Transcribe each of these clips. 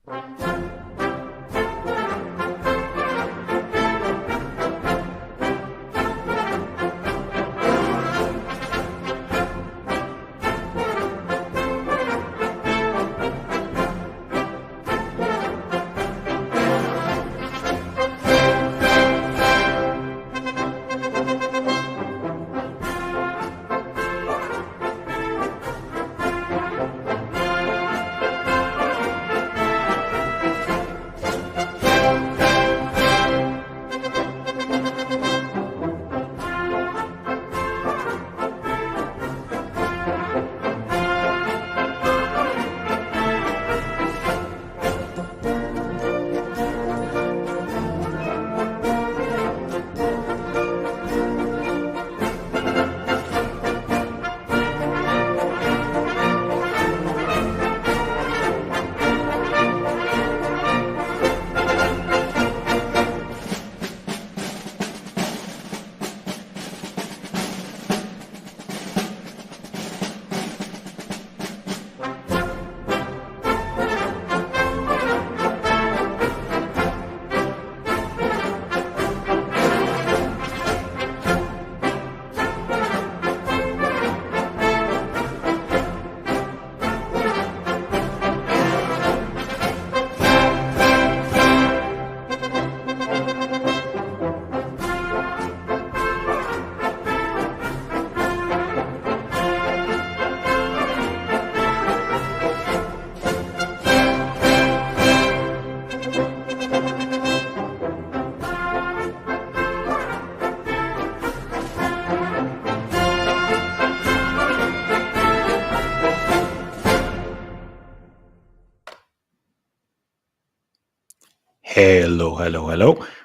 Hello.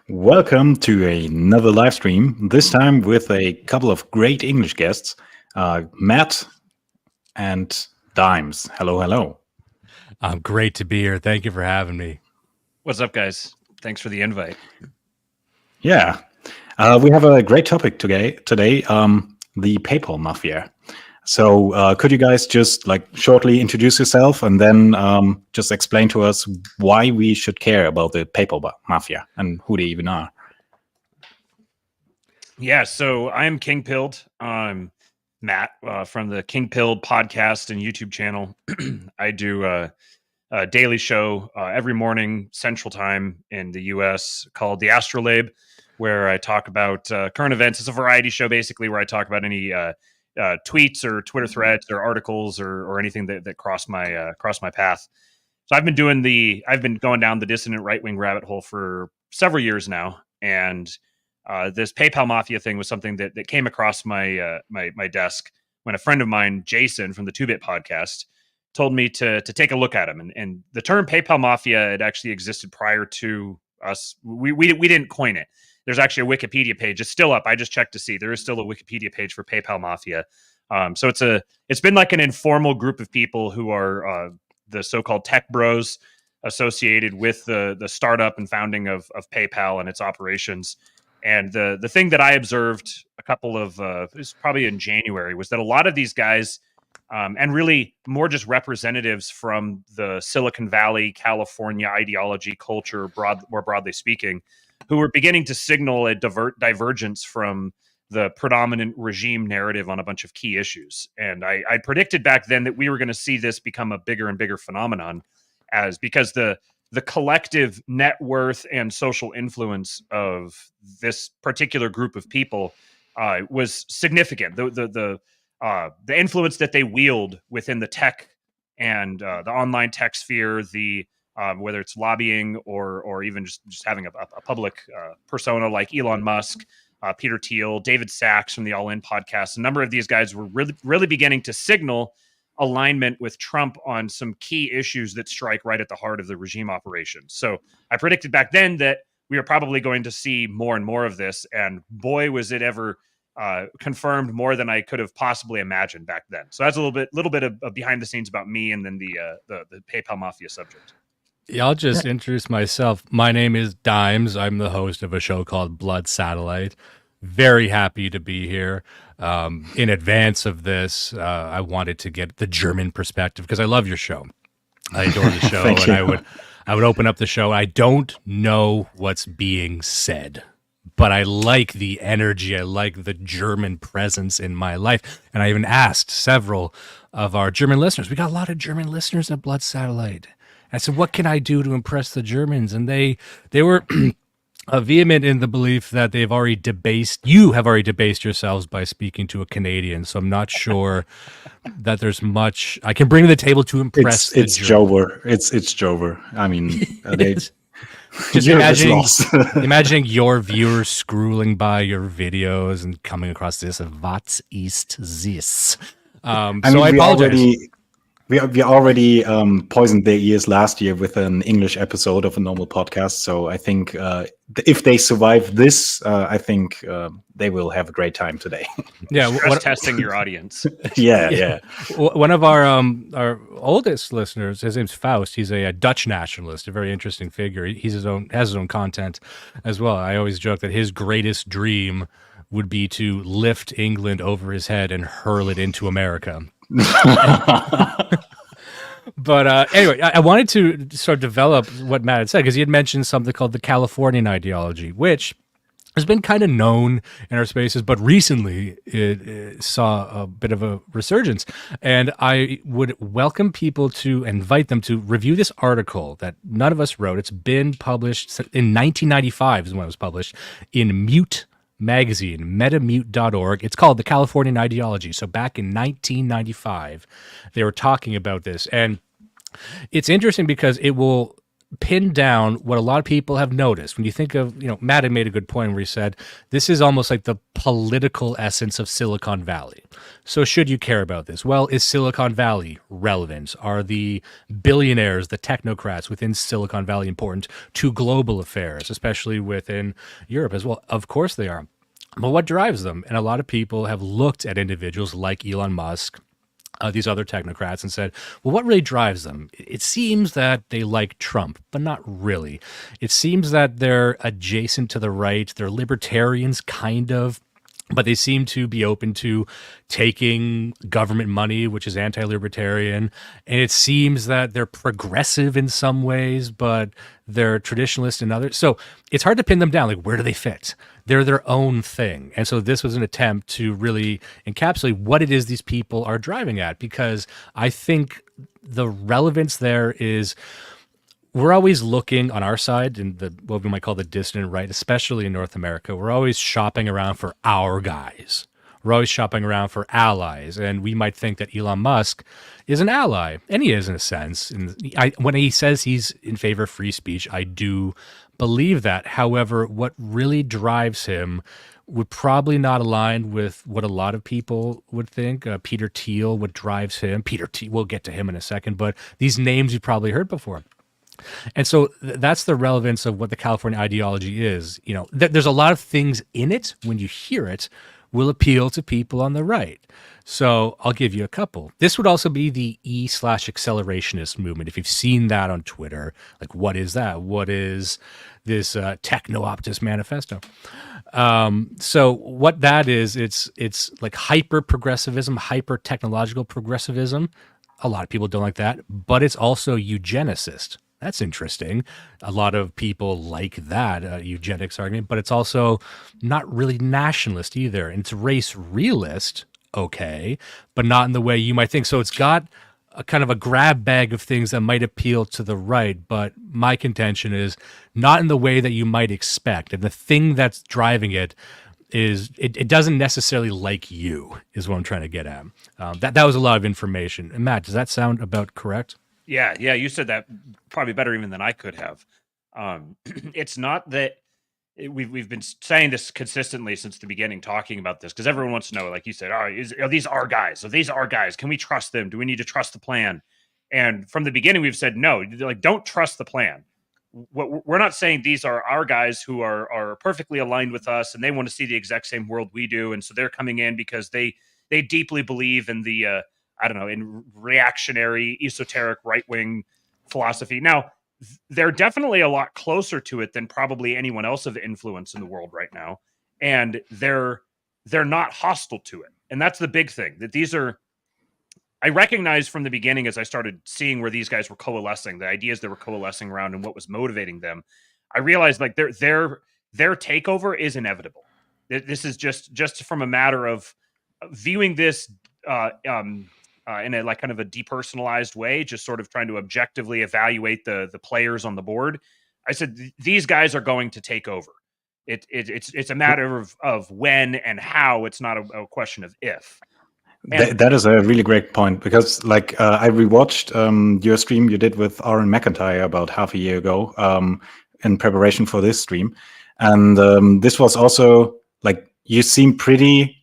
Welcome to another live stream, this time with a couple of great English guests, Matt and Dimes. Hello. Great to be here. Thank you for having me. What's up, guys? Thanks for the invite. Yeah, we have a great topic today, the PayPal Mafia. So could you guys just shortly introduce yourself and then just explain to us why we should care about the PayPal Mafia and who they even are? Yeah, so I'm Kingpilled. I'm Matt from the Kingpilled podcast and YouTube channel. I do a daily show every morning Central Time in the US called The Astrolabe, where I talk about current events. It's a variety show, basically, where I talk about any tweets or Twitter threads or articles or anything that cross my path. So I've been going down the dissident right wing rabbit hole for several years now, and this PayPal Mafia thing was something that came across my desk when a friend of mine, Jason from the 2-Bit podcast, told me to take a look at him. And the term PayPal Mafia had actually existed prior to us. We didn't coin it. There's actually a Wikipedia page. It's still up. I just checked to see. There is still a Wikipedia page for PayPal Mafia. So it's been like an informal group of people who are the so-called tech bros associated with the startup and founding of PayPal and its operations. And the thing that I observed it was probably in January, was that a lot of these guys, and really more just representatives from the Silicon Valley, California ideology culture, more broadly speaking, who were beginning to signal a divergence from the predominant regime narrative on a bunch of key issues. And I predicted back then that we were going to see this become a bigger and bigger phenomenon, because the collective net worth and social influence of this particular group of people was significant. The influence that they wield within the tech and the online tech sphere, whether it's lobbying or even just having a public persona like Elon Musk, Peter Thiel, David Sachs from the All In podcast. A number of these guys were really beginning to signal alignment with Trump on some key issues that strike right at the heart of the regime operations. So I predicted back then that we were probably going to see more and more of this. And boy, was it ever confirmed more than I could have possibly imagined back then. So that's a little bit of behind the scenes about me and then the PayPal Mafia subject. Yeah, I'll just introduce myself. My name is Dimes. I'm the host of a show called Blood Satellite. Very happy to be here. In advance of this, I wanted to get the German perspective because I love your show. I adore the show, and I would open up the show. I don't know what's being said, but I like the energy. I like the German presence in my life. And I even asked several of our German listeners. We got a lot of German listeners at Blood Satellite. I said, what can I do to impress the Germans? And they were vehement in the belief that you have already debased yourselves by speaking to a Canadian. So I'm not sure that there's much I can bring to the table to impress It's the Germans. Jover. It's Jover. I mean, they Just Europe is lost. imagining your viewers scrolling by your videos and coming across this. What is this? I So mean, I apologize. we already poisoned their ears last year with an English episode of a normal podcast. So I think if they survive this, I think they will have a great time today. Yeah, Stress testing your audience. yeah. One of our oldest listeners, his name's Faust. He's a Dutch nationalist, a very interesting figure. Has his own content as well. I always joke that his greatest dream would be to lift England over his head and hurl it into America. But anyway, I wanted to sort of develop what Matt had said, because he had mentioned something called the Californian ideology, which has been kind of known in our spaces, but recently it saw a bit of a resurgence. And I would welcome people to invite them to review this article that none of us wrote. It's been published in 1995 is when it was published in Mute magazine, metamute.org. It's called The Californian Ideology. So back in 1995, they were talking about this. And it's interesting because it will pin down what a lot of people have noticed. When you think of, Matt had made a good point where he said, this is almost like the political essence of Silicon Valley. So should you care about this? Well, is Silicon Valley relevant? Are the billionaires, the technocrats within Silicon Valley important to global affairs, especially within Europe as well? Of course they are. But what drives them? And a lot of people have looked at individuals like Elon Musk, these other technocrats, and said, well, what really drives them? It seems that they like Trump, but not really. It seems that they're adjacent to the right. They're libertarians, kind of, but they seem to be open to taking government money, which is anti-libertarian. And it seems that they're progressive in some ways, but they're traditionalist in others. So it's hard to pin them down. Like, where do they fit? They're their own thing. And so this was an attempt to really encapsulate what it is these people are driving at, because I think the relevance there is we're always looking on our side in the what we might call the dissident right, especially in North America. We're always shopping around for our guys. We're always shopping around for allies. And we might think that Elon Musk is an ally. And he is, in a sense. When he says he's in favor of free speech, I do believe that. However, what really drives him would probably not align with what a lot of people would think. Peter Thiel, what drives him. We'll get to him in a second. But these names you've probably heard before. And so that's the relevance of what the California ideology is. There's a lot of things in it when you hear it will appeal to people on the right. So I'll give you a couple. This would also be the E/accelerationist movement. If you've seen that on Twitter, like, what is that? What is this techno-optimist manifesto? So what that is, it's like hyper progressivism, hyper technological progressivism. A lot of people don't like that, but it's also eugenicist. That's interesting. A lot of people like that eugenics argument, but it's also not really nationalist either. And it's race realist, okay, but not in the way you might think. So it's got a kind of a grab bag of things that might appeal to the right, but my contention is not in the way that you might expect. And the thing that's driving it is it doesn't necessarily like you, is what I'm trying to get at. That was a lot of information. And Matt, does that sound about correct? Yeah, you said that probably better even than I could have. It's not that we've been saying this consistently since the beginning, talking about this, because everyone wants to know, like you said, are these our guys? Are these our guys? Can we trust them? Do we need to trust the plan? And from the beginning, we've said no. Like, don't trust the plan. We're not saying these are our guys who are perfectly aligned with us and they want to see the exact same world we do, and so they're coming in because they deeply believe in the in reactionary, esoteric, right-wing philosophy. Now, they're definitely a lot closer to it than probably anyone else of influence in the world right now. And they're not hostile to it. And that's the big thing, that these are I recognized from the beginning, as I started seeing where these guys were coalescing, the ideas they were coalescing around, and what was motivating them. I realized like their takeover is inevitable. This is just from a matter of viewing this in a like kind of a depersonalized way, just sort of trying to objectively evaluate the players on the board. I said these guys are going to take over. It's a matter of when and how. It's not a question of if. That is a really great point, because like I rewatched your stream you did with Aaron McIntyre about half a year ago in preparation for this stream, and this was also like you seem pretty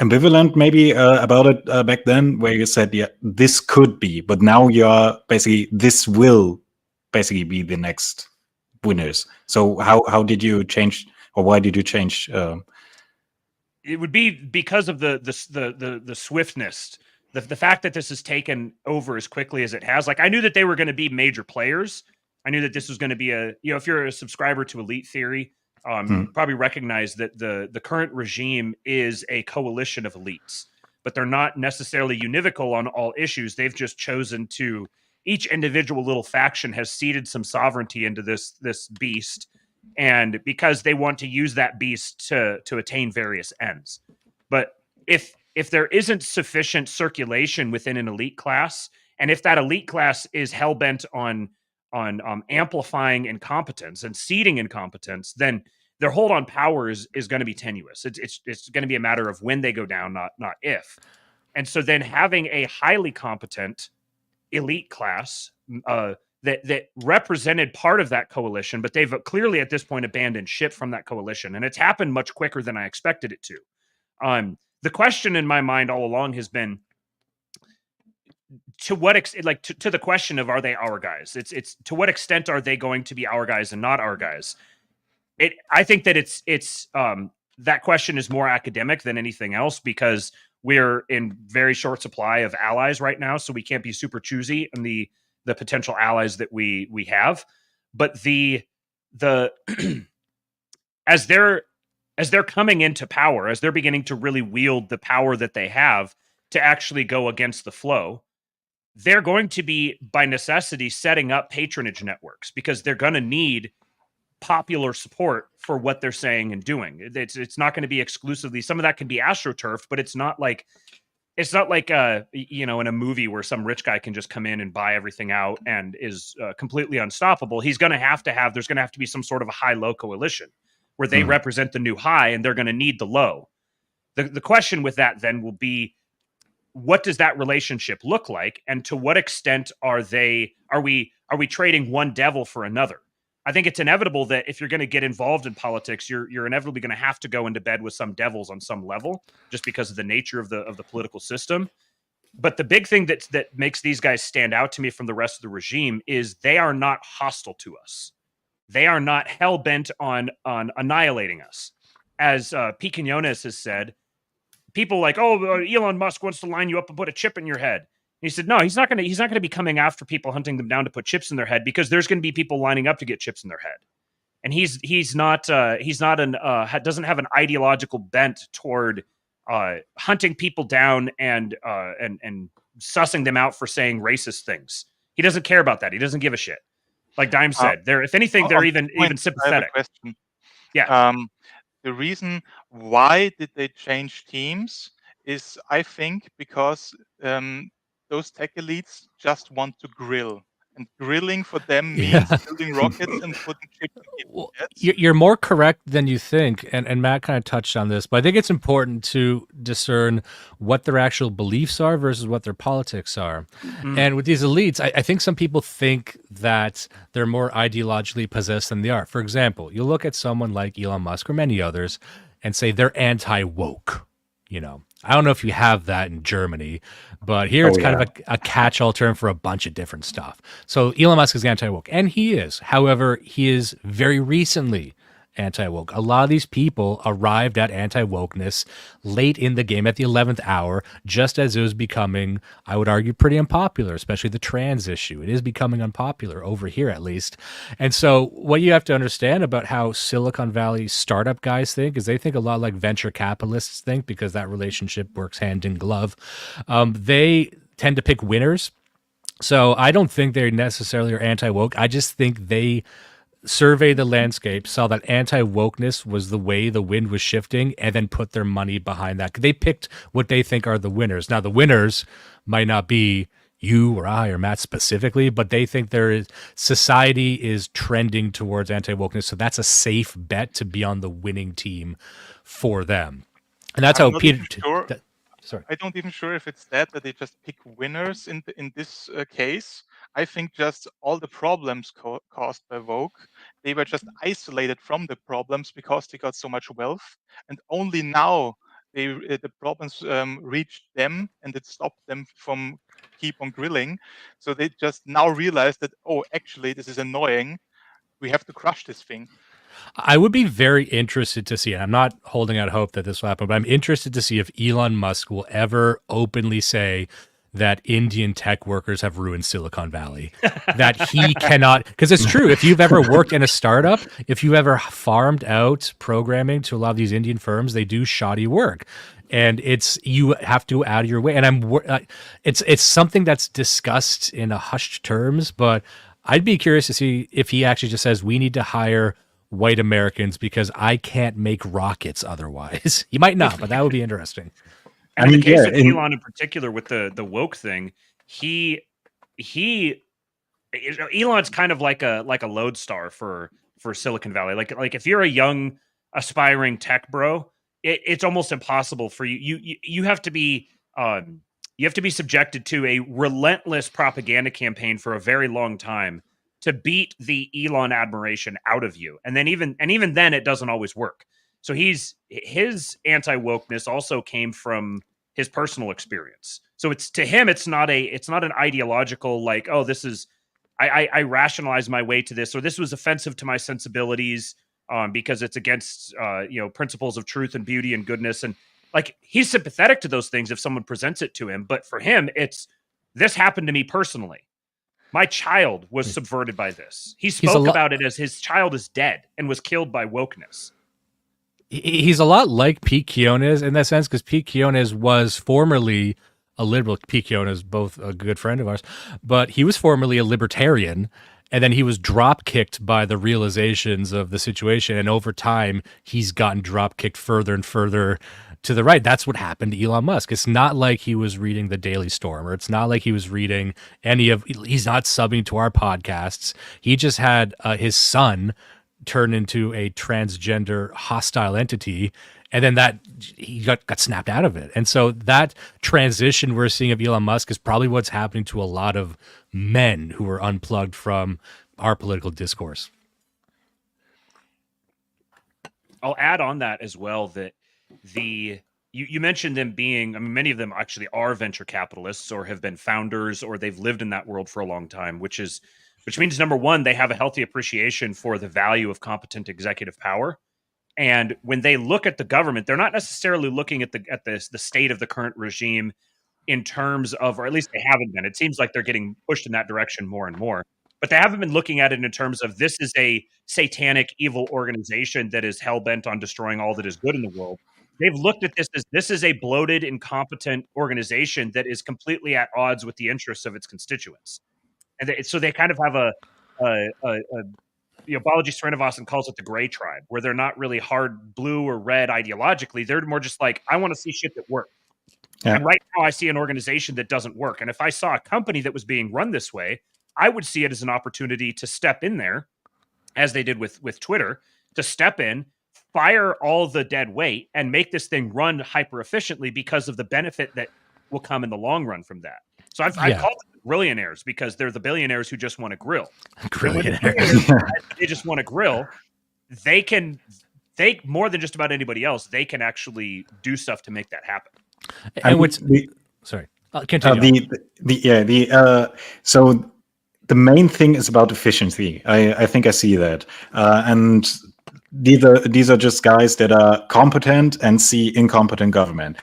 ambivalent maybe about it back then, where you said, yeah, this could be, but now you're basically, this will basically be the next winners. So how did you change, or why did you change? It would be because of the swiftness, the fact that this has taken over as quickly as it has. Like I knew that they were going to be major players. I knew that this was going to be if you're a subscriber to Elite Theory, probably recognize that the current regime is a coalition of elites, but they're not necessarily univocal on all issues. They've just chosen to, each individual little faction has ceded some sovereignty into this beast, and because they want to use that beast to attain various ends. But if there isn't sufficient circulation within an elite class, and if that elite class is hell-bent on amplifying incompetence and seeding incompetence, then their hold on power is going to be tenuous. It's going to be a matter of when they go down, not if. And so then having a highly competent elite class that represented part of that coalition, but they've clearly at this point abandoned ship from that coalition, and it's happened much quicker than I expected it to. The question in my mind all along has been, to what extent, like to the question of, are they our guys? It's to what extent are they going to be our guys and not our guys? I think that it's that question is more academic than anything else, because we're in very short supply of allies right now, so we can't be super choosy in the potential allies that we have. But the as they're coming into power, as they're beginning to really wield the power that they have to actually go against the flow, they're going to be, by necessity, setting up patronage networks, because they're going to need popular support for what they're saying and doing. It's not going to be exclusively, some of that can be astroturfed, but it's not like in a movie where some rich guy can just come in and buy everything out and is completely unstoppable. There's going to have to be some sort of a high-low coalition where they represent the new high, and they're going to need the low. The question with that then will be, what does that relationship look like, and to what extent are we trading one devil for another? I think it's inevitable that if you're going to get involved in politics, you're inevitably going to have to go into bed with some devils on some level, just because of the nature of the political system. But the big thing that makes these guys stand out to me from the rest of the regime is they are not hostile to us. They are not hell-bent on annihilating us. As Pete Quinones has said, people like, Elon Musk wants to line you up and put a chip in your head. He said, no, he's not going to be coming after people, hunting them down to put chips in their head, because there's going to be people lining up to get chips in their head. And he doesn't have an ideological bent toward hunting people down and sussing them out for saying racist things. He doesn't care about that. He doesn't give a shit. Like Dime said, if anything, they're even sympathetic. I have a question. Yeah. The reason why did they change teams is, I think, because those tech elites just want to grill. And grilling for them means building rockets and putting chips in people's heads. You're more correct than you think, and Matt kind of touched on this, but I think it's important to discern what their actual beliefs are versus what their politics are. And with these elites, I think some people think that they're more ideologically possessed than they are. For example, you look at someone like Elon Musk or many others and say they're anti-woke. I don't know if you have that in Germany, but here it's kind of a catch-all term for a bunch of different stuff. So Elon Musk is anti-woke, and he is. However, he is very recently anti-woke. A lot of these people arrived at anti-wokeness late in the game at the 11th hour, just as it was becoming, I would argue, pretty unpopular, especially the trans issue. It is becoming unpopular over here, at least. And so what you have to understand about how Silicon Valley startup guys think is they think a lot like venture capitalists think, because that relationship works hand in glove. They tend to pick winners. So I don't think they necessarily are anti-woke. I just think they surveyed the landscape, saw that anti-wokeness was the way the wind was shifting, and then put their money behind that. They picked what they think are the winners. Now, the winners might not be you or I or Matt specifically, but they think society is trending towards anti-wokeness, so that's a safe bet to be on the winning team for them. And that's how Peter... Sorry. I don't even sure if it's that they just pick winners in this case. I think just all the problems caused by woke, they were just isolated from the problems because they got so much wealth, and only now the problems reached them, and it stopped them from keep on grilling. So they just now realize that, oh, actually this is annoying. We have to crush this thing. I would be very interested to see, and I'm not holding out hope that this will happen, but I'm interested to see if Elon Musk will ever openly say that Indian tech workers have ruined Silicon Valley, that he cannot, because it's true. If you've ever worked in a startup, if you ever farmed out programming to a lot of these Indian firms, they do shoddy work. And you have to go out of your way. And it's something that's discussed in a hushed terms, but I'd be curious to see if he actually just says, we need to hire white Americans because I can't make rockets otherwise. He might not, but that would be interesting. And in the case of Elon in particular with the woke thing, Elon's kind of like a lodestar for Silicon Valley. Like if you're a young aspiring tech bro, it's almost impossible for you. You have to be subjected to a relentless propaganda campaign for a very long time to beat the Elon admiration out of you. And then even then it doesn't always work. So his anti-wokeness also came from his personal experience. So it's not an ideological, like, oh, this is, I rationalize my way to this, or this was offensive to my sensibilities because it's against principles of truth and beauty and goodness. And like, he's sympathetic to those things if someone presents it to him. But for him, this happened to me personally. My child was subverted by this. He spoke about it as his child is dead and was killed by wokeness. He's a lot like Pete Quiones in that sense, because Pete Quiones was formerly a liberal. Pete Quiones is both a good friend of ours, but he was formerly a libertarian, and then he was drop-kicked by the realizations of the situation, and over time, he's gotten drop-kicked further and further to the right. That's what happened to Elon Musk. It's not like he was reading the Daily Storm, or it's not like he was reading he's not subbing to our podcasts. He just had his son turn into a transgender hostile entity, and then he got snapped out of it. And so that transition we're seeing of Elon Musk is probably what's happening to a lot of men who are unplugged from our political discourse. I'll add on that as well that you mentioned them being, I mean, many of them actually are venture capitalists or have been founders, or they've lived in that world for a long time, which means, number one, they have a healthy appreciation for the value of competent executive power. And when they look at the government, they're not necessarily looking at the state of the current regime in terms of, or at least they haven't been. It seems like they're getting pushed in that direction more and more. But they haven't been looking at it in terms of, this is a satanic, evil organization that is hell-bent on destroying all that is good in the world. They've looked at this is a bloated, incompetent organization that is completely at odds with the interests of its constituents. And so they kind of have Balaji Srinivasan calls it the gray tribe, where they're not really hard blue or red ideologically. They're more just like, I want to see shit that works. Yeah. And right now I see an organization that doesn't work. And if I saw a company that was being run this way, I would see it as an opportunity to step in there, as they did with Twitter, to step in, fire all the dead weight, and make this thing run hyper efficiently because of the benefit that will come in the long run from that. So I've called them billionaires because they're the billionaires who just want to grill. They just want to grill. They more than just about anybody else, they can actually do stuff to make that happen. And sorry, continue. So the main thing is about efficiency. I think I see that, and these are just guys that are competent and see incompetent government,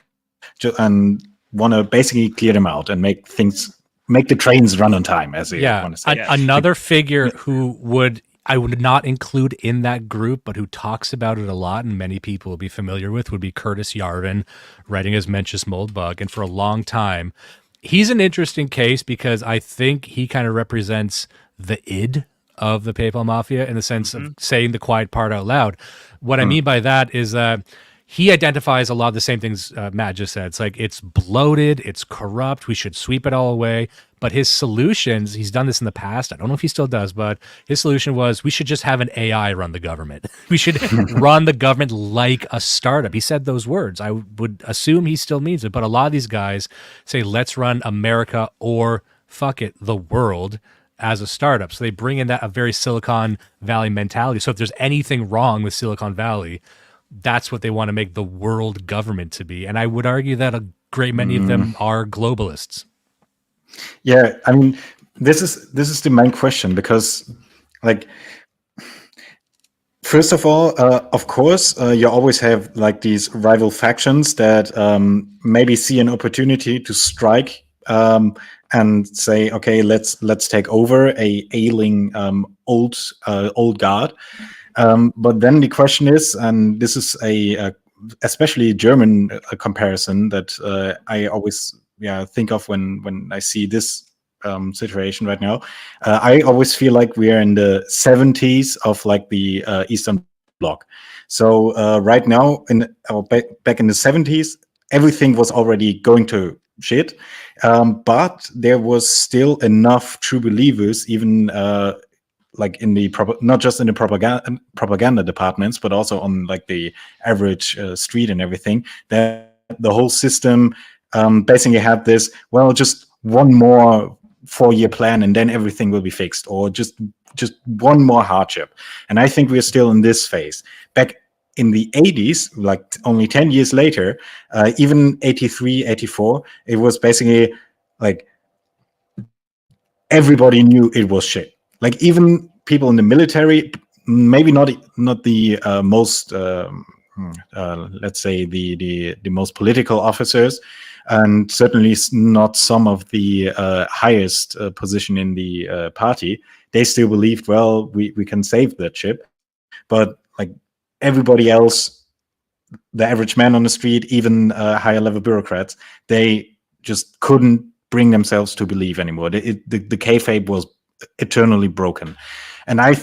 and want to basically clear them out and make the trains run on time, as they want to say. Another figure who I would not include in that group, but who talks about it a lot and many people will be familiar with, would be Curtis Yarvin, writing as Mencius Moldbug. And for a long time, he's an interesting case because I think he kind of represents the id of the PayPal Mafia in the sense of saying the quiet part out loud. What I mean by that is that he identifies a lot of the same things Matt just said. It's like, it's bloated, it's corrupt, we should sweep it all away. But his solutions, he's done this in the past, I don't know if he still does, but his solution was, we should just have an AI run the government. We should run the government like a startup. He said those words. I would assume he still means it, but a lot of these guys say, let's run America or fuck it, the world as a startup. So they bring in a very Silicon Valley mentality. So if there's anything wrong with Silicon Valley, that's what they want to make the world government to be. And I would argue that a great many of them are globalists. Yeah, I mean, this is the main question, because, like, first of all, of course, you always have like these rival factions that maybe see an opportunity to strike and say, okay, let's take over a ailing old guard. But then the question is, and this is a especially German comparison that I always think of when I see this situation right now. I always feel like we are in the 70s of like the Eastern Bloc. So right now, back in the 70s, everything was already going to shit, but there was still enough true believers, even like in the not just in the propaganda departments, but also on like the average street and everything, that the whole system basically had this, well, just one more 4-year plan and then everything will be fixed, or just one more hardship. And I think we're still in this phase. Back in the 80s, like only 10 years later, even 83, 84, it was basically like everybody knew it was shit. Like even people in the military, maybe not the most, let's say the most political officers, and certainly not some of the highest position in the party. They still believed, well, we can save that ship. But like everybody else, the average man on the street, even higher level bureaucrats, they just couldn't bring themselves to believe anymore. The kayfabe was eternally broken. And I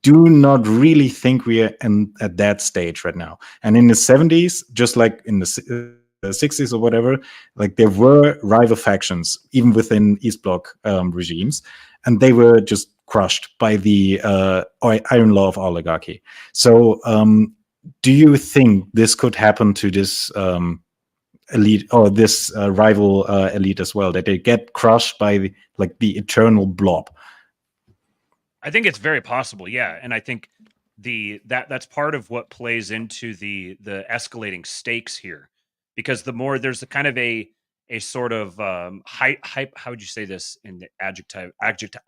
do not really think we are at that stage right now. And in the 70s, just like in the 60s or whatever, like there were rival factions, even within East Bloc regimes, and they were just crushed by the iron law of oligarchy. So do you think this could happen to this elite, or this rival elite as well, that they get crushed by the eternal blob? I think it's very possible, yeah. And I think that's part of what plays into the escalating stakes here, because the more there's a kind of a sort of hype, how would you say this in the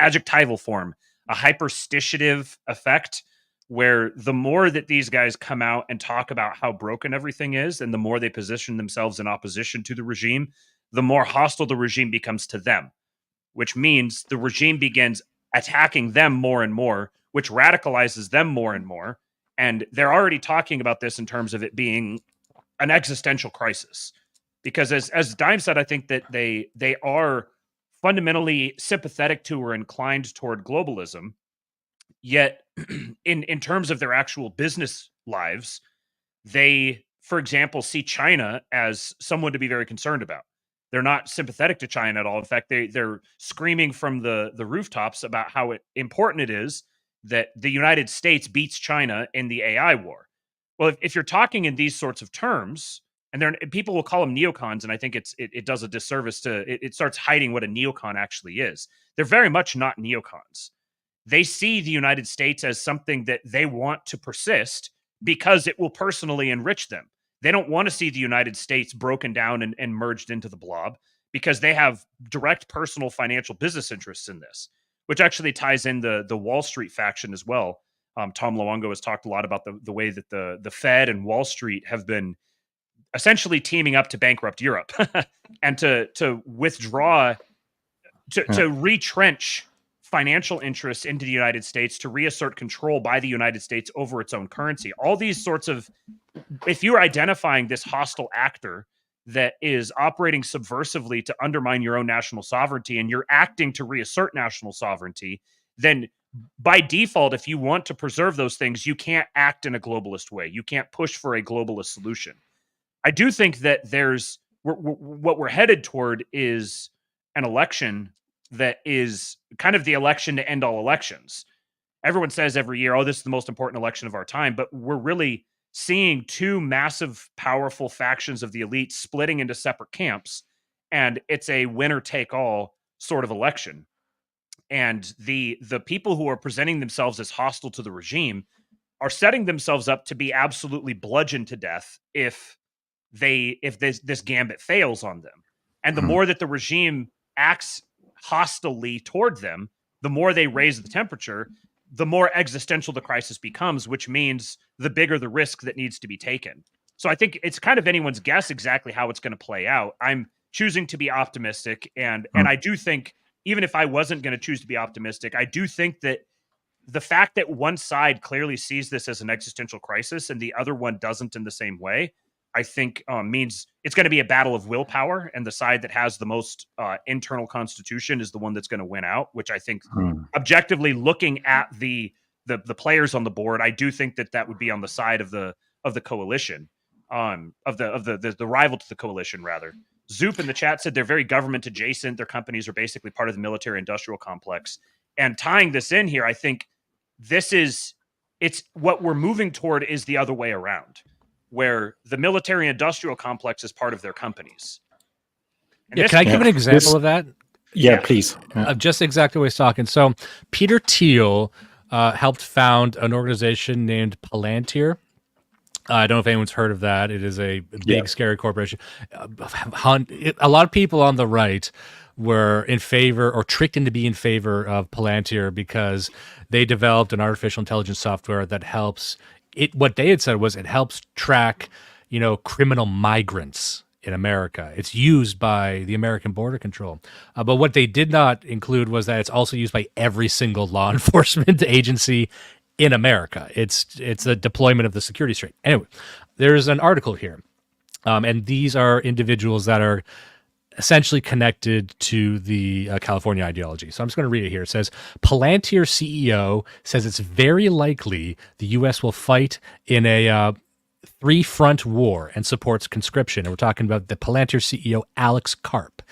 adjectival form, a hyperstitive effect, where the more that these guys come out and talk about how broken everything is, and the more they position themselves in opposition to the regime, the more hostile the regime becomes to them, which means the regime begins attacking them more and more, which radicalizes them more and more. And they're already talking about this in terms of it being an existential crisis. Because as Dime said, I think that they are fundamentally sympathetic to or inclined toward globalism. Yet in terms of their actual business lives, they, for example, see China as someone to be very concerned about. They're not sympathetic to China at all. In fact, they're screaming from the rooftops about how important it is that the United States beats China in the AI war. Well, if you're talking in these sorts of terms, and people will call them neocons, and I think it does a disservice to it starts hiding what a neocon actually is. They're very much not neocons. They see the United States as something that they want to persist because it will personally enrich them. They don't want to see the United States broken down and merged into the blob, because they have direct personal financial business interests in this, which actually ties in the Wall Street faction as well. Tom Luongo has talked a lot about the way that the Fed and Wall Street have been essentially teaming up to bankrupt Europe and to withdraw, to retrench financial interests into the United States, to reassert control by the United States over its own currency. All these sorts of, if you're identifying this hostile actor that is operating subversively to undermine your own national sovereignty, and you're acting to reassert national sovereignty, then by default, if you want to preserve those things, you can't act in a globalist way. You can't push for a globalist solution. I do think that what we're headed toward is an election that is kind of the election to end all elections. Everyone says every year, oh, this is the most important election of our time, but we're really seeing two massive, powerful factions of the elite splitting into separate camps, and it's a winner take all sort of election. And the people who are presenting themselves as hostile to the regime are setting themselves up to be absolutely bludgeoned to death if this gambit fails on them. And the more that the regime acts hostilely toward them, the more they raise the temperature, the more existential the crisis becomes, which means the bigger the risk that needs to be taken. So I think it's kind of anyone's guess exactly how it's going to play out. I'm choosing to be optimistic, and I do think, even if I wasn't going to choose to be optimistic, I do think that the fact that one side clearly sees this as an existential crisis and the other one doesn't in the same way, I think means it's going to be a battle of willpower, and the side that has the most internal constitution is the one that's going to win out, which I think objectively, looking at the players on the board, I do think that would be on the side of the coalition, of the rival to the coalition, rather. Zoop in the chat said they're very government adjacent. Their companies are basically part of the military industrial complex. And tying this in here, I think it's what we're moving toward is the other way around, where the military industrial complex is part of their companies. And can I give an example of that? Yeah, please. Just exactly what he's talking. So Peter Thiel helped found an organization named Palantir. I don't know if anyone's heard of that. It is a big, scary corporation. A lot of people on the right were in favor, or tricked into being in favor, of Palantir because they developed an artificial intelligence software that helps it. What they had said was it helps track, criminal migrants in America. It's used by the American Border Control. But what they did not include was that it's also used by every single law enforcement agency in America. It's a deployment of the security state. Anyway, there's an article here, and these are individuals that are essentially connected to the California ideology. So I'm just going to read it here. It says, Palantir CEO says it's very likely the U.S. will fight in a three-front war and supports conscription. And we're talking about the Palantir CEO, Alex Karp.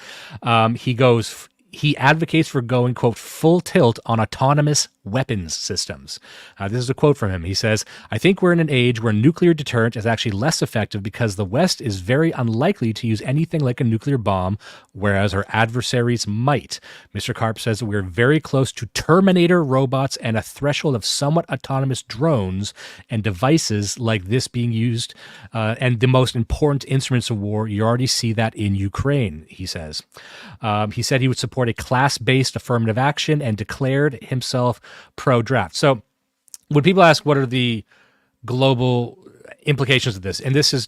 He advocates for going, quote, full tilt on autonomous weapons systems. This is a quote from him. He says, I think we're in an age where nuclear deterrent is actually less effective because the West is very unlikely to use anything like a nuclear bomb, whereas our adversaries might. Mr. Karp says that we're very close to Terminator robots and a threshold of somewhat autonomous drones and devices like this being used. And the most important instruments of war, you already see that in Ukraine, he says. He said he would support a class-based affirmative action and declared himself pro-draft. So when people ask what are the global implications of this, and this is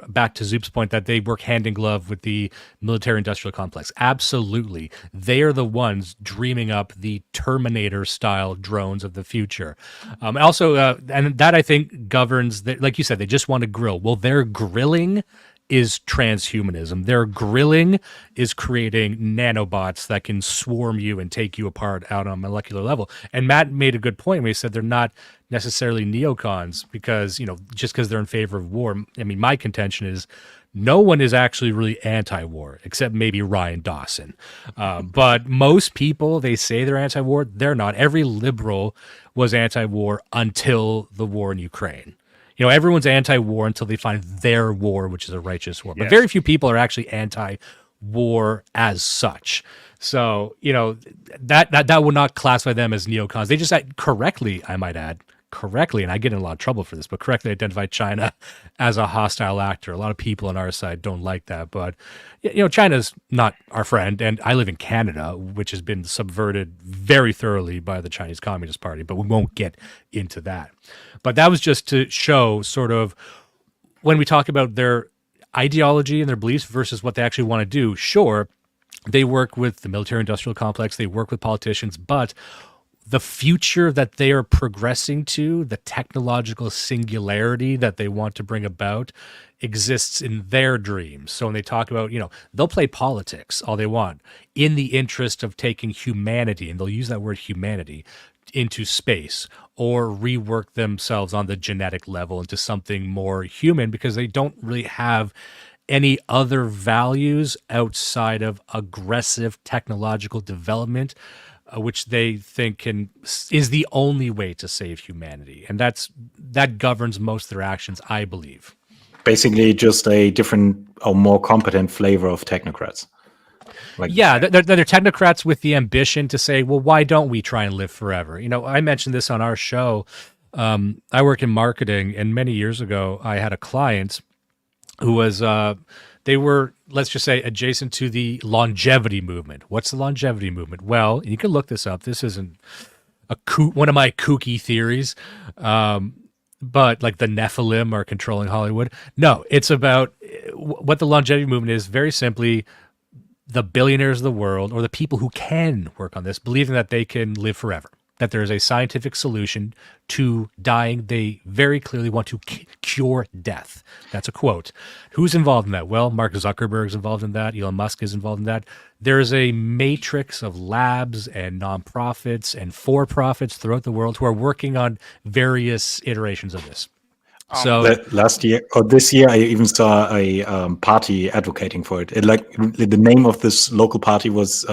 back to Zoop's point that they work hand in glove with the military-industrial complex. Absolutely. They are the ones dreaming up the Terminator-style drones of the future. Also, and that I think governs, like you said, they just want to grill. Well, their grilling is transhumanism. Their grilling is creating nanobots that can swarm you and take you apart out on a molecular level. And Matt made a good point when he said they're not necessarily neocons because, just because they're in favor of war. I mean, my contention is no one is actually really anti-war except maybe Ryan Dawson. But most people, they say they're anti-war. They're not. Every liberal was anti-war until the war in Ukraine. Everyone's anti-war until they find their war, which is a righteous war. But very few people are actually anti-war as such. So, that would not classify them as neocons. They just act correctly, I might add, correctly, and I get in a lot of trouble for this, but correctly identify China as a hostile actor. A lot of people on our side don't like that, but China's not our friend, and I live in Canada, which has been subverted very thoroughly by the Chinese Communist Party, but we won't get into that. But that was just to show sort of when we talk about their ideology and their beliefs versus what they actually want to do. Sure, they work with the military-industrial complex, they work with politicians, but the future that they are progressing to, the technological singularity that they want to bring about, exists in their dreams. So when they talk about, they'll play politics all they want in the interest of taking humanity, and they'll use that word humanity, into space, or rework themselves on the genetic level into something more human, because they don't really have any other values outside of aggressive technological development, which they think is the only way to save humanity. And that governs most of their actions, I believe. Basically just a different or more competent flavor of technocrats. They're technocrats with the ambition to say, well, why don't we try and live forever? I mentioned this on our show. I work in marketing, and many years ago, I had a client who was, they were, let's just say, adjacent to the longevity movement. What's the longevity movement? Well, you can look this up. This isn't one of my kooky theories, but like the Nephilim are controlling Hollywood. No, it's about what the longevity movement is. Very simply, the billionaires of the world, or the people who can work on this, believing that they can live forever, that there is a scientific solution to dying. They very clearly want to cure death. That's a quote. Who's involved in that? Well, Mark Zuckerberg's involved in that. Elon Musk is involved in that. There is a matrix of labs and nonprofits and for-profits throughout the world who are working on various iterations of this. So last year or this year, I even saw a party advocating for it. The name of this local party was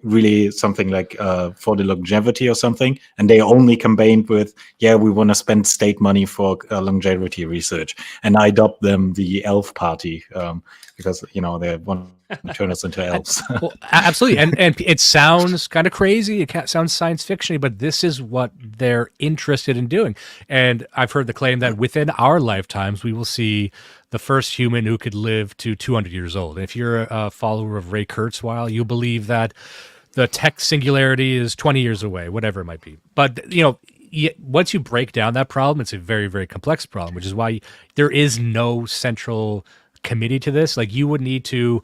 really something like for the longevity or something, and they only campaigned with, we want to spend state money for longevity research, and I dubbed them the Elf Party because they want to turn us into elves. Well, absolutely, and it sounds kind of crazy. It sounds science fictiony, but this is what they're interested in doing. And I've heard the claim that within our lifetimes, we will see the first human who could live to 200 years old. And if you're a follower of Ray Kurzweil, you believe that the tech singularity is 20 years away, whatever it might be. But, once you break down that problem, it's a very, very complex problem, which is why there is no central committee to this. Like, you would need to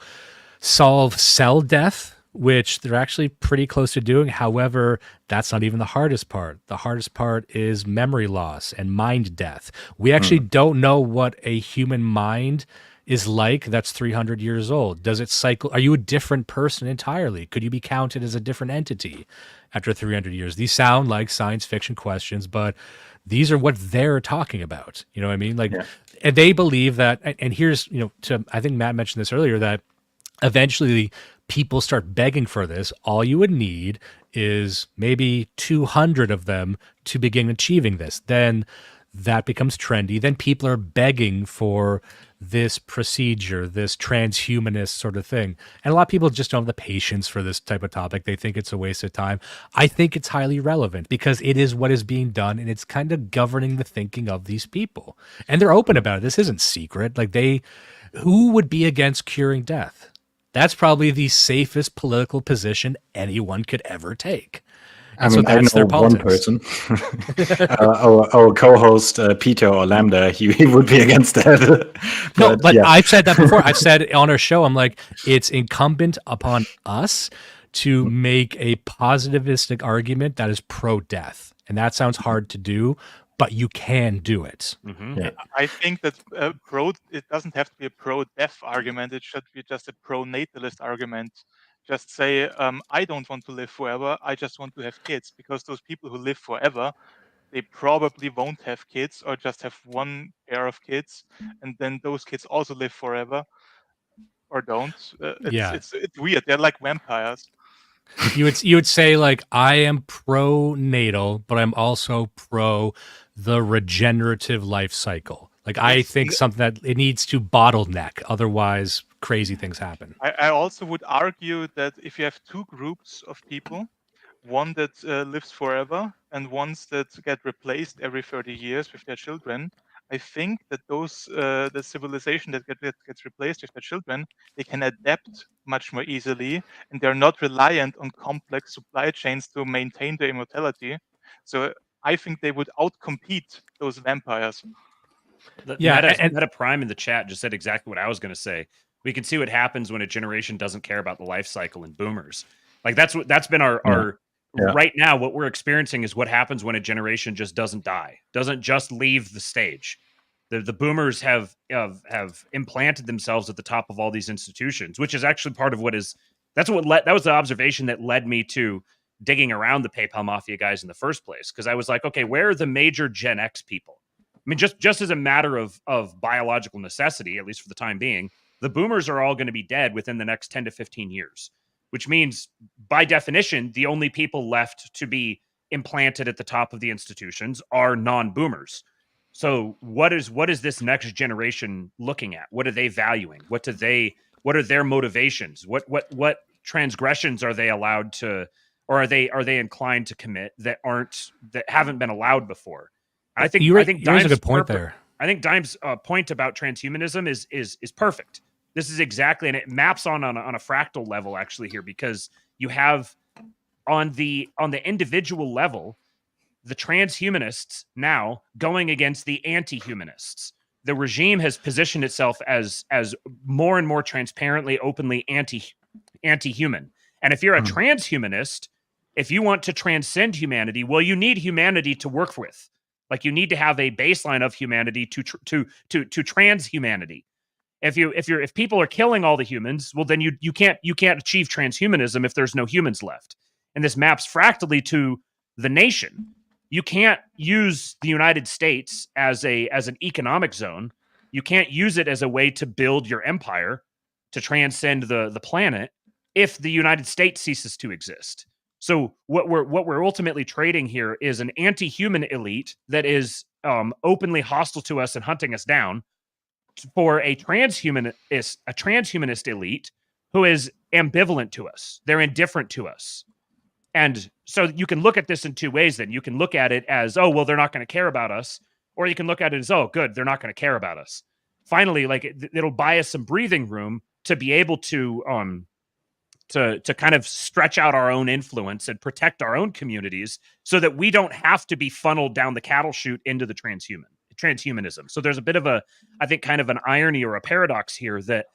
solve cell death, which they're actually pretty close to doing. However, that's not even the hardest part. The hardest part is memory loss and mind death. We actually don't know what a human mind is like that's 300 years old. Does it cycle? Are you a different person entirely? Could you be counted as a different entity after 300 years? These sound like science fiction questions, but these are what they're talking about. You know what I mean? And they believe that, and here's, I think Matt mentioned this earlier, that eventually people start begging for this. All you would need is maybe 200 of them to begin achieving this. Then that becomes trendy. Then people are begging for this procedure, this transhumanist sort of thing. And a lot of people just don't have the patience for this type of topic. They think it's a waste of time. I think it's highly relevant because it is what is being done, and it's kind of governing the thinking of these people. And they're open about it. This isn't secret. Who would be against curing death? That's probably the safest political position anyone could ever take. I know one person, our co-host Peter or Lambda, he would be against that. But I've said that before. I've said on our show, I'm like, it's incumbent upon us to make a positivistic argument that is pro-death. And that sounds hard to do, but you can do it. Mm-hmm. Yeah. I think that it doesn't have to be a pro-death argument. It should be just a pro-natalist argument. Just say, I don't want to live forever. I just want to have kids, because those people who live forever, they probably won't have kids or just have one pair of kids, and then those kids also live forever or don't. It's weird. They're like vampires. You would say, like, I am pro-natal, but I'm also pro the regenerative life cycle. Like, I think something that it needs to bottleneck, otherwise crazy things happen. I also would argue that if you have two groups of people, one that lives forever and ones that get replaced every 30 years with their children, I think that the civilization that gets replaced with their children, they can adapt much more easily, and they're not reliant on complex supply chains to maintain their immortality. So I think they would outcompete those vampires. Meta Prime in the chat just said exactly what I was going to say. We can see what happens when a generation doesn't care about the life cycle and boomers. Like that's been our right now. What we're experiencing is what happens when a generation just doesn't die, doesn't just leave the stage. The boomers have implanted themselves at the top of all these institutions, which is actually part of that was the observation that led me to digging around the PayPal Mafia guys in the first place. Because I was like, okay, where are the major Gen X people? I mean, just as a matter of biological necessity, at least for the time being, the boomers are all going to be dead within the next 10 to 15 years, which means by definition, the only people left to be implanted at the top of the institutions are non-boomers. So what is this next generation looking at? What are they valuing? What are their motivations? What transgressions are they allowed to, or are they inclined to commit that haven't been allowed before? I think you raise a good point there. I think Dime's point about transhumanism is perfect. This is exactly, and it maps on a fractal level actually here, because you have on the individual level, the transhumanists now going against the anti-humanists. The regime has positioned itself as more and more transparently, openly anti-human. And if you're a transhumanist, if you want to transcend humanity, well, you need humanity to work with. Like you need to have a baseline of humanity to transhumanity. If people are killing all the humans, well, then you can't achieve transhumanism if there's no humans left. And this maps fractally to the nation. You can't use the United States as an economic zone. You can't use it as a way to build your empire, to transcend the planet, if the United States ceases to exist. So what we're ultimately trading here is an anti-human elite that is openly hostile to us and hunting us down, for a transhumanist elite who is ambivalent to us. They're indifferent to us. And so you can look at this in two ways then. You can look at it as, oh, well, they're not going to care about us. Or you can look at it as, oh, good, they're not going to care about us. Finally, like it'll buy us some breathing room to be able to kind of stretch out our own influence and protect our own communities so that we don't have to be funneled down the cattle chute into the transhumanism. So there's a bit of I think kind of an irony or a paradox here, that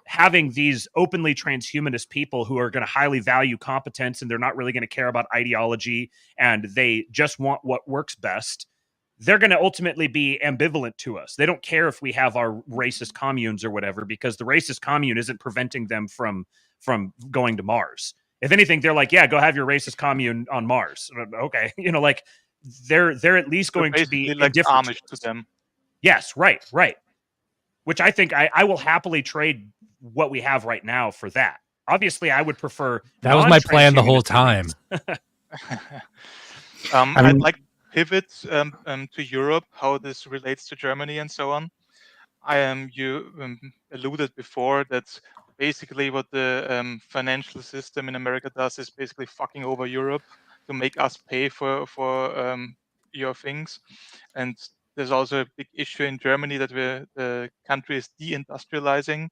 having these openly transhumanist people who are going to highly value competence and they're not really going to care about ideology and they just want what works best, they're going to ultimately be ambivalent to us. They don't care if we have our racist communes or whatever, because the racist commune isn't preventing them from going to Mars. If anything, they're like, yeah, go have your racist commune on Mars. Okay. Like they're at least going to be like indifferent Amish to them. Yes, right. Which I think I will happily trade what we have right now for that. Obviously, I would prefer. That was my plan the whole time. I'd like to pivot to Europe, how this relates to Germany and so on. You alluded before that basically what the financial system in America does is basically fucking over Europe to make us pay for your things. And there's also a big issue in Germany that the country is deindustrializing.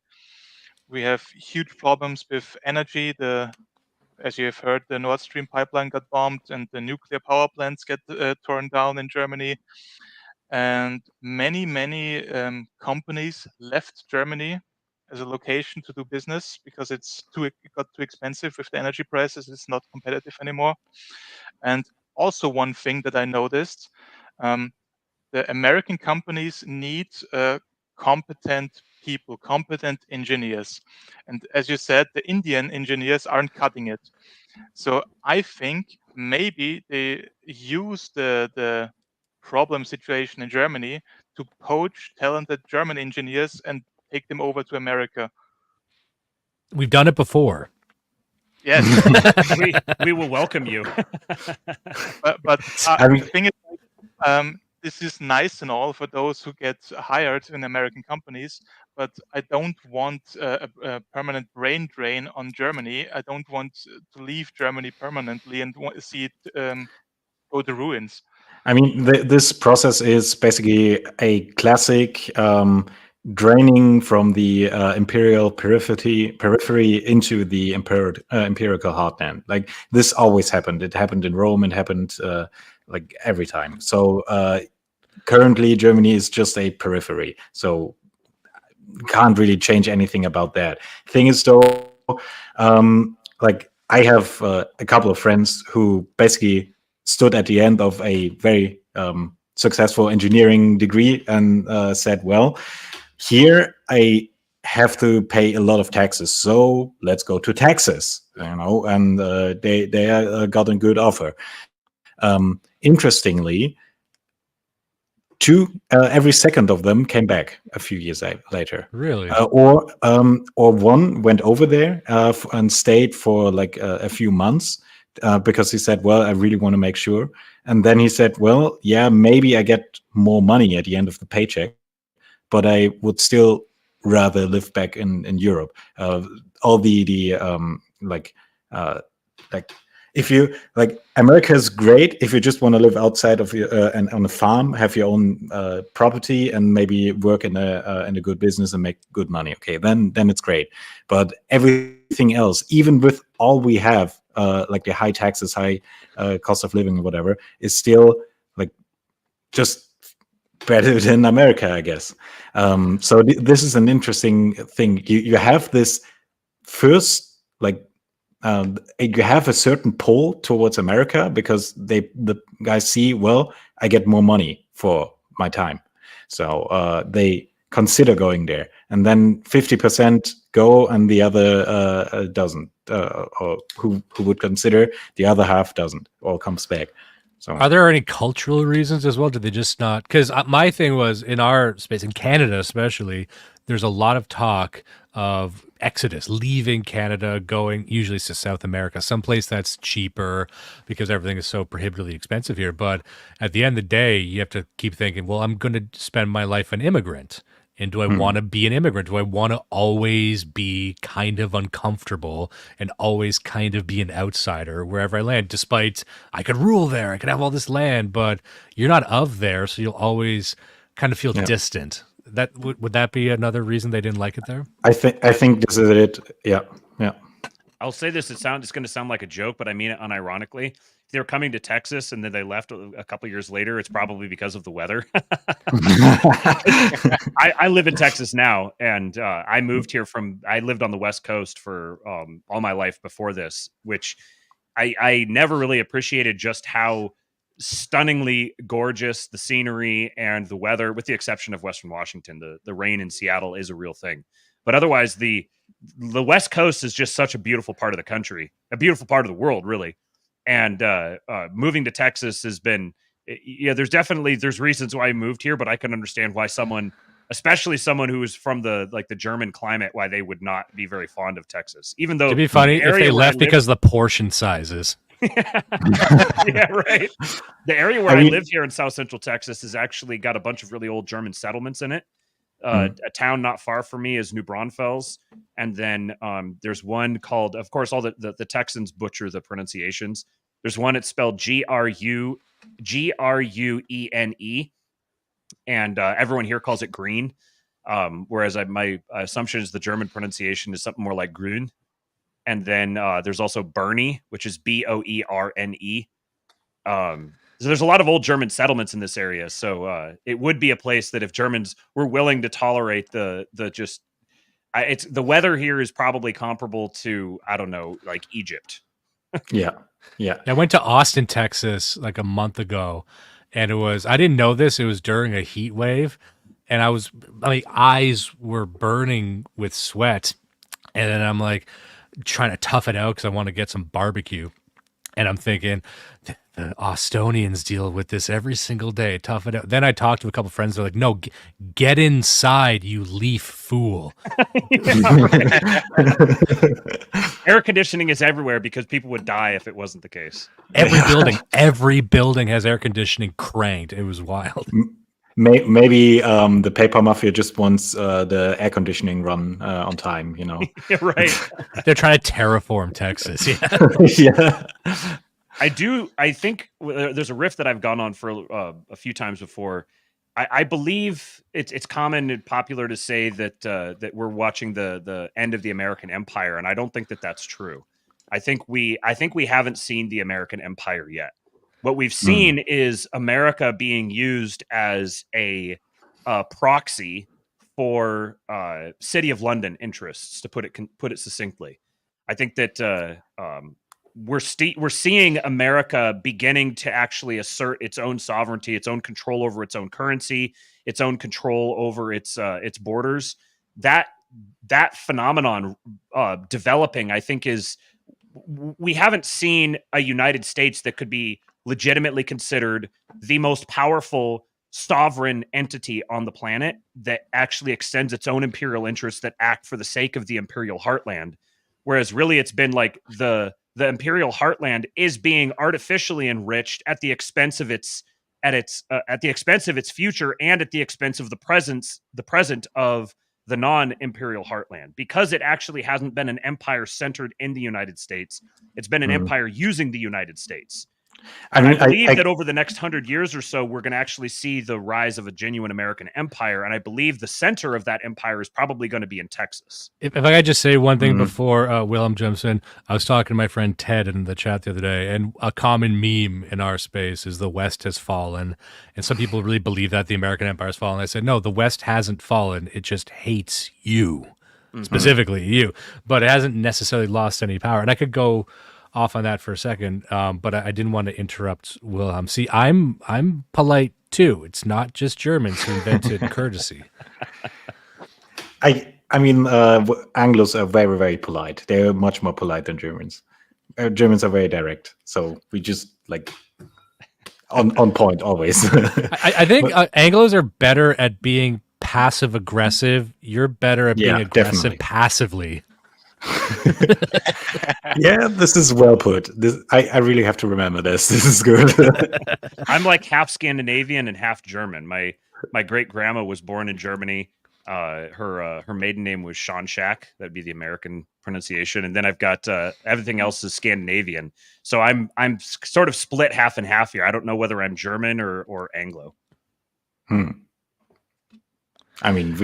We have huge problems with energy. As you have heard, the Nord Stream pipeline got bombed and the nuclear power plants get torn down in Germany. And many companies left Germany as a location to do business because it got too expensive with the energy prices. It's not competitive anymore. And also one thing that I noticed, the American companies need competent people, competent engineers. And as you said, the Indian engineers aren't cutting it. So I think maybe they use the problem situation in Germany to poach talented German engineers and take them over to America. We've done it before. Yes. we will welcome you. but the thing is, this is nice and all for those who get hired in American companies, but I don't want a permanent brain drain on Germany. I don't want to leave Germany permanently and see it go to ruins. I mean, this process is basically a classic draining from the imperial periphery into the empirical heartland. Like this always happened. It happened in Rome. It happened like every time. So currently, Germany is just a periphery. So can't really change anything about that. Thing is, though, like I have a couple of friends who basically stood at the end of a very successful engineering degree and said, well, here I have to pay a lot of taxes, so let's go to Texas, and they got a good offer. Interestingly, every second of them came back a few years later. Really? Or one went over there and stayed for like a few months because he said, well, I really want to make sure. And then he said, well, yeah, maybe I get more money at the end of the paycheck, but I would still rather live back in Europe. All if you like, America is great if you just want to live outside of your and on a farm, have your own property, and maybe work in a good business and make good money. Okay, then it's great. But everything else, even with all we have, like the high taxes, high cost of living, or whatever, is still like just better than America, I guess. So this is an interesting thing. You have this first like. You have a certain pull towards America because the guys see, well, I get more money for my time, so they consider going there, and then 50% go, and the other doesn't, or who would consider, the other half doesn't, or comes back. So, are there any cultural reasons as well? Did they just not? Because my thing was, in our space, in Canada especially, there's a lot of talk of exodus, leaving Canada, going usually to South America, someplace that's cheaper because everything is so prohibitively expensive here. But at the end of the day, you have to keep thinking, well, I'm going to spend my life an immigrant. And do I want to be an immigrant? Do I want to always be kind of uncomfortable and always kind of be an outsider wherever I land? Despite I could rule there, I could have all this land, but you're not of there, so you'll always kind of feel distant. That would that be another reason they didn't like it there? I think this is it. Yeah. I'll say this: it's going to sound like a joke, but I mean it unironically. If they were coming to Texas and then they left a couple years later, it's probably because of the weather. I live in Texas now, and I moved here I lived on the West Coast for all my life before this, which I never really appreciated just how stunningly gorgeous the scenery and the weather, with the exception of Western Washington. The rain in Seattle is a real thing, but otherwise the West Coast is just such a beautiful part of the country, a beautiful part of the world, really. And moving to Texas has been, there's reasons why I moved here, but I can understand why someone, especially someone who is from the German climate, why they would not be very fond of Texas. Even though it'd be funny if they left because of the portion sizes. Yeah, right. The area where I live here in South Central Texas has actually got a bunch of really old German settlements in it. A town not far from me is New Braunfels, and then there's one called, of course, all the Texans butcher the pronunciations. There's one it's spelled Gruene, and everyone here calls it green. Whereas my assumption is the German pronunciation is something more like grün. And then there's also Berne, which is Boerne. So there's a lot of old German settlements in this area. So it would be a place that if Germans were willing to tolerate the weather here is probably comparable to, I don't know, like Egypt. Yeah. I went to Austin, Texas, like a month ago, and I didn't know this. It was during a heat wave, and my eyes were burning with sweat, and then I'm like trying to tough it out because I want to get some barbecue, and I'm thinking, the Austonians deal with this every single day. Tough it out. Then I talked to a couple friends. They're like, "No, get inside, you leaf fool." Air conditioning is everywhere because people would die if it wasn't the case. Every building has air conditioning cranked. It was wild. maybe the paper mafia just wants the air conditioning run on time. Yeah, right. They're trying to terraform Texas. Yeah. Yeah. I think there's a riff that I've gone on for a few times before. I believe it's common and popular to say that that we're watching the end of the American Empire, and I don't think that that's true. I think we haven't seen the American Empire yet. What we've seen is America being used as a proxy for City of London interests, to put it succinctly. I think that we're seeing America beginning to actually assert its own sovereignty, its own control over its own currency, its own control over its borders. That phenomenon developing, I think, is we haven't seen a United States that could be legitimately considered the most powerful sovereign entity on the planet that actually extends its own imperial interests that act for the sake of the imperial heartland. Whereas really it's been like the imperial heartland is being artificially enriched at the expense of its future and at the expense of the present of the non-imperial heartland, because it actually hasn't been an empire centered in the United States. It's been an empire using the United States. And I believe that over the next 100 years or so, we're going to actually see the rise of a genuine American empire. And I believe the center of that empire is probably going to be in Texas. If I could just say one thing before Willem jumps in, I was talking to my friend Ted in the chat the other day, and a common meme in our space is the West has fallen. And some people really believe that the American empire has fallen. I said, no, the West hasn't fallen. It just hates you, specifically you, but it hasn't necessarily lost any power. And I could go off on that for a second, but I didn't want to interrupt Wilhelm. See, I'm polite too. It's not just Germans who invented courtesy. I mean, Anglos are very, very polite. They're much more polite than Germans. Germans are very direct, so we just like on point always. I think Anglos are better at being passive aggressive. You're better at being aggressive definitely. Passively. Yeah, this is well put. I really have to remember this. This is good. I'm like half Scandinavian and half German. My great grandma was born in Germany. Her maiden name was Schonschak. That'd be the American pronunciation. And then I've got everything else is Scandinavian. So I'm sort of split half and half here. I don't know whether I'm German or Anglo. I mean,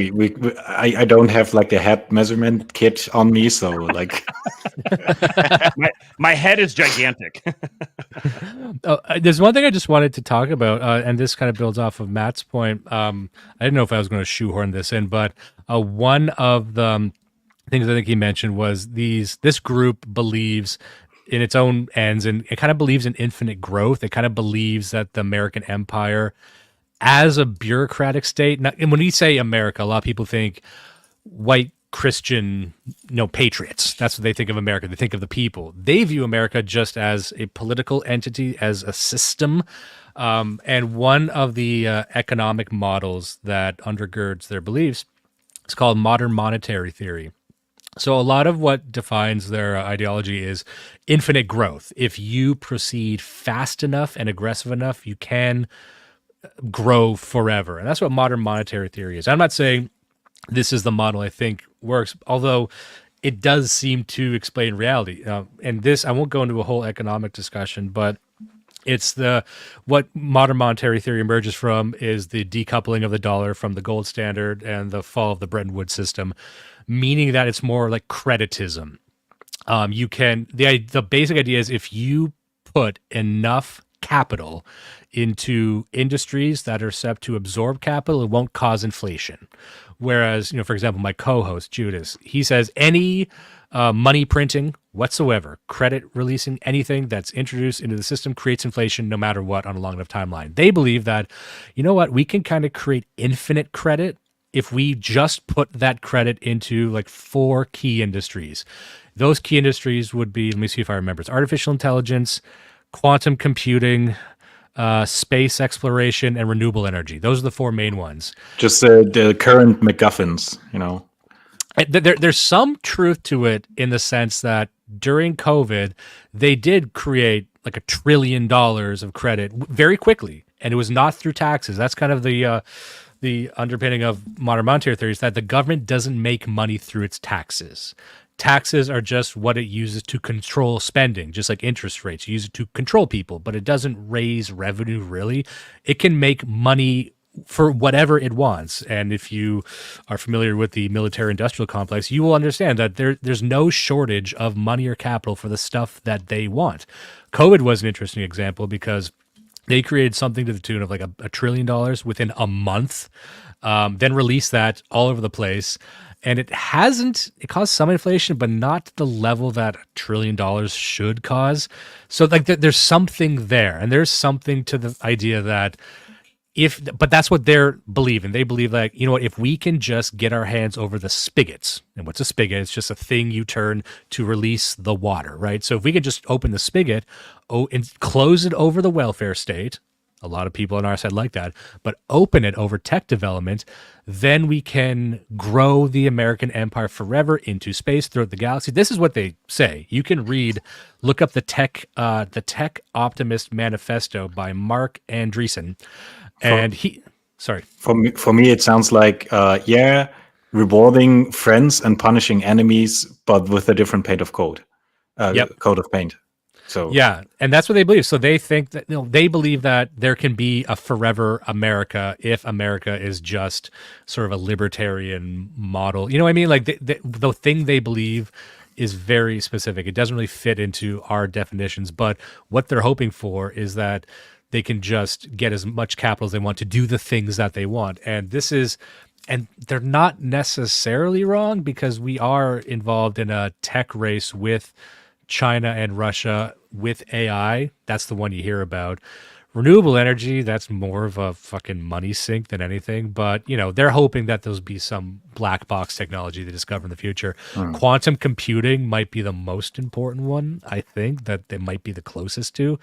I don't have like the head measurement kit on me, so like my head is gigantic. There's one thing I just wanted to talk about, and this kind of builds off of Matt's point. I didn't know if I was going to shoehorn this in, but one of the things I think he mentioned was this group believes in its own ends, and it kind of believes in infinite growth. It kind of believes that the American empire, as a bureaucratic state, and when we say America, a lot of people think white Christian, patriots. That's what they think of America. They think of the people. They view America just as a political entity, as a system. And one of the economic models that undergirds their beliefs is called modern monetary theory. So a lot of what defines their ideology is infinite growth. If you proceed fast enough and aggressive enough, you can grow forever. And that's what modern monetary theory is. I'm not saying this is the model I think works, although it does seem to explain reality. And this, I won't go into a whole economic discussion, but it's what modern monetary theory emerges from is the decoupling of the dollar from the gold standard and the fall of the Bretton Woods system, meaning that it's more like creditism. The basic idea is if you put enough capital into industries that are set to absorb capital, it won't cause inflation. Whereas, for example, my co-host, Judas, he says any money printing whatsoever, credit releasing, anything that's introduced into the system creates inflation no matter what on a long enough timeline. They believe that, we can kind of create infinite credit if we just put that credit into like 4 key industries. Those key industries would be, let me see if I remember, it's artificial intelligence, quantum computing, space exploration, and renewable energy. Those are the 4 main ones. Just the current MacGuffins, There's some truth to it in the sense that during COVID, they did create like $1 trillion of credit very quickly, and it was not through taxes. That's kind of the underpinning of modern monetary theory, is that the government doesn't make money through its taxes. Taxes are just what it uses to control spending, just like interest rates. You use it to control people, but it doesn't raise revenue, really. It can make money for whatever it wants. And if you are familiar with the military-industrial complex, you will understand that there's no shortage of money or capital for the stuff that they want. COVID was an interesting example because they created something to the tune of like $1 trillion within a month, then released that all over the place. And it caused some inflation, but not the level that $1 trillion should cause. So like there's something there, and there's something to the idea that but that's what they're believing. They believe like, you know what, if we can just get our hands over the spigots, and what's a spigot? It's just a thing you turn to release the water, right? So if we can just open the spigot, and close it over the welfare state, a lot of people on our side like that, but open it over tech development, then we can grow the American empire forever into space throughout the galaxy. This is what they say. You can look up the Tech Optimist Manifesto by Mark Andreessen. And for me, it sounds like rewarding friends and punishing enemies, but with a different coat of paint. So yeah, and that's what they believe. So they think that they believe that there can be a forever America if America is just sort of a libertarian model. You know what I mean? Like the thing they believe is very specific. It doesn't really fit into our definitions, but what they're hoping for is that they can just get as much capital as they want to do the things that they want. And they're not necessarily wrong, because we are involved in a tech race with China and Russia with AI. That's the one you hear about. Renewable energy, that's more of a fucking money sink than anything. But, they're hoping that there'll be some black box technology they discover in the future. Quantum computing might be the most important one, I think, that they might be the closest to.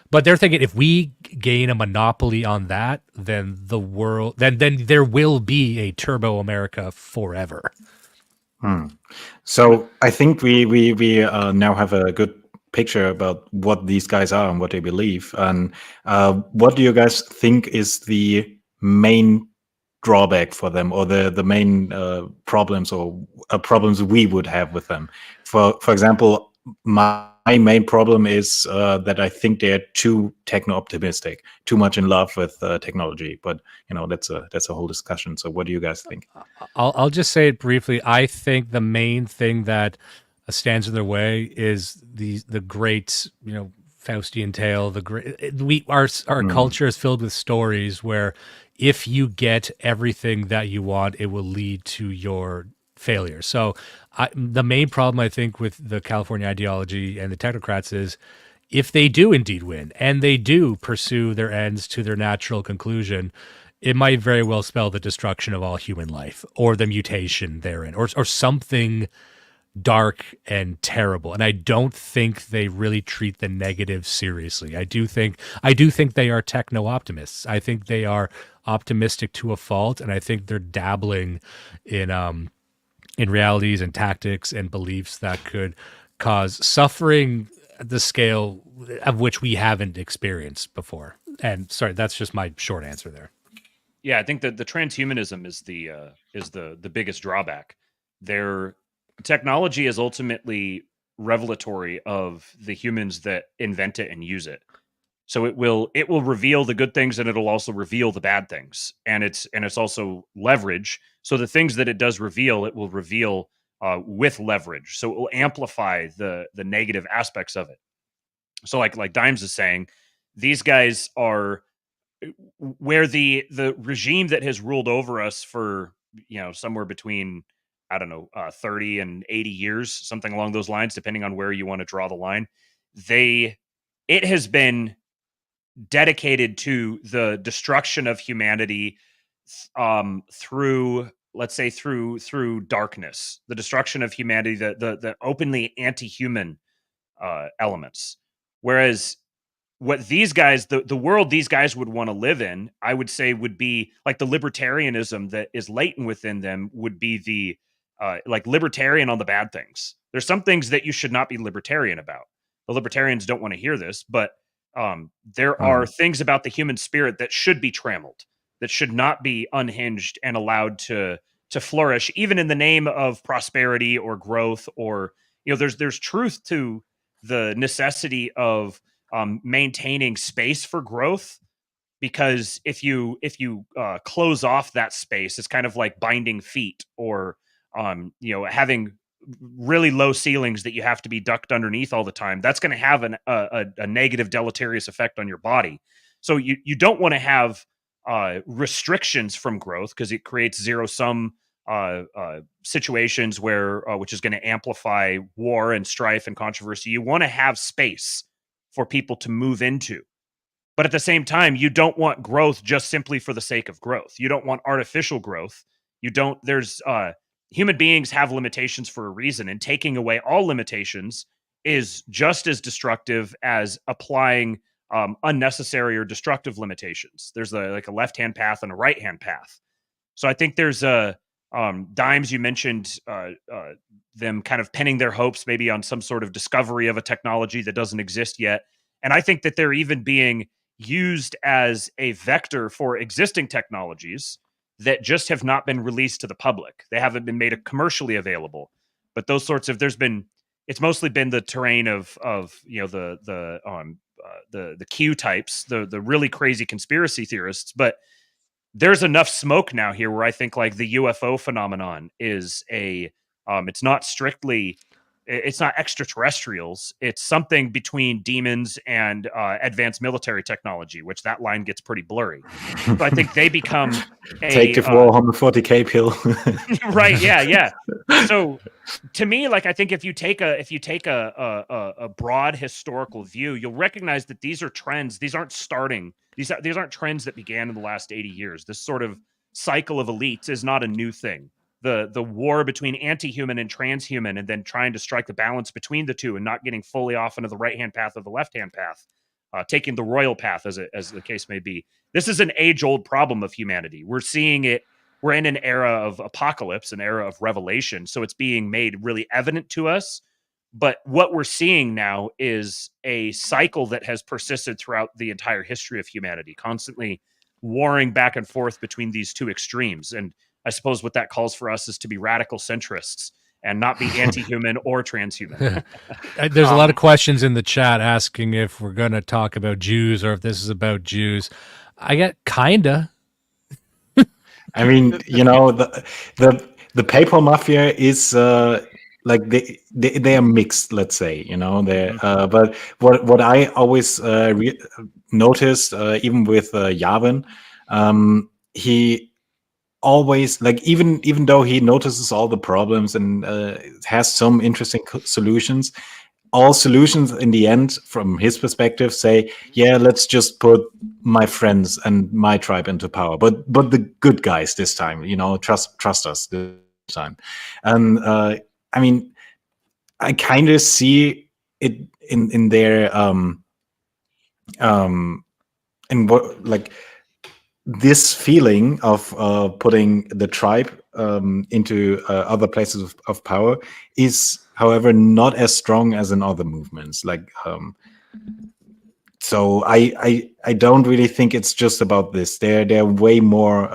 But they're thinking if we gain a monopoly on that, then then there will be a turbo America forever. So I think we now have a good picture about what these guys are and what they believe. And what do you guys think is the main drawback for them, or the main problems or problems we would have with them? For example, my main problem is that I think they're too techno-optimistic, too much in love with technology. But that's a whole discussion. So what do you guys think? I'll just say it briefly. I think the main thing that stands in their way is the great Faustian tale. Our culture is filled with stories where if you get everything that you want, it will lead to your failure. So the main problem, I think, with the California ideology and the technocrats is if they do indeed win and they do pursue their ends to their natural conclusion, it might very well spell the destruction of all human life, or the mutation therein, or something dark and terrible. And I don't think they really treat the negative seriously. I do think they are techno-optimists. I think they are optimistic to a fault, and I think they're dabbling in realities and tactics and beliefs that could cause suffering at the scale of which we haven't experienced before. And sorry, that's just my short answer there. Yeah, I think that the transhumanism is the biggest drawback. Their technology is ultimately revelatory of the humans that invent it and use it. So it will reveal the good things, and it'll also reveal the bad things, and it's also leverage. So the things that it does reveal, it will reveal with leverage. So it will amplify the negative aspects of it. So like Dimes is saying, these guys are where the regime that has ruled over us for somewhere between 30 and 80 years, something along those lines, depending on where you want to draw the line. It has been dedicated to the destruction of humanity through, let's say, through darkness, the destruction of humanity, the openly anti-human elements. Whereas what these guys, the world these guys would want to live in, I would say would be like the libertarianism that is latent within them would be the like libertarian on the bad things. There's some things that you should not be libertarian about. the libertarians don't want to hear this, but there are things about the human spirit that should be trammeled, that should not be unhinged and allowed to flourish, even in the name of prosperity or growth. Or, there's truth to the necessity of maintaining space for growth, because if you close off that space, it's kind of like binding feet, or having really low ceilings that you have to be ducked underneath all the time. That's going to have a negative deleterious effect on your body. So you don't want to have restrictions from growth, because it creates zero sum situations where which is going to amplify war and strife and controversy. You want to have space for people to move into. But at the same time, you don't want growth just simply for the sake of growth. You don't want artificial growth. Human beings have limitations for a reason, and taking away all limitations is just as destructive as applying unnecessary or destructive limitations. There's a left-hand path and a right-hand path. So I think there's Dimes, you mentioned them kind of pinning their hopes maybe on some sort of discovery of a technology that doesn't exist yet. And I think that they're even being used as a vector for existing technologies that just have not been released to the public. They haven't been made commercially available. But those sorts of, it's mostly been the terrain of the Q types, the really crazy conspiracy theorists. But there's enough smoke now here where I think like the UFO phenomenon is it's not extraterrestrials. It's something between demons and advanced military technology, which that line gets pretty blurry. So I think they become take the 440k pill. Right? Yeah. So to me, like, I think if you take a broad historical view, you'll recognize that these are trends. These aren't trends that began in the last 80 years. This sort of cycle of elites is not a new thing. The war between anti-human and transhuman, and then trying to strike the balance between the two and not getting fully off into the right-hand path or the left-hand path, taking the royal path as the case may be. This is an age-old problem of humanity. We're seeing it. We're in an era of apocalypse, an era of revelation. So it's being made really evident to us. But what we're seeing now is a cycle that has persisted throughout the entire history of humanity, constantly warring back and forth between these two extremes. And I suppose what that calls for us is to be radical centrists and not be anti-human or transhuman. There's a lot of questions in the chat asking if we're going to talk about Jews or if this is about Jews. I get kinda. I mean, the PayPal mafia is like they are mixed, let's say, but what I always noticed, even with Yavin, he always, like, even though he notices all the problems and has some interesting solutions, all solutions in the end, from his perspective, say, yeah, let's just put my friends and my tribe into power, but the good guys this time, trust us this time. And I mean, I kind of see it in their in what, like, this feeling of putting the tribe into other places of power is, however, not as strong as in other movements. Like, so I don't really think it's just about this. They're way more.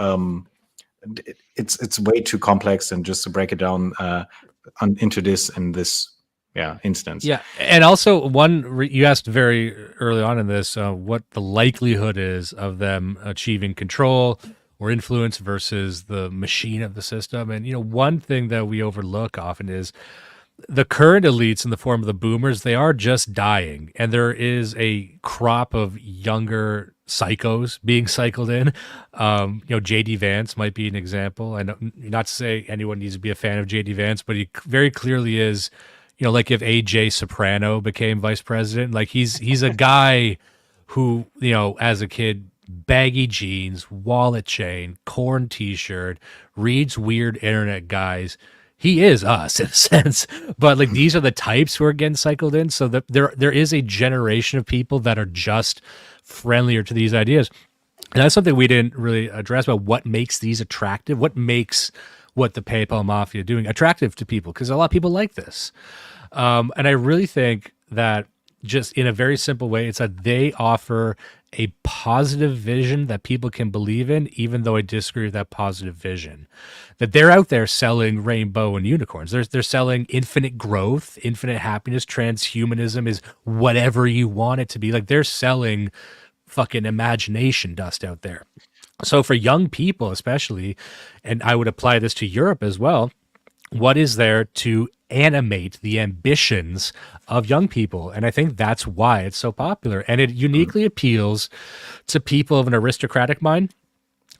It's way too complex, and just to break it down into this instance. Yeah, and also you asked very early on in this what the likelihood is of them achieving control or influence versus the machine of the system. And one thing that we overlook often is the current elites in the form of the boomers. They are just dying, and there is a crop of younger psychos being cycled in. JD Vance might be an example. And not to say anyone needs to be a fan of JD Vance, but he very clearly is. Like if AJ Soprano became vice president, like he's a guy who, as a kid, baggy jeans, wallet chain, corn t-shirt, reads weird internet guys. He is us in a sense, but like these are the types who are getting cycled in. So that there is a generation of people that are just friendlier to these ideas. And that's something we didn't really address about what makes these attractive, what makes what the PayPal Mafia doing attractive to people, because a lot of people like this. And I really think that just in a very simple way, it's that they offer a positive vision that people can believe in, even though I disagree with that positive vision. That they're out there selling rainbow and unicorns. They're selling infinite growth, infinite happiness. Transhumanism is whatever you want it to be. Like, they're selling fucking imagination dust out there. So for young people, especially, and I would apply this to Europe as well, what is there to animate the ambitions of young people? And I think that's why it's so popular. And it uniquely appeals to people of an aristocratic mind.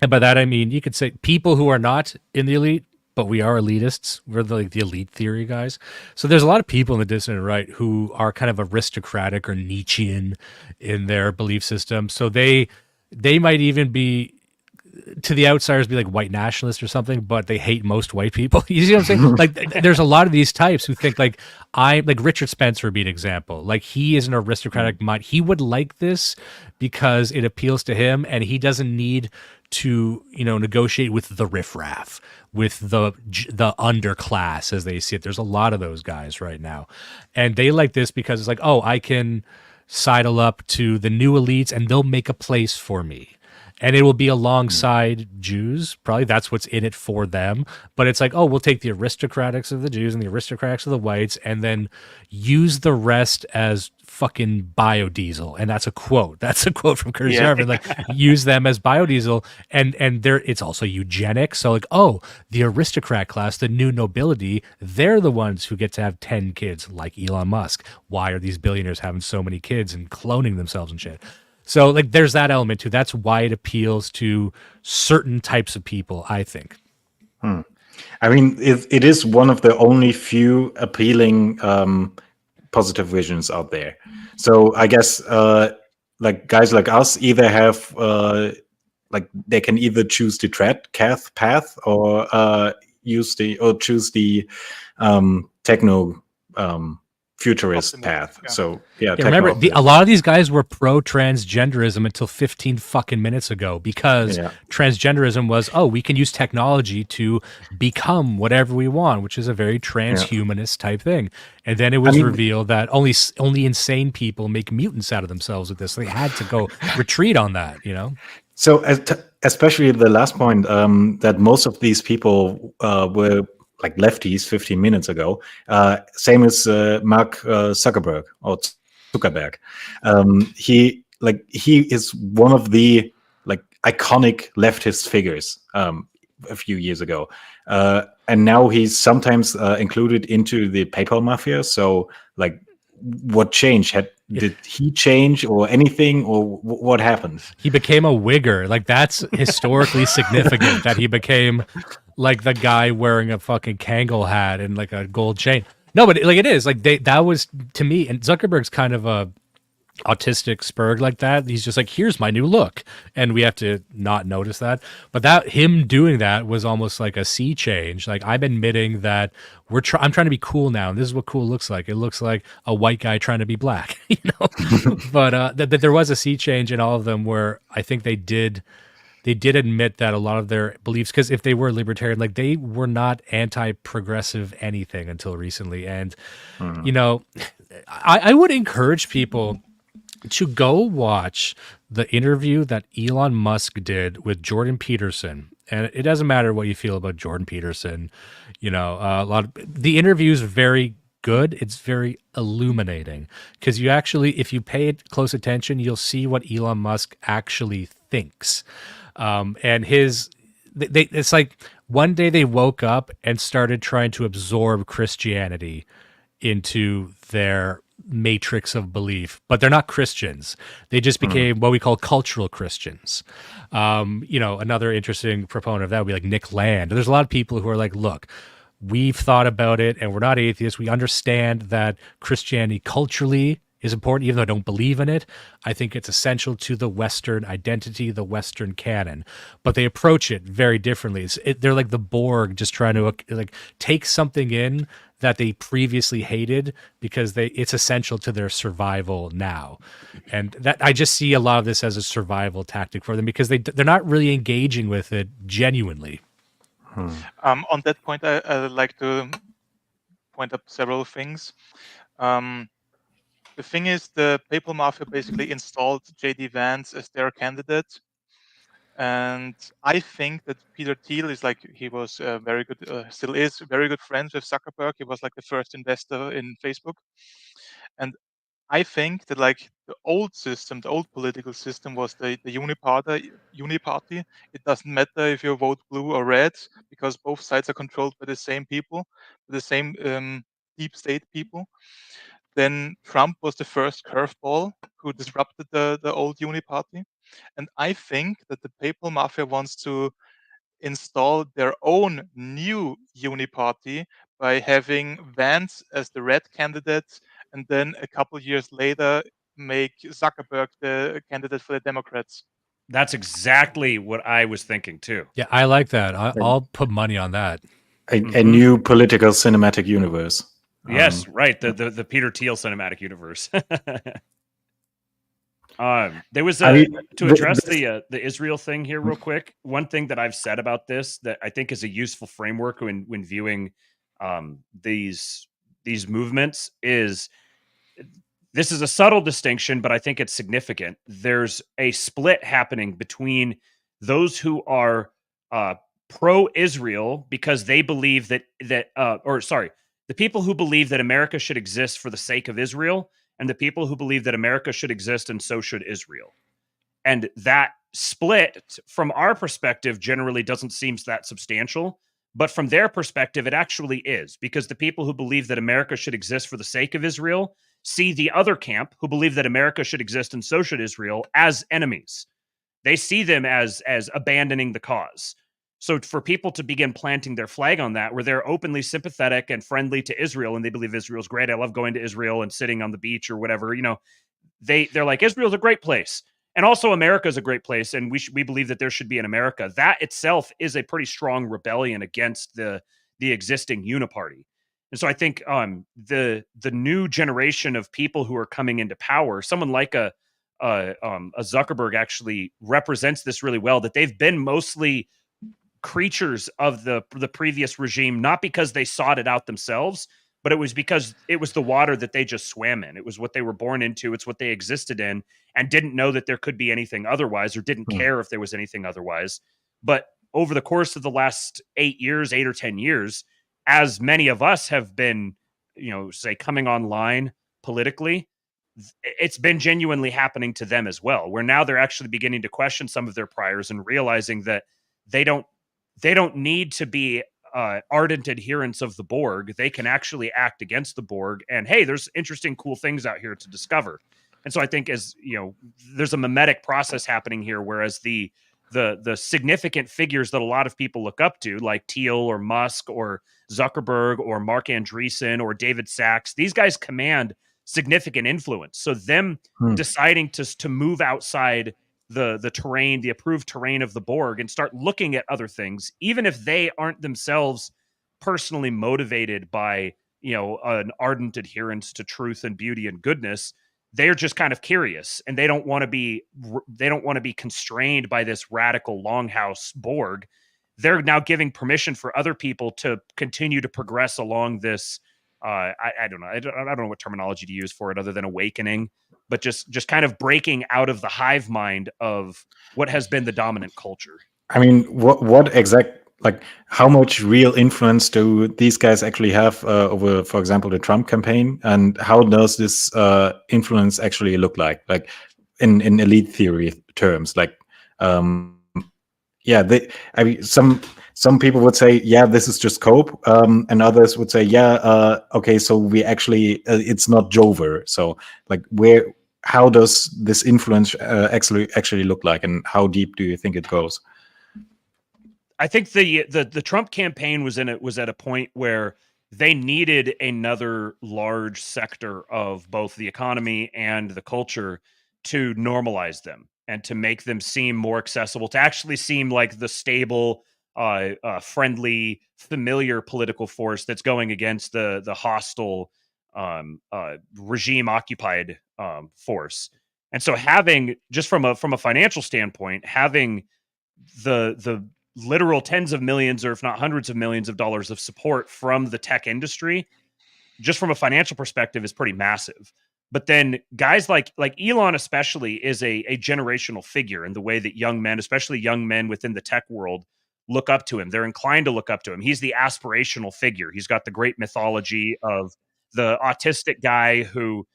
And by that, I mean, you could say people who are not in the elite, but we are elitists. We're the elite theory guys. So there's a lot of people in the dissident right who are kind of aristocratic or Nietzschean in their belief system. So they might even be, to the outsiders, be like white nationalists or something, but they hate most white people. You see what I'm saying? Like, there's a lot of these types who think like Richard Spencer would be an example. Like, he is an aristocratic mind. He would like this because it appeals to him, and he doesn't need to, negotiate with the riffraff, with the underclass, as they see it. There's a lot of those guys right now, and they like this because it's like, oh, I can sidle up to the new elites, and they'll make a place for me. And it will be alongside Jews. Probably that's what's in it for them. But it's like, oh, we'll take the aristocrats of the Jews and the aristocrats of the whites and then use the rest as fucking biodiesel. And that's a quote. That's a quote from Curtis Yarvin. Like, use them as biodiesel. And it's also eugenics. So like, oh, the aristocrat class, the new nobility, they're the ones who get to have 10 kids, like Elon Musk. Why are these billionaires having so many kids and cloning themselves and shit? So like, there's that element too. That's why it appeals to certain types of people, I think. I mean, it is one of the only few appealing positive visions out there. So I guess like guys like us either have like they can either choose the cath path or choose the techno futurist path. Yeah. So remember, a lot of these guys were pro-transgenderism until 15 fucking minutes ago, because transgenderism was, oh, we can use technology to become whatever we want, which is a very transhumanist type thing. And then it was revealed that only insane people make mutants out of themselves with this. They had to go retreat on that, So especially the last point, that most of these people were like lefties 15 minutes ago. Same as Mark Zuckerberg or Zuckerberg. He is one of the like iconic leftist figures a few years ago, and now he's sometimes included into the PayPal mafia. So like, what changed? Did he change or anything, or what happened? He became a wigger. Like, that's historically significant that he became like the guy wearing a fucking Kangol hat and like a gold chain. No, but like, it is like that was, to me, and Zuckerberg's kind of a autistic spurg like that. He's just like, here's my new look, and we have to not notice that. But that him doing that was almost like a sea change. Like, I'm admitting that I'm trying to be cool now, and this is what cool looks like. It looks like a white guy trying to be black, But that there was a sea change in all of them, where I think they did admit that a lot of their beliefs, because if they were libertarian, like, they were not anti-progressive anything until recently. And I would encourage people to go watch the interview that Elon Musk did with Jordan Peterson. And it doesn't matter what you feel about Jordan Peterson, the interview is very good. It's very illuminating, because you actually, if you pay close attention, you'll see what Elon Musk actually thinks. And it's like one day they woke up and started trying to absorb Christianity into their matrix of belief, but they're not Christians. They just became what we call cultural Christians. Another interesting proponent of that would be like Nick Land. There's a lot of people who are like, look, we've thought about it and we're not atheists. We understand that Christianity culturally is important, even though I don't believe in it. I think it's essential to the Western identity, the Western canon, but they approach it very differently. They're like the Borg, just trying to like take something in that they previously hated because it's essential to their survival now. And that, I just see a lot of this as a survival tactic for them, because they're not really engaging with it genuinely. On that point, I'd like to point up several things. the thing is, the Papal Mafia basically installed J.D. Vance as their candidate. And I think that Peter Thiel is like, he was very good, still is very good friends with Zuckerberg. He was like the first investor in Facebook. And I think that like the old system, the old political system was the Uni-party. It doesn't matter if you vote blue or red because both sides are controlled by the same people, the same deep state people. Then Trump was the first curveball who disrupted the old Uni-party. And I think that the Papal Mafia wants to install their own new Uni-party by having Vance as the red candidate, and then a couple years later make Zuckerberg the candidate for the Democrats. That's exactly what I was thinking too. Yeah, I like that. I'll put money on that. A new political cinematic universe. Yes, right. The Peter Thiel cinematic universe. There was to address the Israel thing here real quick. One thing that I've said about this that I think is a useful framework when viewing these movements is, this is a subtle distinction, but I think it's significant. There's a split happening between those who are pro-Israel because they believe the people who believe that America should exist for the sake of Israel, and the people who believe that America should exist and so should Israel. And that split, from our perspective, generally doesn't seem that substantial. But from their perspective, it actually is, because the people who believe that America should exist for the sake of Israel see the other camp, who believe that America should exist and so should Israel, as enemies. They see them as abandoning the cause. So for people to begin planting their flag on that, where they're openly sympathetic and friendly to Israel, and they believe Israel's great, I love going to Israel and sitting on the beach or whatever, they're like, Israel's a great place. And also America's a great place, and we believe that there should be an America. That itself is a pretty strong rebellion against the existing Uni-party. And so I think the new generation of people who are coming into power, someone like a Zuckerberg actually represents this really well, that they've been mostly creatures of the previous regime, not because they sought it out themselves, but it was because it was the water that they just swam in. It was what they were born into. It's what they existed in, and didn't know that there could be anything otherwise, or didn't care if there was anything otherwise. But over the course of the last 8 or 10 years, as many of us have been, say, coming online politically, it's been genuinely happening to them as well, where now they're actually beginning to question some of their priors and realizing that they don't need to be ardent adherents of the Borg. They can actually act against the Borg, and hey, there's interesting, cool things out here to discover. And so I think, as there's a mimetic process happening here, whereas the significant figures that a lot of people look up to, like Thiel or Musk or Zuckerberg or Mark Andreessen or David Sachs, these guys command significant influence. So them deciding to move outside the terrain, the approved terrain of the Borg, and start looking at other things, even if they aren't themselves personally motivated by an ardent adherence to truth and beauty and goodness, they're just kind of curious, and they don't want to be constrained by this radical longhouse Borg. They're now giving permission for other people to continue to progress along this. I don't know. I don't know what terminology to use for it other than awakening, but just kind of breaking out of the hive mind of what has been the dominant culture. I mean, what how much real influence do these guys actually have over, for example, the Trump campaign, and how does this influence actually look like in elite theory terms? Some people would say, yeah, this is just cope, and others would say, yeah, okay, so we actually it's not Jover. So how does this influence actually look like, and how deep do you think it goes? I think the Trump campaign was at a point where they needed another large sector of both the economy and the culture to normalize them and to make them seem more accessible, to actually seem like the stable, friendly, familiar political force that's going against the hostile regime occupied force. And so having, just from a financial standpoint, having the literal tens of millions, or if not hundreds of millions of dollars of support from the tech industry, just from a financial perspective, is pretty massive. But then guys like Elon especially is a generational figure in the way that young men, especially young men within the tech world, look up to him. They're inclined to look up to him. He's the aspirational figure. He's got the great mythology of the autistic guy who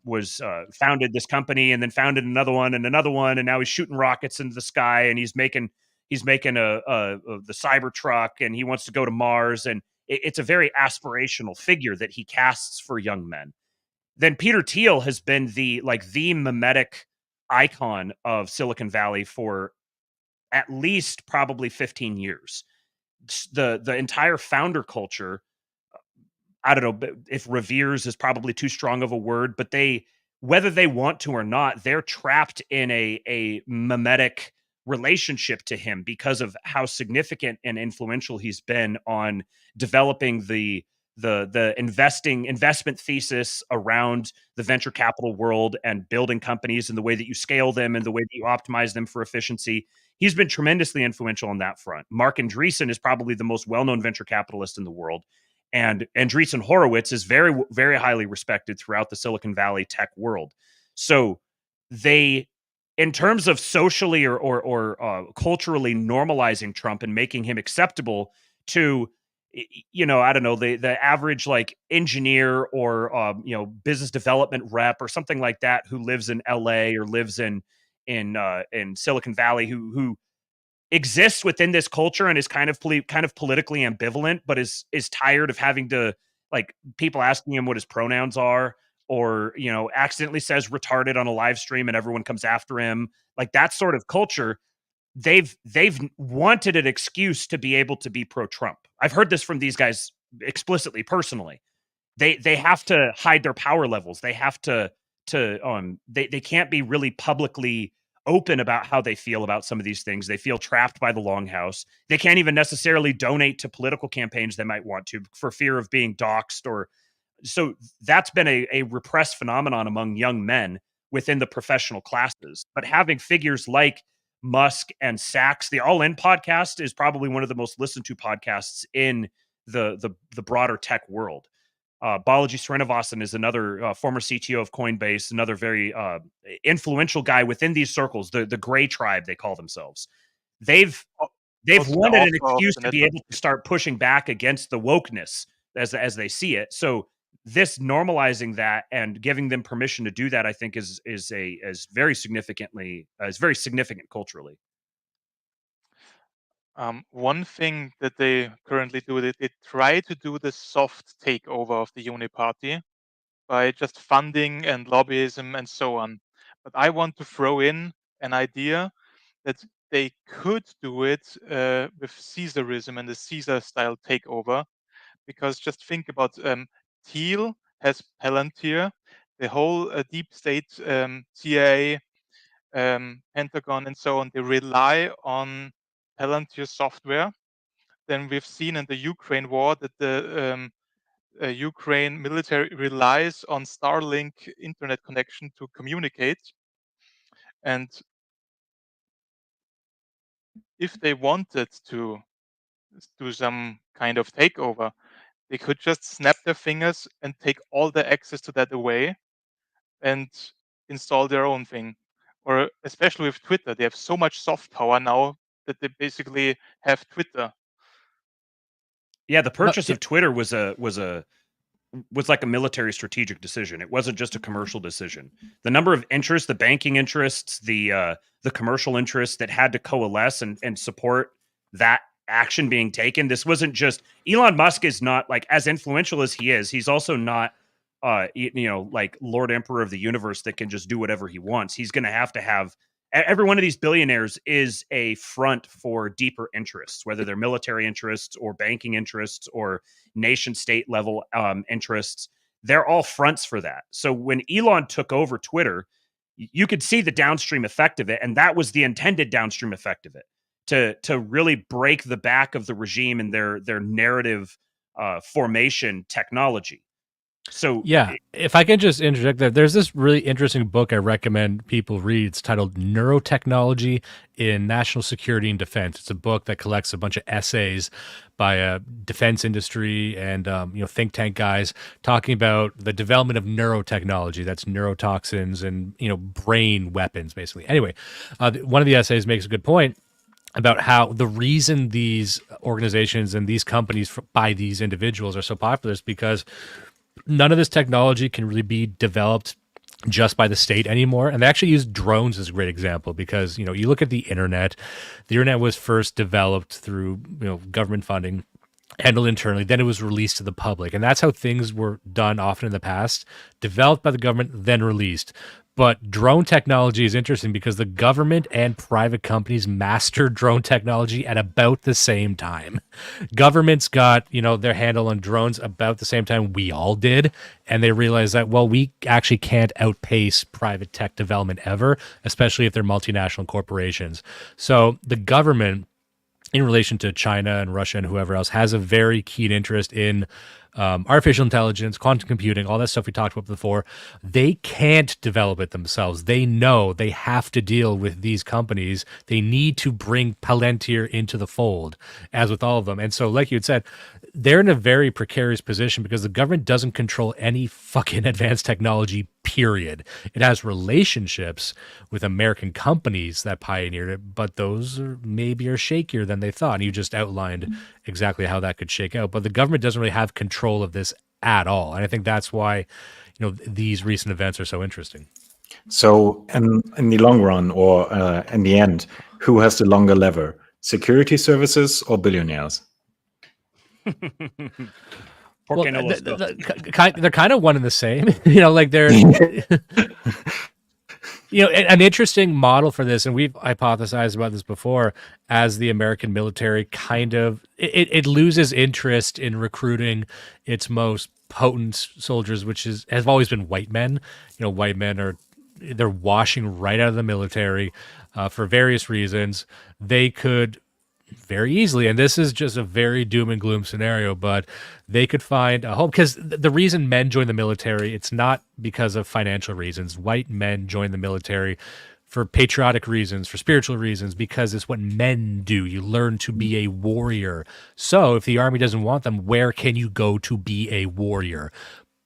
was founded this company and then founded another one, and now he's shooting rockets into the sky, and he's making the Cybertruck, and he wants to go to Mars, and it's a very aspirational figure that he casts for young men. Then Peter Thiel has been the mimetic icon of Silicon Valley for at least probably 15 years. The entire founder culture, I don't know if reveres is probably too strong of a word, but whether they want to or not, they're trapped in a mimetic relationship to him because of how significant and influential he's been on developing the investment thesis around the venture capital world and building companies and the way that you scale them and the way that you optimize them for efficiency. He's been tremendously influential on that front. Mark Andreessen is probably the most well-known venture capitalist in the world. And Andreessen Horowitz is very, very highly respected throughout the Silicon Valley tech world. So in terms of socially or culturally normalizing Trump and making him acceptable to, I don't know, the average like engineer or business development rep or something like that who lives in LA or lives in Silicon Valley who exists within this culture and is kind of politically ambivalent, but is tired of having to like people asking him what his pronouns are, or accidentally says retarded on a live stream and everyone comes after him. Like that sort of culture, they've wanted an excuse to be able to be pro-Trump. I've heard this from these guys explicitly, personally. They have to hide their power levels. They have to they can't be really publicly open about how they feel about some of these things. They feel trapped by the longhouse. They can't even necessarily donate to political campaigns they might want to for fear of being doxxed. So that's been a repressed phenomenon among young men within the professional classes. But having figures like Musk and Sachs, the All In podcast is probably one of the most listened to podcasts in the broader tech world. Balaji Srinivasan is another former CTO of Coinbase, another very influential guy within these circles, the Gray Tribe, they call themselves. They've wanted an excuse to be able to start pushing back against the wokeness as they see it. So this normalizing that and giving them permission to do that, I think, is very significant culturally. One thing that they currently do, they try to do the soft takeover of the Uni-party by just funding and lobbyism and so on. But I want to throw in an idea that they could do it with Caesarism and the Caesar-style takeover, because just think about Thiel has Palantir, the whole deep state, CIA, Pentagon, and so on. They rely on Palantir software. Then we've seen in the Ukraine war that the Ukraine military relies on Starlink internet connection to communicate. And if they wanted to do some kind of takeover, they could just snap their fingers and take all the access to that away and install their own thing. Or especially with Twitter, they have so much soft power now that they basically have Twitter. Yeah, the purchase of Twitter was like a military strategic decision. It wasn't just a commercial decision. The number of interests, the banking interests, the commercial interests that had to coalesce and support that action being taken. This wasn't just Elon Musk is not like as influential as he is. He's also not like Lord Emperor of the universe that can just do whatever he wants. He's going to have every one of these billionaires is a front for deeper interests, whether they're military interests or banking interests or nation state level interests. They're all fronts for that. So when Elon took over Twitter, you could see the downstream effect of it. And that was the intended downstream effect of it, to really break the back of the regime and their narrative formation technology. So Yeah, if I can just interject there's this really interesting book I recommend people read. It's titled Neurotechnology in National Security and Defense. It's a book that collects a bunch of essays by a defense industry and think tank guys talking about the development of neurotechnology. That's neurotoxins and brain weapons, basically. Anyway, one of the essays makes a good point about how the reason these organizations and these companies by these individuals are so popular is because none of this technology can really be developed just by the state anymore. And they actually use drones as a great example because, you look at the internet was first developed through, government funding, handled internally, then it was released to the public. And that's how things were done often in the past, developed by the government, then released. But drone technology is interesting because the government and private companies mastered drone technology at about the same time. Governments got, their handle on drones about the same time we all did. And they realized that, well, we actually can't outpace private tech development ever, especially if they're multinational corporations. So the government, in relation to China and Russia and whoever else, has a very keen interest in artificial intelligence, quantum computing, all that stuff we talked about before. They can't develop it themselves. They know they have to deal with these companies. They need to bring Palantir into the fold, as with all of them. And so, like you had said, they're in a very precarious position because the government doesn't control any fucking advanced technology, period. It has relationships with American companies that pioneered it, but those are shakier than they thought. And you just outlined exactly how that could shake out. But the government doesn't really have control of this at all. And I think that's why, these recent events are so interesting. So in the long run, or in the end, who has the longer lever? Security services or billionaires? Well, they're kind of one and the same, like they're, an interesting model for this. And we've hypothesized about this before, as the American military kind of, it loses interest in recruiting its most potent soldiers, which has always been white men. White men they're washing right out of the military for various reasons. They could very easily, and this is just a very doom and gloom scenario, but they could find a home, because the reason men join the military, it's not because of financial reasons. White men join the military for patriotic reasons, for spiritual reasons, because it's what men do. You learn to be a warrior. So if the army doesn't want them, where can you go to be a warrior?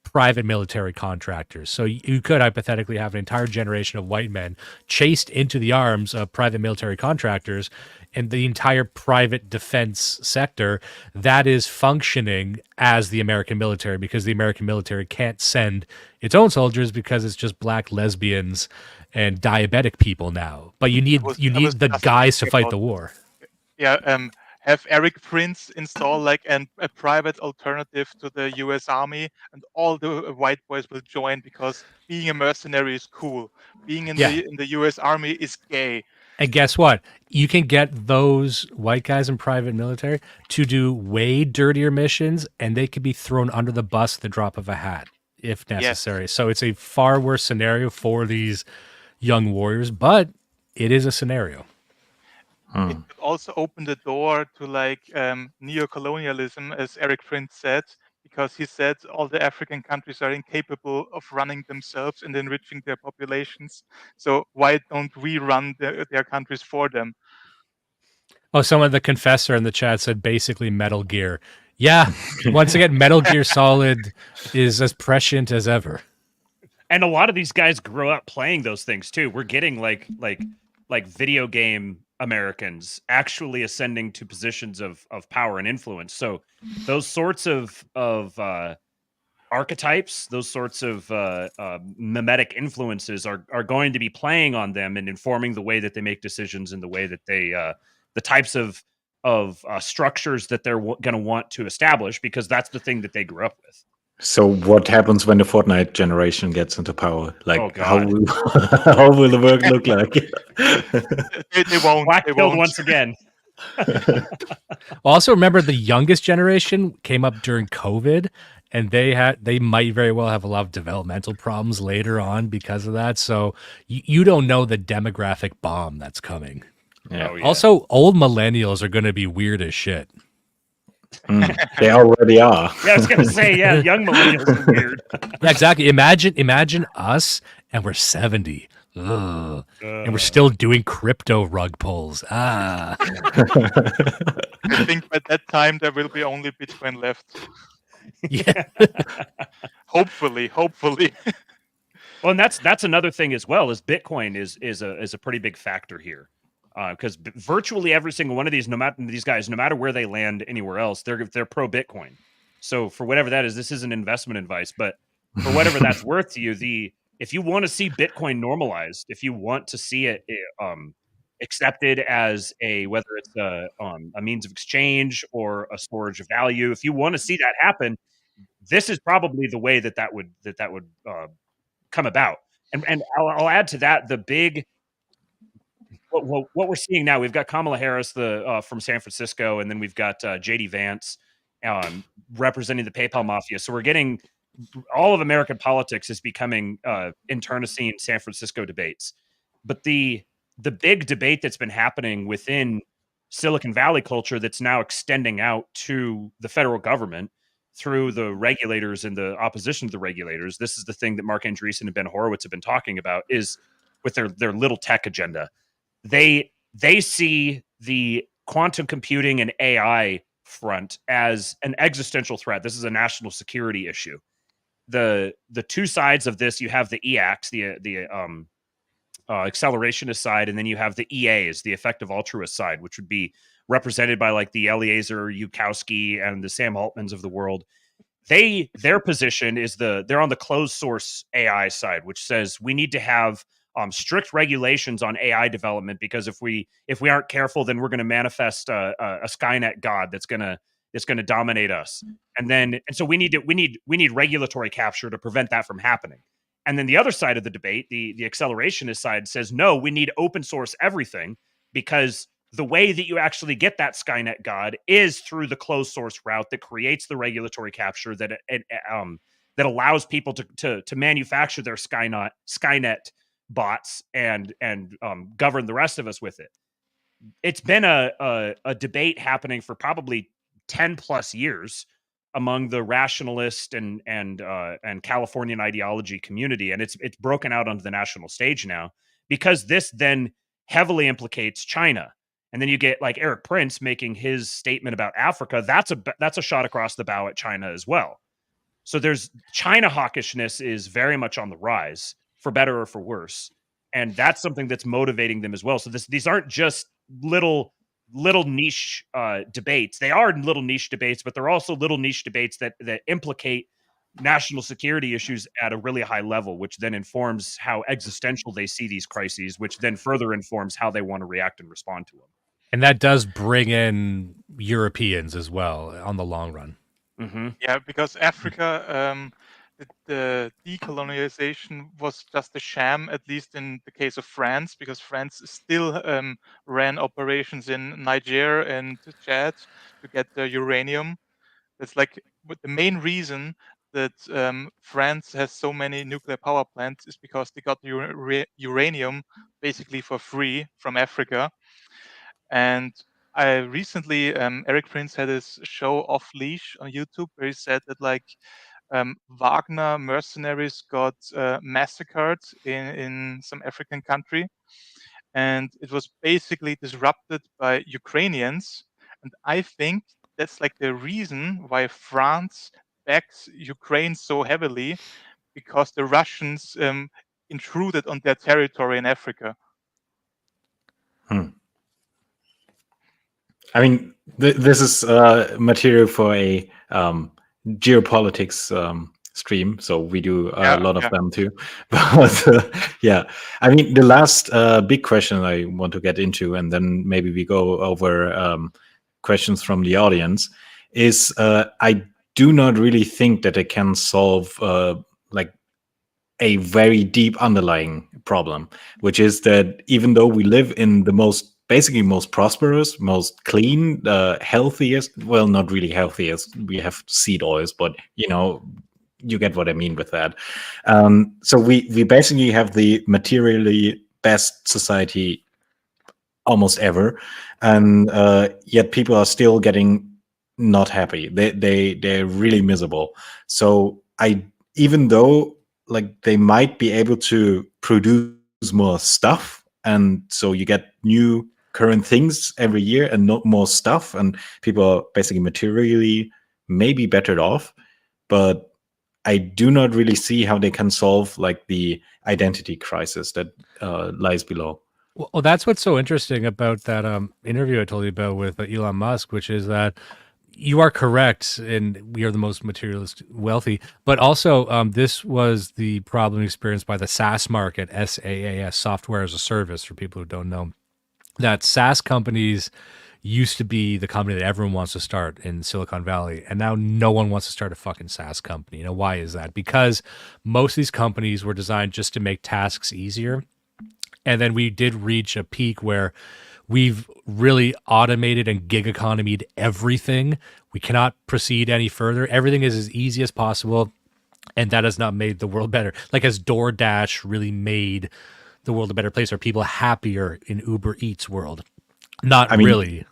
Private military contractors. So you could hypothetically have an entire generation of white men chased into the arms of private military contractors, and the entire private defense sector that is functioning as the American military, because the American military can't send its own soldiers because it's just black lesbians and diabetic people now. But you need the guys to fight the war. Yeah, have Eric Prince install like a private alternative to the US Army, and all the white boys will join because being a mercenary is cool. Being in the US Army is gay. And guess what? You can get those white guys in private military to do way dirtier missions, and they could be thrown under the bus at the drop of a hat if necessary. Yes. So it's a far worse scenario for these young warriors, but it is a scenario. It could also open the door to like neo-colonialism, as Eric Prince said, because he said all the African countries are incapable of running themselves and enriching their populations. So why don't we run their countries for them? Oh, someone, the confessor in the chat, said basically Metal Gear. Yeah, once again, Metal Gear Solid is as prescient as ever. And a lot of these guys grew up playing those things too. We're getting like video game Americans actually ascending to positions of power and influence. So those sorts of archetypes, those sorts of mimetic influences are going to be playing on them and informing the way that they make decisions and the way that they the types of structures that they're going to want to establish, because that's the thing that they grew up with. So what happens when the Fortnite generation gets into power? Like, Oh, how God. will the work look like? They won't. Black They pilled won't. once again. Also, remember the youngest generation came up during COVID, and they might very well have a lot of developmental problems later on because of that. So you don't know the demographic bomb that's coming. Yeah. Oh, yeah. Also, old millennials are going to be weird as shit. They already are. Yeah, I was gonna say, yeah, young millennials are weird. Yeah, exactly. Imagine us, and we're 70. Ugh. And we're still doing crypto rug pulls. Ah. I think by that time there will be only Bitcoin left. Yeah. Hopefully. Well, and that's another thing as well. Is Bitcoin is a pretty big factor here, because virtually every single one of these, no matter where they land anywhere else, they're pro Bitcoin. So for whatever that is, this isn't investment advice, but for whatever that's worth to you, if you want to see Bitcoin normalized, if you want to see it accepted as whether it's a means of exchange or a storage of value, if you want to see that happen, this is probably the way that would come about. And I'll add to that the big what we're seeing now. We've got Kamala Harris from San Francisco, and then we've got JD Vance representing the PayPal mafia. So we're getting all of American politics is becoming internecine San Francisco debates. But the big debate that's been happening within Silicon Valley culture that's now extending out to the federal government through the regulators and the opposition to the regulators. This is the thing that Mark Andreessen and Ben Horowitz have been talking about, is with their little tech agenda. They see the quantum computing and AI front as an existential threat. This is a national security issue. The two sides of this, you have the EACs, the accelerationist side, and then you have the EAs, the effective altruist side, which would be represented by like the Eliezer Yudkowsky and the Sam Altmans of the world. Their position is they're on the closed source AI side, which says we need to have strict regulations on AI development, because if we aren't careful, then we're going to manifest a Skynet god that's going to dominate us. And so we need regulatory capture to prevent that from happening. And then the other side of the debate, the accelerationist side, says, no, we need open source everything, because the way that you actually get that Skynet god is through the closed source route that creates the regulatory capture that allows people to manufacture their Skynet bots and govern the rest of us with it. It's been a debate happening for probably 10 plus years among the rationalist and Californian ideology community, and it's broken out onto the national stage now, because this then heavily implicates China. And then you get like Eric Prince making his statement about Africa. That's a shot across the bow at China as well. So there's China hawkishness is very much on the rise, for better or for worse, and that's something that's motivating them as well. So these aren't just little niche debates. They are little niche debates, but they're also little niche debates that implicate national security issues at a really high level, which then informs how existential they see these crises, which then further informs how they want to react and respond to them. And that does bring in Europeans as well on the long run. Mm-hmm. Yeah, because Africa, the decolonization was just a sham, at least in the case of France, because France still ran operations in Niger and Chad to get the uranium. That's like the main reason that France has so many nuclear power plants is because they got uranium basically for free from Africa. And I recently, Eric Prince had his show Off Leash on YouTube, where he said that like Wagner mercenaries got massacred in some African country, and it was basically disrupted by Ukrainians. And I think that's like the reason why France backs Ukraine so heavily, because the Russians intruded on their territory in Africa. I mean, this is material for a geopolitics stream, so we do a lot of them too. But yeah, I mean, the last big question I want to get into, and then maybe we go over questions from the audience, is I do not really think that it can solve like a very deep underlying problem, which is that even though we live in the most prosperous, most clean, healthiest, well, not really healthiest, we have seed oils, but you get what I mean with that. So we basically have the materially best society almost ever, and yet people are still getting not happy. They're really miserable. So even though like they might be able to produce more stuff, and so you get new current things every year and not more stuff, and people are basically materially maybe better off, but I do not really see how they can solve like the identity crisis that lies below. Well, that's what's so interesting about that interview I told you about with Elon Musk, which is that you are correct, and we are the most materialist wealthy. But also, this was the problem experienced by the SaaS market, SaaS, software as a service, for people who don't know. That SaaS companies used to be the company that everyone wants to start in Silicon Valley, and now no one wants to start a fucking SaaS company. You know, why is that? Because most of these companies were designed just to make tasks easier. And then we did reach a peak where we've really automated and gig economied everything. We cannot proceed any further. Everything is as easy as possible. And that has not made the world better. Like, has DoorDash really made the world a better place? Are people happier in Uber Eats world? Not I mean, really.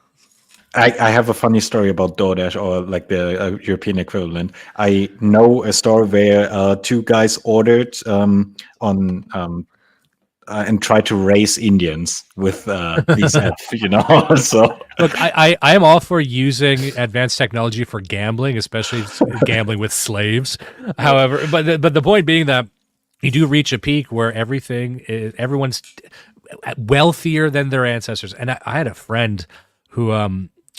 I have a funny story about DoorDash, or like the European equivalent. I know a story where two guys ordered on and tried to raise Indians with these apps, you know. So Look, I am all for using advanced technology for gambling, especially gambling with slaves. However, but the point being that you do reach a peak where everyone's wealthier than their ancestors. And I had a friend who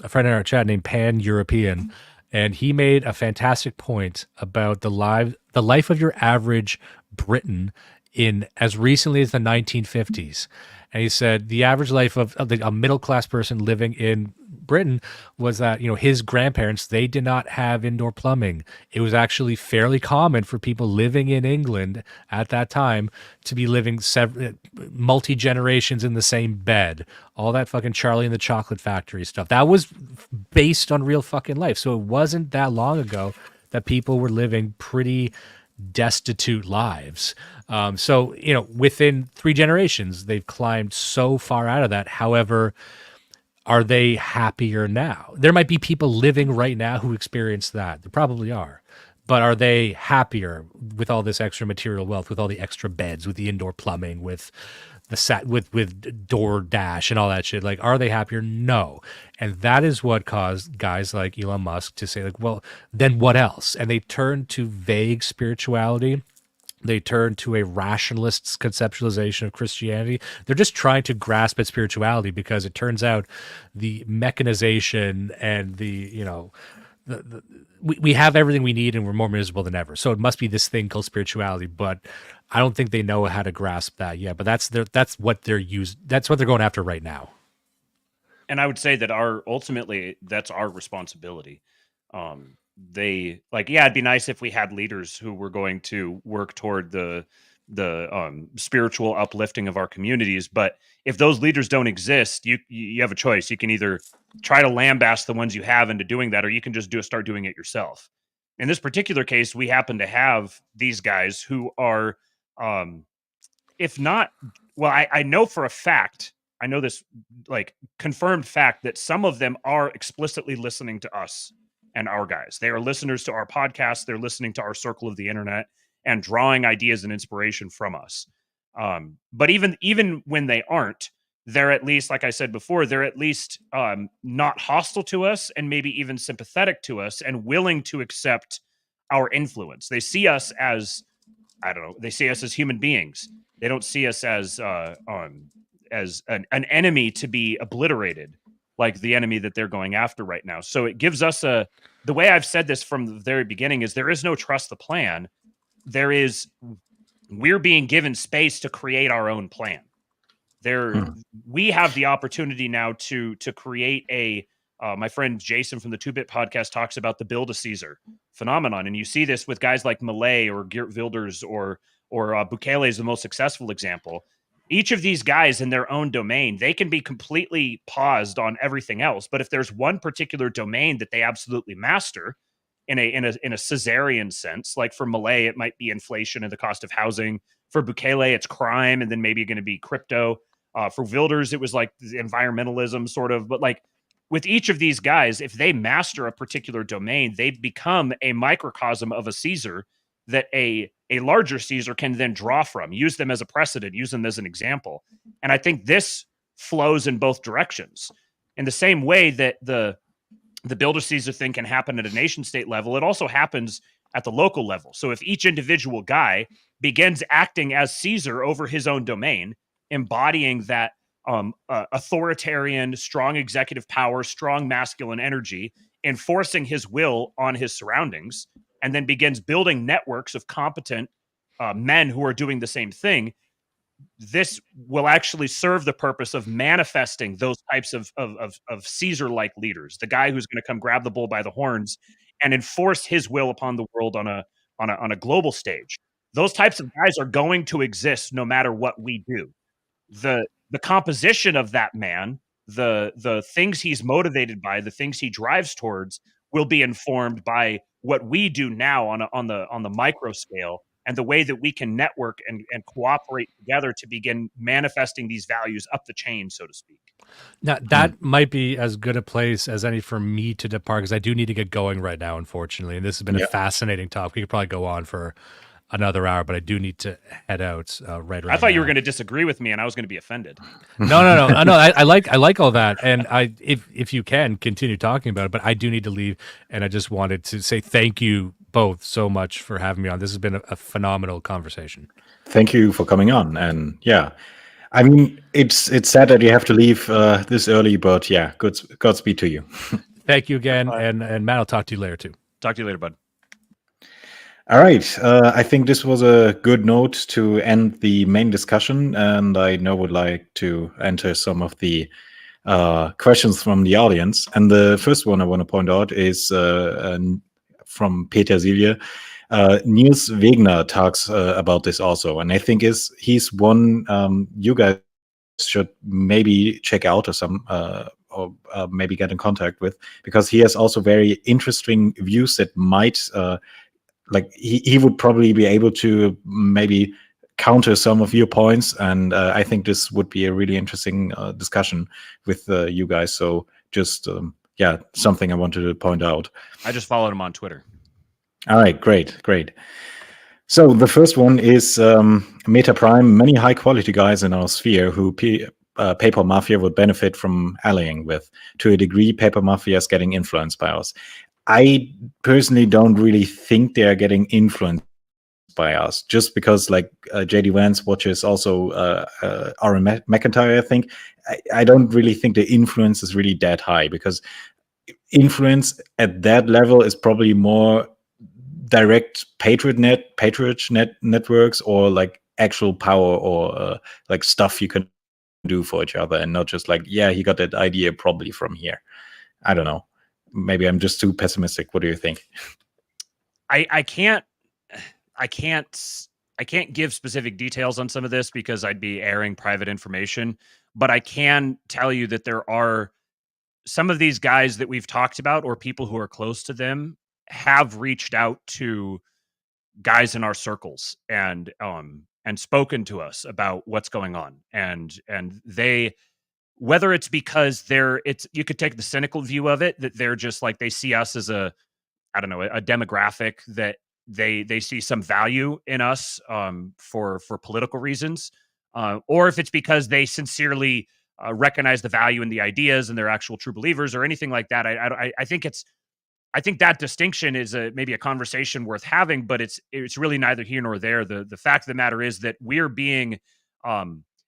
a friend in our chat named Pan European, and he made a fantastic point about the life of your average Briton in as recently as the 1950s. And he said the average life of a middle-class person living in Britain was that, you know, his grandparents, they did not have indoor plumbing. It was actually fairly common for people living in England at that time to be living multi-generations in the same bed. All that fucking Charlie and the Chocolate Factory stuff. That was based on real fucking life. So it wasn't that long ago that people were living pretty destitute lives. So, you know, within 3 generations, they've climbed so far out of that. However, are they happier now? There might be people living right now who experience that. There probably are. But are they happier with all this extra material wealth, with all the extra beds, with the indoor plumbing, with with DoorDash and all that shit? Like, are they happier? No. And that is what caused guys like Elon Musk to say, like, well, then what else? And they turn to vague spirituality. They turn to a rationalist conceptualization of Christianity. They're just trying to grasp at spirituality because it turns out the mechanization and the, you know, we have everything we need and we're more miserable than ever. So it must be this thing called spirituality, but I don't think they know how to grasp that yet. But that's what they're going after right now. And I would say that ultimately that's our responsibility. They like, yeah, it'd be nice if we had leaders who were going to work toward the spiritual uplifting of our communities. But if those leaders don't exist, you have a choice. You can either try to lambaste the ones you have into doing that, or you can just start doing it yourself. In this particular case, we happen to have these guys who are, if not, well, I know for a fact, I know this like confirmed fact that some of them are explicitly listening to us and our guys. They are listeners to our podcast. They're listening to our circle of the internet and drawing ideas and inspiration from us. But even when they aren't, they're at least, like I said before, they're at least not hostile to us and maybe even sympathetic to us and willing to accept our influence. They see us as, I don't know, they see us as human beings. They don't see us as an enemy to be obliterated, like the enemy that they're going after right now. So it gives us the way I've said this from the very beginning is there is no trust the plan. We're being given space to create our own plan. We have the opportunity now to create my friend Jason from the 2-Bit podcast talks about the build a Caesar phenomenon. And you see this with guys like Malaise or Geert Wilders or Bukele is the most successful example. Each of these guys in their own domain, they can be completely paused on everything else. But if there's one particular domain that they absolutely master in a Caesarian sense, like for Malaise, it might be inflation and the cost of housing. For Bukele, it's crime and then maybe going to be crypto. For Wilders, it was like environmentalism sort of. But like with each of these guys, if they master a particular domain, they become a microcosm of a Caesar that a larger Caesar can then draw from, use them as a precedent, use them as an example. And I think this flows in both directions. In the same way that the builder Caesar thing can happen at a nation state level, it also happens at the local level. So if each individual guy begins acting as Caesar over his own domain, embodying that authoritarian, strong executive power, strong masculine energy, enforcing his will on his surroundings, and then begins building networks of competent men who are doing the same thing, this will actually serve the purpose of manifesting those types of Caesar-like leaders, the guy who's going to come grab the bull by the horns and enforce his will upon the world on a global stage. Those types of guys are going to exist no matter what we do. The composition of that man, the things he's motivated by, the things he drives towards, will be informed by what we do now on the micro scale, and the way that we can network and cooperate together to begin manifesting these values up the chain, so to speak. Now, that might be as good a place as any for me to depart, because I do need to get going right now, unfortunately. And this has been a fascinating topic. We could probably go on for another hour, but I do need to head out right I thought now. you were going to disagree with me, and I was going to be offended. No. I like all that, and if you can continue talking about it, but I do need to leave, and I just wanted to say thank you both so much for having me on. This has been a phenomenal conversation. Thank you for coming on, and I mean, it's sad that you have to leave this early, but Godspeed to you. Thank you again, and Matt, I'll talk to you later too. Talk to you later, bud. All right. I think this was a good note to end the main discussion, and I now would like to enter some of the questions from the audience. And the first one I want to point out is from Peter Silje. Niels Wegner talks about this also, and I think he's one you guys should maybe check out or maybe get in contact with, because he has also very interesting views that might like he would probably be able to maybe counter some of your points, and I think this would be a really interesting discussion with you guys. So just something I wanted to point out. I just followed him on Twitter. All right, great. So the first one is Meta Prime. Many high quality guys in our sphere who Paper Mafia would benefit from allying with. To a degree, Paper Mafia is getting influenced by us. I personally don't really think they are getting influenced by us, just because like JD Vance watches also Aaron McIntyre, I think. I don't really think the influence is really that high, because influence at that level is probably more direct patronage networks, or like actual power, or like stuff you can do for each other, and not just like, he got that idea probably from here. I don't know. Maybe I'm just too pessimistic. What do you think? I can't give specific details on some of this because I'd be airing private information, but I can tell you that there are some of these guys that we've talked about, or people who are close to them, have reached out to guys in our circles and spoken to us about what's going on, and they, whether it's because you could take the cynical view of it, that they're just like, they see us as a demographic that they see some value in us for political reasons, or if it's because they sincerely recognize the value in the ideas and they're actual true believers or anything like that. I think that distinction is maybe a conversation worth having, but it's really neither here nor there. The fact of the matter is that we're being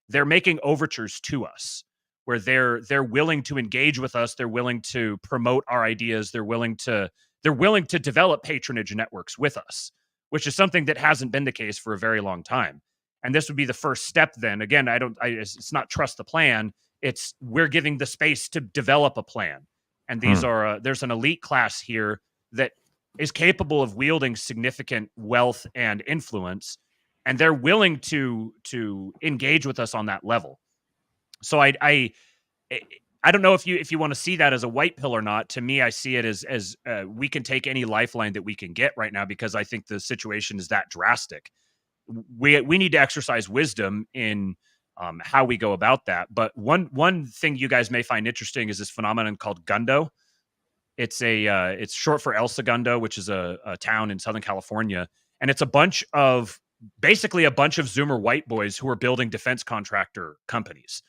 they're making overtures to us, where they're willing to engage with us, they're willing to promote our ideas, they're willing to develop patronage networks with us, which is something that hasn't been the case for a very long time. And this would be the first step then. Again, it's not trust the plan, it's we're giving the space to develop a plan. And these are there's an elite class here that is capable of wielding significant wealth and influence, and they're willing to engage with us on that level. So I don't know if you want to see that as a white pill or not. To me, I see it as we can take any lifeline that we can get right now, because I think the situation is that drastic. We need to exercise wisdom in how we go about that. But one thing you guys may find interesting is this phenomenon called Gundo. It's short for El Segundo, which is a town in Southern California, and it's basically a bunch of Zoomer white boys who are building defense contractor companies,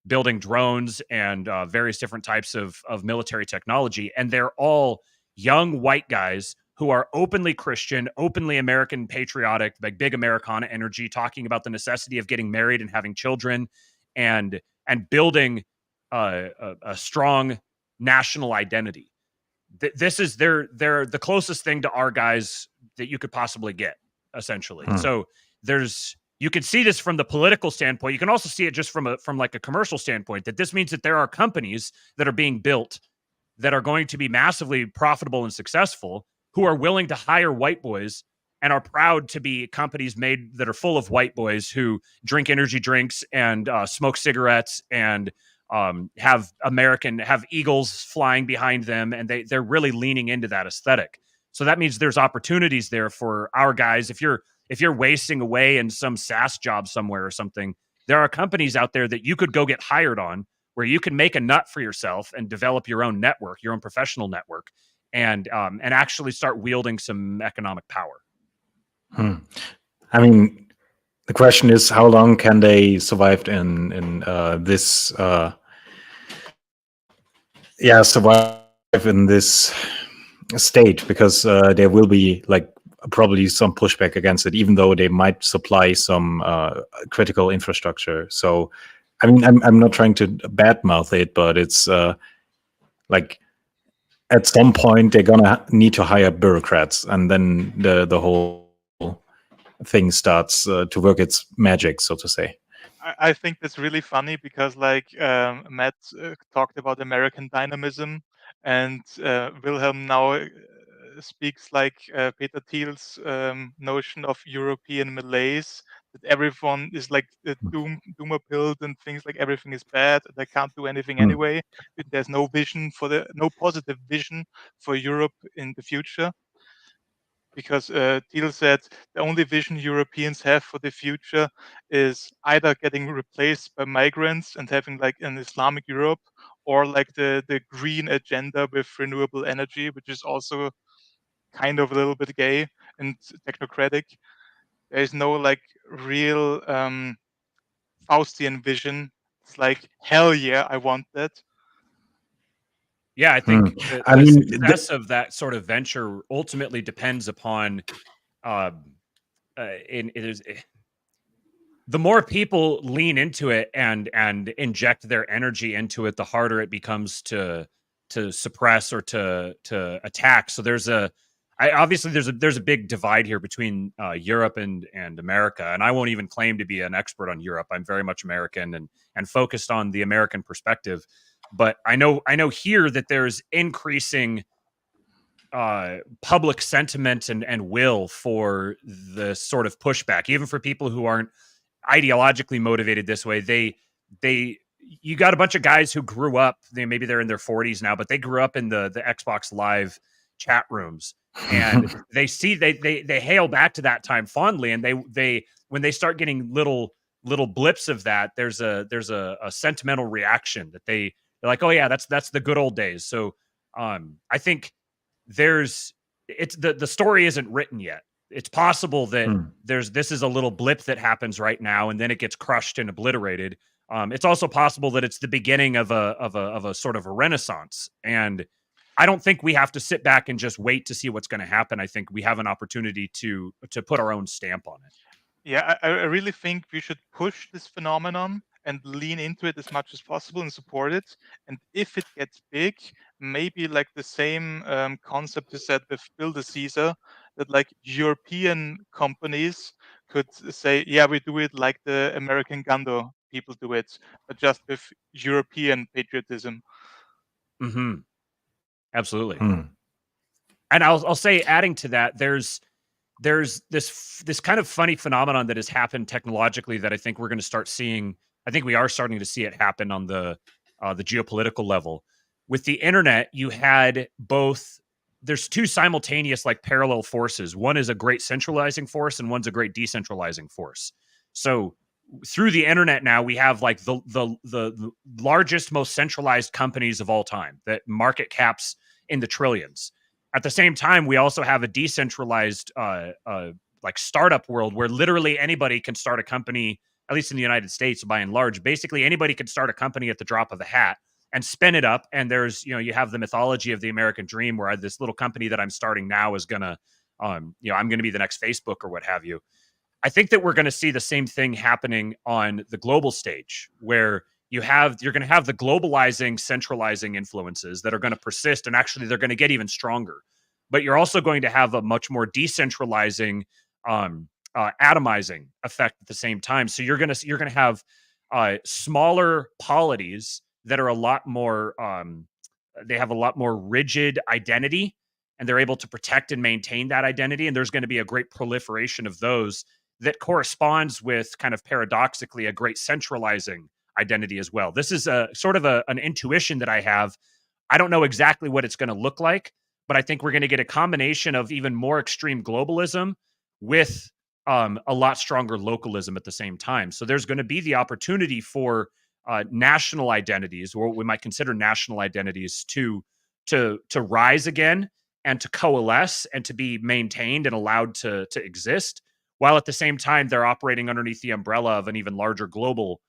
building drones and various different types of military technology. And they're all young white guys who are openly Christian, openly American patriotic, like big Americana energy, talking about the necessity of getting married and having children and building a strong national identity. This is they're the closest thing to our guys that you could possibly get, essentially. So you can see this from the political standpoint. You can also see it just from like a commercial standpoint, that this means that there are companies that are being built that are going to be massively profitable and successful, who are willing to hire white boys and are proud to be companies made that are full of white boys who drink energy drinks and smoke cigarettes and have eagles flying behind them, and they're really leaning into that aesthetic. So that means there's opportunities there for our guys. If you're wasting away in some SaaS job somewhere or something, there are companies out there that you could go get hired on, where you can make a nut for yourself and develop your own network, your own professional network, and actually start wielding some economic power. I mean, the question is, how long can they survive in this? Survive in this state, because there will be like probably some pushback against it, even though they might supply some critical infrastructure. So, I mean, I'm not trying to badmouth it, but it's like at some point they're gonna need to hire bureaucrats, and then the whole thing starts to work its magic, so to say. I think that's really funny because, like, Matt talked about American dynamism, and Wilhelm now speaks like Peter Thiel's notion of European malaise, that everyone is like doomer pilled and thinks like everything is bad, they can't do anything anyway. There's no positive vision for Europe in the future. Because Thiel said the only vision Europeans have for the future is either getting replaced by migrants and having like an Islamic Europe, or like the green agenda with renewable energy, which is also kind of a little bit gay and technocratic. There is no like real Faustian vision. It's like, hell yeah, I want that. Yeah, I think the success of that sort of venture ultimately depends upon the more people lean into it and inject their energy into it, the harder it becomes to suppress or to attack. So there's a big divide here between Europe and America, and I won't even claim to be an expert on Europe. I'm very much American and focused on the American perspective. But I know here that there's increasing public sentiment and will for the sort of pushback, even for people who aren't ideologically motivated this way. You got a bunch of guys who grew up, maybe they're in their 40s now, but they grew up in the Xbox Live chat rooms, and they hail back to that time fondly, and they when they start getting little blips of that, there's a sentimental reaction that they're like, oh yeah, that's the good old days. So I think the story isn't written yet. It's possible that this is a little blip that happens right now, and then it gets crushed and obliterated. It's also possible that it's the beginning of a sort of a renaissance, and I don't think we have to sit back and just wait to see what's going to happen. I think we have an opportunity to put our own stamp on it. Yeah, I really think we should push this phenomenon and lean into it as much as possible and support it. And if it gets big, maybe like the same concept you said with Build a Caesar, that like European companies could say, yeah, we do it like the American Gundo people do it, but just with European patriotism. Mm-hmm. Absolutely. And I'll say, adding to that, there's this kind of funny phenomenon that has happened technologically that I think we're going to start seeing. I think we are starting to see it happen on the geopolitical level. With the internet, you had both. There's two simultaneous, like, parallel forces. One is a great centralizing force, and one's a great decentralizing force. So through the internet now, we have like the largest, most centralized companies of all time that market caps in the trillions. At the same time, we also have a decentralized like startup world where literally anybody can start a company, at least in the United States, by and large. Basically, anybody can start a company at the drop of a hat and spin it up. And there's, you have the mythology of the American dream where this little company that I'm starting now is gonna, I'm gonna be the next Facebook or what have you. I think that we're going to see the same thing happening on the global stage, where you're going to have the globalizing, centralizing influences that are going to persist, and actually they're going to get even stronger. But you're also going to have a much more decentralizing, atomizing effect at the same time. So you're going to have smaller polities that are a lot more, they have a lot more rigid identity, and they're able to protect and maintain that identity. And there's going to be a great proliferation of those that corresponds with, kind of paradoxically, a great centralizing identity as well. This is a sort of an intuition that I have. I don't know exactly what it's going to look like, but I think we're going to get a combination of even more extreme globalism with a lot stronger localism at the same time. So there's going to be the opportunity for national identities, or what we might consider national identities, to rise again and to coalesce and to be maintained and allowed to exist, while at the same time they're operating underneath the umbrella of an even larger global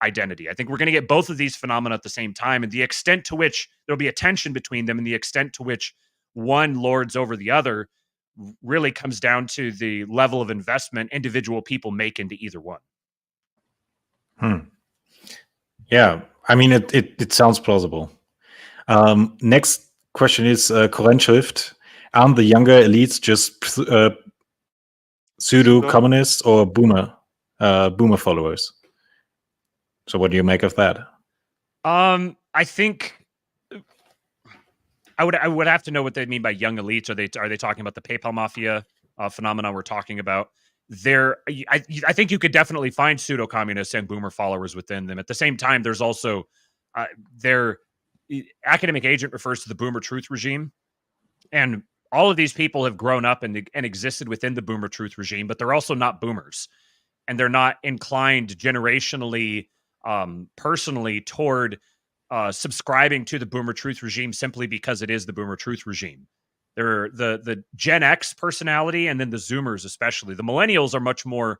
identity. I think we're going to get both of these phenomena at the same time, and the extent to which there'll be a tension between them and the extent to which one lords over the other really comes down to the level of investment individual people make into either one. Yeah, I mean, it sounds plausible. Next question is Korrentschrift. Aren't the younger elites just pseudo-communists or boomer followers? So what do you make of that? I think I would have to know what they mean by young elites. Are they talking about the PayPal mafia phenomena we're talking about? I think you could definitely find pseudo-communists and boomer followers within them. At the same time, there's also their academic agent refers to the boomer truth regime, and all of these people have grown up and existed within the boomer truth regime, but they're also not boomers, and they're not inclined generationally, personally, toward subscribing to the boomer truth regime simply because it is the boomer truth regime. They're the Gen X personality, and then the Zoomers especially. The millennials are much more,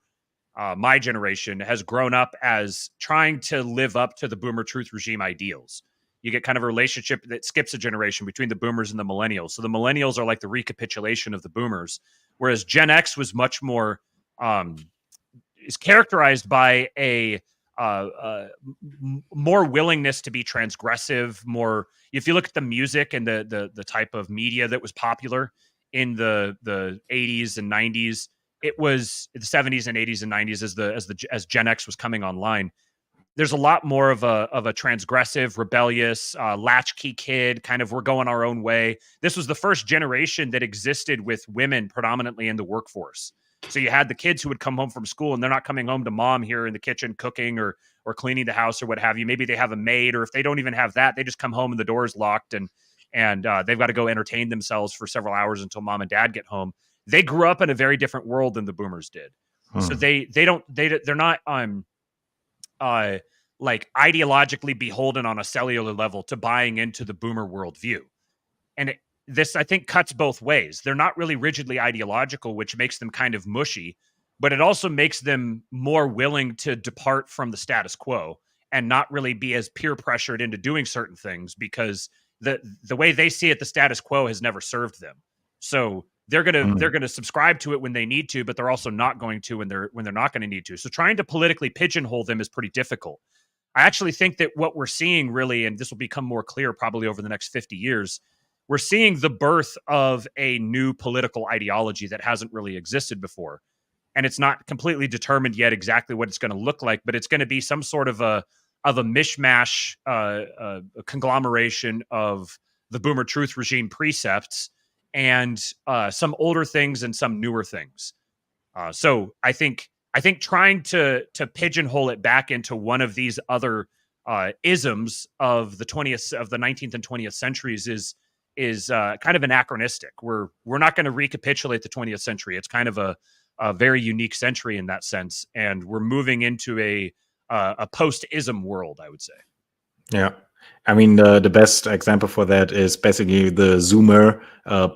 my generation has grown up as trying to live up to the boomer truth regime ideals. You get kind of a relationship that skips a generation between the boomers and the millennials. So the millennials are like the recapitulation of the boomers, whereas Gen X was much more, is characterized by a more willingness to be transgressive. More, if you look at the music and the type of media that was popular in the 80s and 90s, it was the 70s and 80s and 90s as Gen X was coming online. There's a lot more of a transgressive, rebellious, latchkey kid, kind of, we're going our own way. This was the first generation that existed with women predominantly in the workforce. So you had the kids who would come home from school, and they're not coming home to mom here in the kitchen cooking or cleaning the house or what have you. Maybe they have a maid, or if they don't even have that, they just come home and the door's locked, and they've got to go entertain themselves for several hours until mom and dad get home. They grew up in a very different world than the boomers did. So they're not like ideologically beholden on a cellular level to buying into the boomer worldview. And this, I think, cuts both ways. They're not really rigidly ideological, which makes them kind of mushy, but it also makes them more willing to depart from the status quo and not really be as peer pressured into doing certain things, because the way they see it, the status quo has never served them. So they're gonna subscribe to it when they need to, but they're also not going to when they're not going to need to. So trying to politically pigeonhole them is pretty difficult. I actually think that what we're seeing really, and this will become more clear probably over the next 50 years, we're seeing the birth of a new political ideology that hasn't really existed before. And it's not completely determined yet exactly what it's going to look like, but it's going to be some sort of a mishmash, a conglomeration of the boomer truth regime precepts and some older things and some newer things. So I think trying to pigeonhole it back into one of these other isms of the 19th and 20th centuries is kind of anachronistic. We're not going to recapitulate the 20th century. It's kind of a a very unique century in that sense, and we're moving into a post-ism world, I would say. Yeah. I mean, the best example for that is basically the Zoomer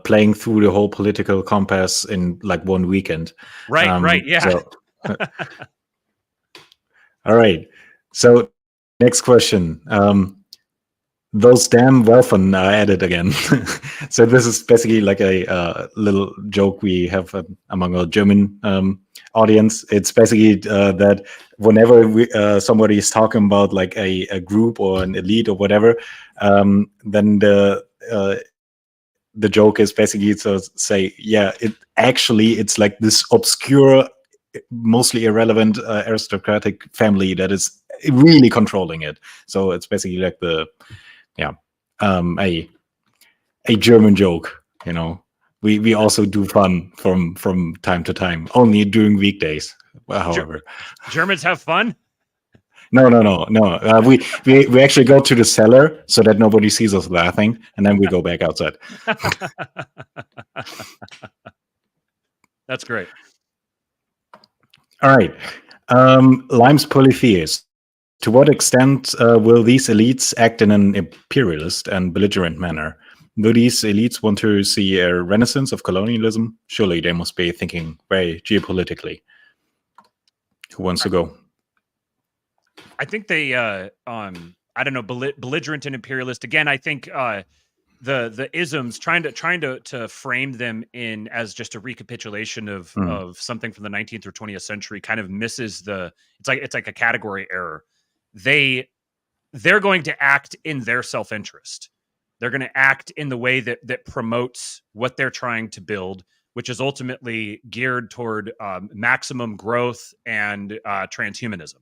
playing through the whole political compass in like one weekend. Right, yeah. So, all right. So, next question. Those damn Welfen are at it again. So this is basically like a little joke we have among our German audience. It's basically that whenever somebody is talking about like a group or an elite or whatever, then the joke is basically to say, yeah, it's like this obscure, mostly irrelevant aristocratic family that is really controlling it. So it's basically like a German joke, you know. We also do fun from time to time, only during weekdays. However, Germans have fun. No. We actually go to the cellar so that nobody sees us laughing, and then we go back outside. That's great. All right, Lime's polytheists. To what extent will these elites act in an imperialist and belligerent manner? Do these elites want to see a renaissance of colonialism? Surely they must be thinking very geopolitically. Who wants to go? I think they, I don't know, belligerent and imperialist. Again, I think the isms trying to frame them in as just a recapitulation of something from the 19th or 20th century kind of misses it's like a category error. They're going to act in their self-interest. They're going to act in the way that promotes what they're trying to build, which is ultimately geared toward maximum growth and transhumanism.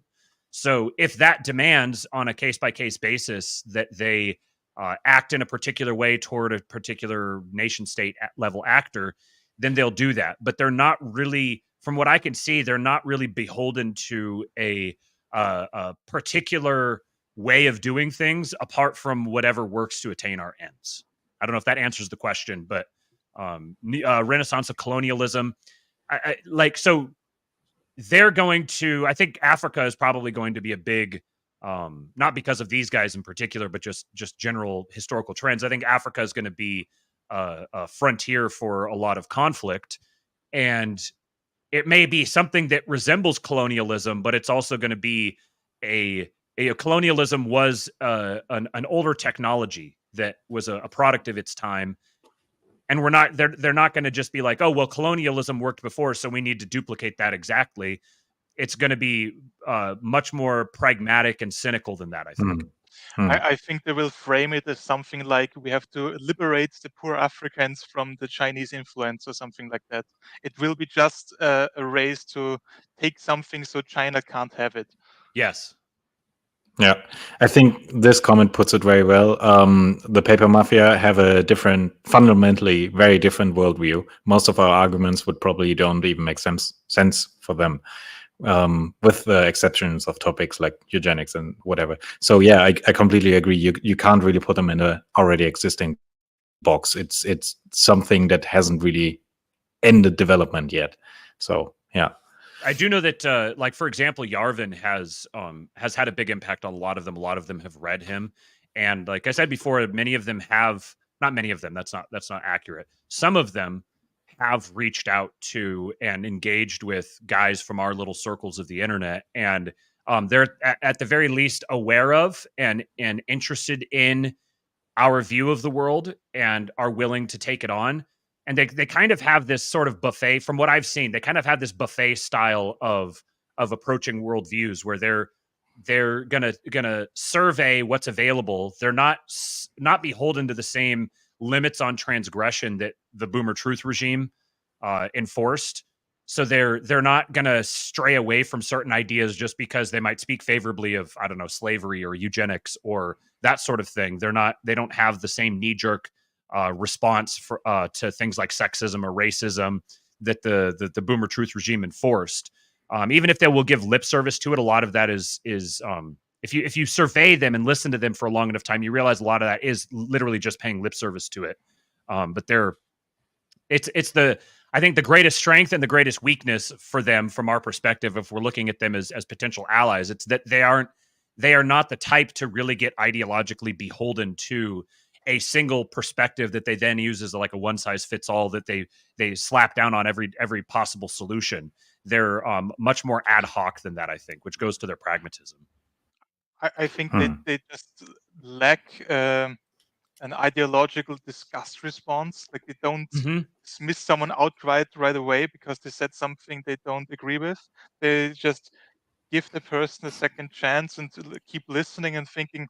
So if that demands on a case-by-case basis that they act in a particular way toward a particular nation-state level actor, then they'll do that. But they're not really, from what I can see, they're not really beholden to a particular way of doing things apart from whatever works to attain our ends. I don't know if that answers the question, but renaissance of colonialism, so they're going to, I think Africa is probably going to be a big, not because of these guys in particular, but just general historical trends. I think Africa is going to be a frontier for a lot of conflict, and it may be something that resembles colonialism, but it's also going to be a colonialism was an older technology that was a product of its time. And they're not going to just be like, oh, well, colonialism worked before, so we need to duplicate that exactly. It's going to be much more pragmatic and cynical than that, I think. I think they will frame it as something like we have to liberate the poor Africans from the Chinese influence or something like that. It will be just a race to take something so China can't have it. Yes. Yeah, I think this comment puts it very well. The paper mafia have a fundamentally very different worldview. Most of our arguments would probably don't even make sense for them, with the exceptions of topics like eugenics and whatever. So yeah, I completely agree. You can't really put them in a already existing box. It's something that hasn't really ended development yet. So yeah. I do know that, like, for example, Yarvin has had a big impact on a lot of them. A lot of them have read him. And like I said before, many of them have, not many of them, that's not accurate. Some of them have reached out to and engaged with guys from our little circles of the internet. And they're at the very least aware of and interested in our view of the world and are willing to take it on. And they kind of have this sort of buffet, from what I've seen, they kind of have this buffet style of approaching worldviews where they're gonna survey what's available. They're not beholden to the same limits on transgression that the Boomer Truth regime enforced. So they're not gonna stray away from certain ideas just because they might speak favorably of, I don't know, slavery or eugenics or that sort of thing. They don't have the same knee-jerk response to things like sexism or racism that the Boomer Truth regime enforced. Even if they will give lip service to it, a lot of that is if you survey them and listen to them for a long enough time, you realize a lot of that is literally just paying lip service to it. But I think the greatest strength and the greatest weakness for them, from our perspective, if we're looking at them as potential allies, it's that they are not the type to really get ideologically beholden to a single perspective that they then use as like a one size fits all, that they slap down on every possible solution. They're much more ad hoc than that, I think, which goes to their pragmatism. I think they just lack an ideological disgust response. Like they don't dismiss someone outright right away because they said something they don't agree with. They just give the person a second chance and keep listening and thinking,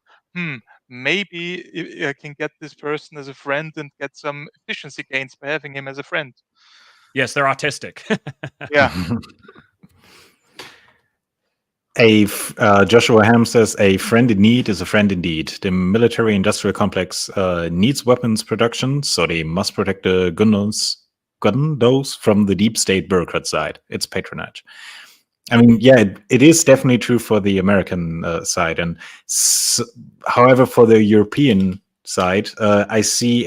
maybe I can get this person as a friend and get some efficiency gains by having him as a friend. Yes, they're autistic. Yeah. Joshua Ham says, a friend in need is a friend indeed. The military-industrial complex needs weapons production, so they must protect the Gundos from the deep state bureaucrat side. It's patronage. I mean, yeah, it is definitely true for the American side. And however, for the European side, I see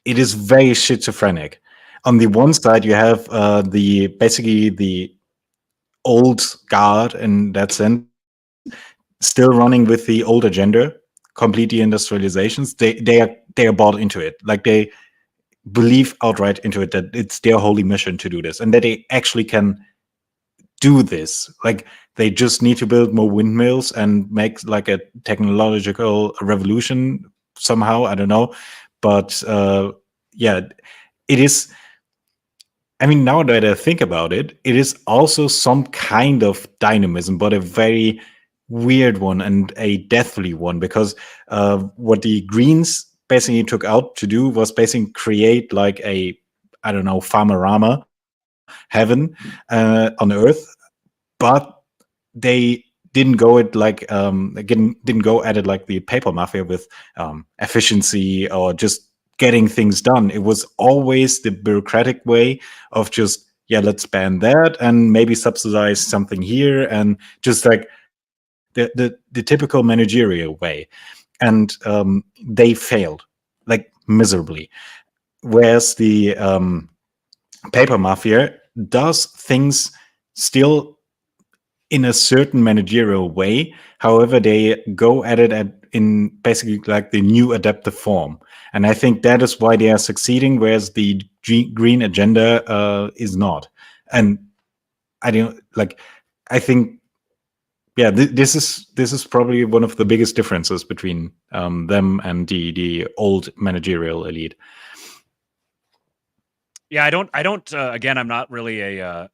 it is very schizophrenic. On the one side, you have basically the old guard in that sense, still running with the old agenda, complete deindustrializations. They are bought into it. Like they believe outright into it that it's their holy mission to do this, and that they actually can do this. Like they just need to build more windmills and make like a technological revolution somehow. I don't know, but yeah, it is. I mean, now that I think about it, it is also some kind of dynamism, but a very weird one and a deathly one, because what the Greens basically took out to do was basically create like a, I don't know, Farmerama heaven on Earth, but they didn't go at like didn't go at it like the paper mafia with efficiency or just getting things done. It was always the bureaucratic way of just, yeah, let's ban that and maybe subsidize something here, and just like the typical managerial way. And they failed like miserably. Whereas the paper mafia does things still in a certain managerial way. However, they go at it in basically like the new adaptive form. And I think that is why they are succeeding, whereas the green agenda is not. And I think, yeah, this is probably one of the biggest differences between them and the old managerial elite. Yeah, I don't. Again, I'm not really a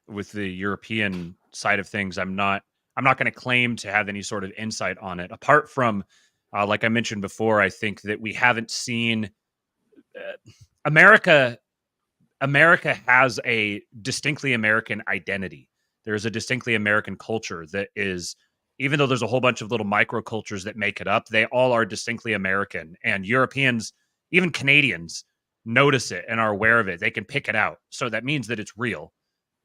with the European side of things. I'm not going to claim to have any sort of insight on it. Apart from, like I mentioned before, I think that we haven't seen America. America has a distinctly American identity. There's a distinctly American culture that is, even though there's a whole bunch of little microcultures that make it up, they all are distinctly American. And Europeans, even Canadians, notice it and are aware of it. They can pick it out. So that means that it's real.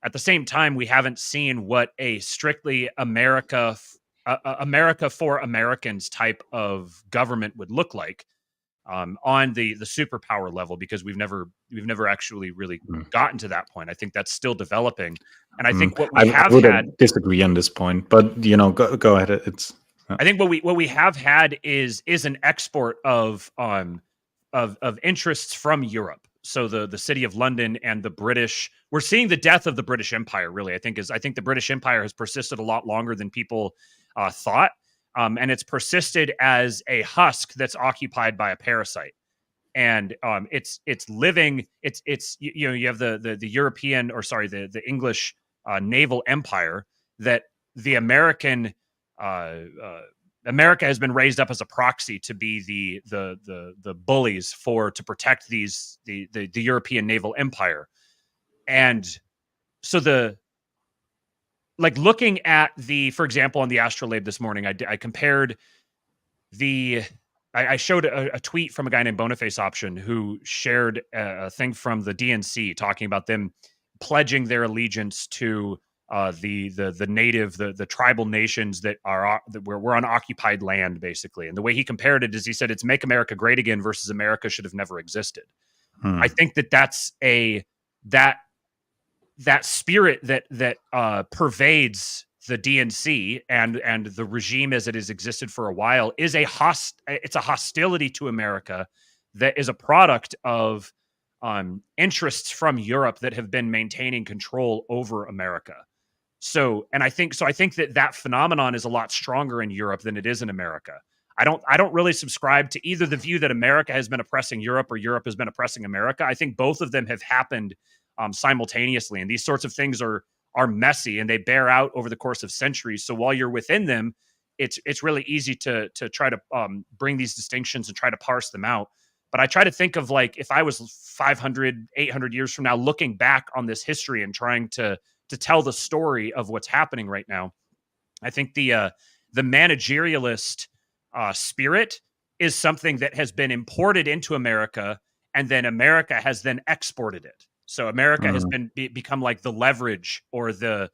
At the same time, we haven't seen what a strictly America for Americans type of government would look like on the superpower level, because we've never actually really gotten to that point. I think that's still developing, and I think what we have had disagree on this point, but go ahead. It's I think what we have had is an export of interests from Europe. So the city of London and the British, we're seeing the death of the British Empire, really. I think the British Empire has persisted a lot longer than people thought. And it's persisted as a husk that's occupied by a parasite. And it's living, you have the European, or sorry, the English naval empire that the America has been raised up as a proxy to be the bullies to protect the European naval empire. And so looking at for example, on the Astrolabe this morning, I compared I showed a tweet from a guy named Boniface Option who shared a thing from the DNC talking about them pledging their allegiance to the native, the tribal nations that we're on occupied land, basically. And the way he compared it is, he said it's "Make America Great Again" versus "America should have never existed." I think that's that spirit that pervades the DNC and the regime as it has existed for a while is it's a hostility to America that is a product of interests from Europe that have been maintaining control over America. So I think that phenomenon is a lot stronger in Europe than it is in America. I don't really subscribe to either the view that America has been oppressing Europe or Europe has been oppressing America. I think both of them have happened simultaneously, and these sorts of things are messy and they bear out over the course of centuries. So while you're within them, it's really easy to try to bring these distinctions and try to parse them out. But I try to think of, like, if I was 500, 800 years from now, looking back on this history and trying to tell the story of what's happening right now. I think the managerialist spirit is something that has been imported into America, and then America has then exported it. So America has become like the leverage or the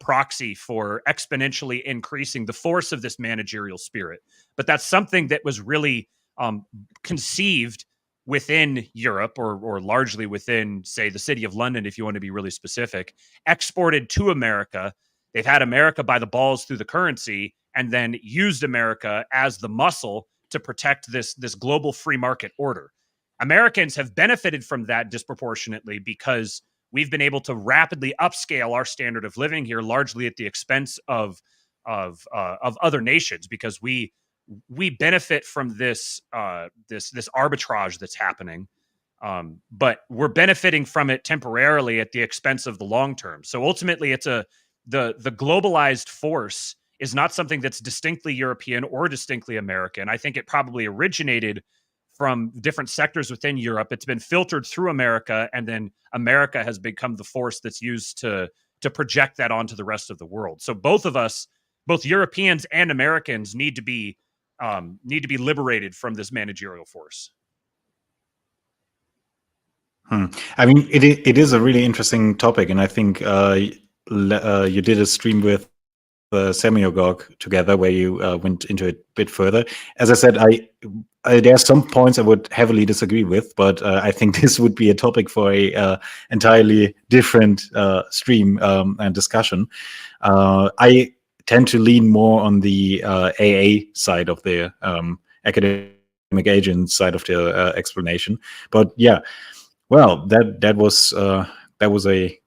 proxy for exponentially increasing the force of this managerial spirit. But that's something that was really conceived within Europe, or largely within, say, the city of London, if you want to be really specific, exported to America. They've had America by the balls through the currency, and then used America as the muscle to protect this global free market order. Americans have benefited from that disproportionately because we've been able to rapidly upscale our standard of living here, largely at the expense of other nations, because we benefit from this arbitrage that's happening, but we're benefiting from it temporarily at the expense of the long term. So ultimately, it's the globalized force is not something that's distinctly European or distinctly American. I think it probably originated from different sectors within Europe. It's been filtered through America, and then America has become the force that's used to project that onto the rest of the world. So both of us, both Europeans and Americans, need to be liberated from this managerial force. I mean, it is a really interesting topic, and I think you did a stream with Semiogog together where you went into it a bit further. As I said, there are some points I would heavily disagree with, but I think this would be a topic for a entirely different stream and discussion. I tend to lean more on the AA side of the academic agent side of the explanation. But yeah, well, that was a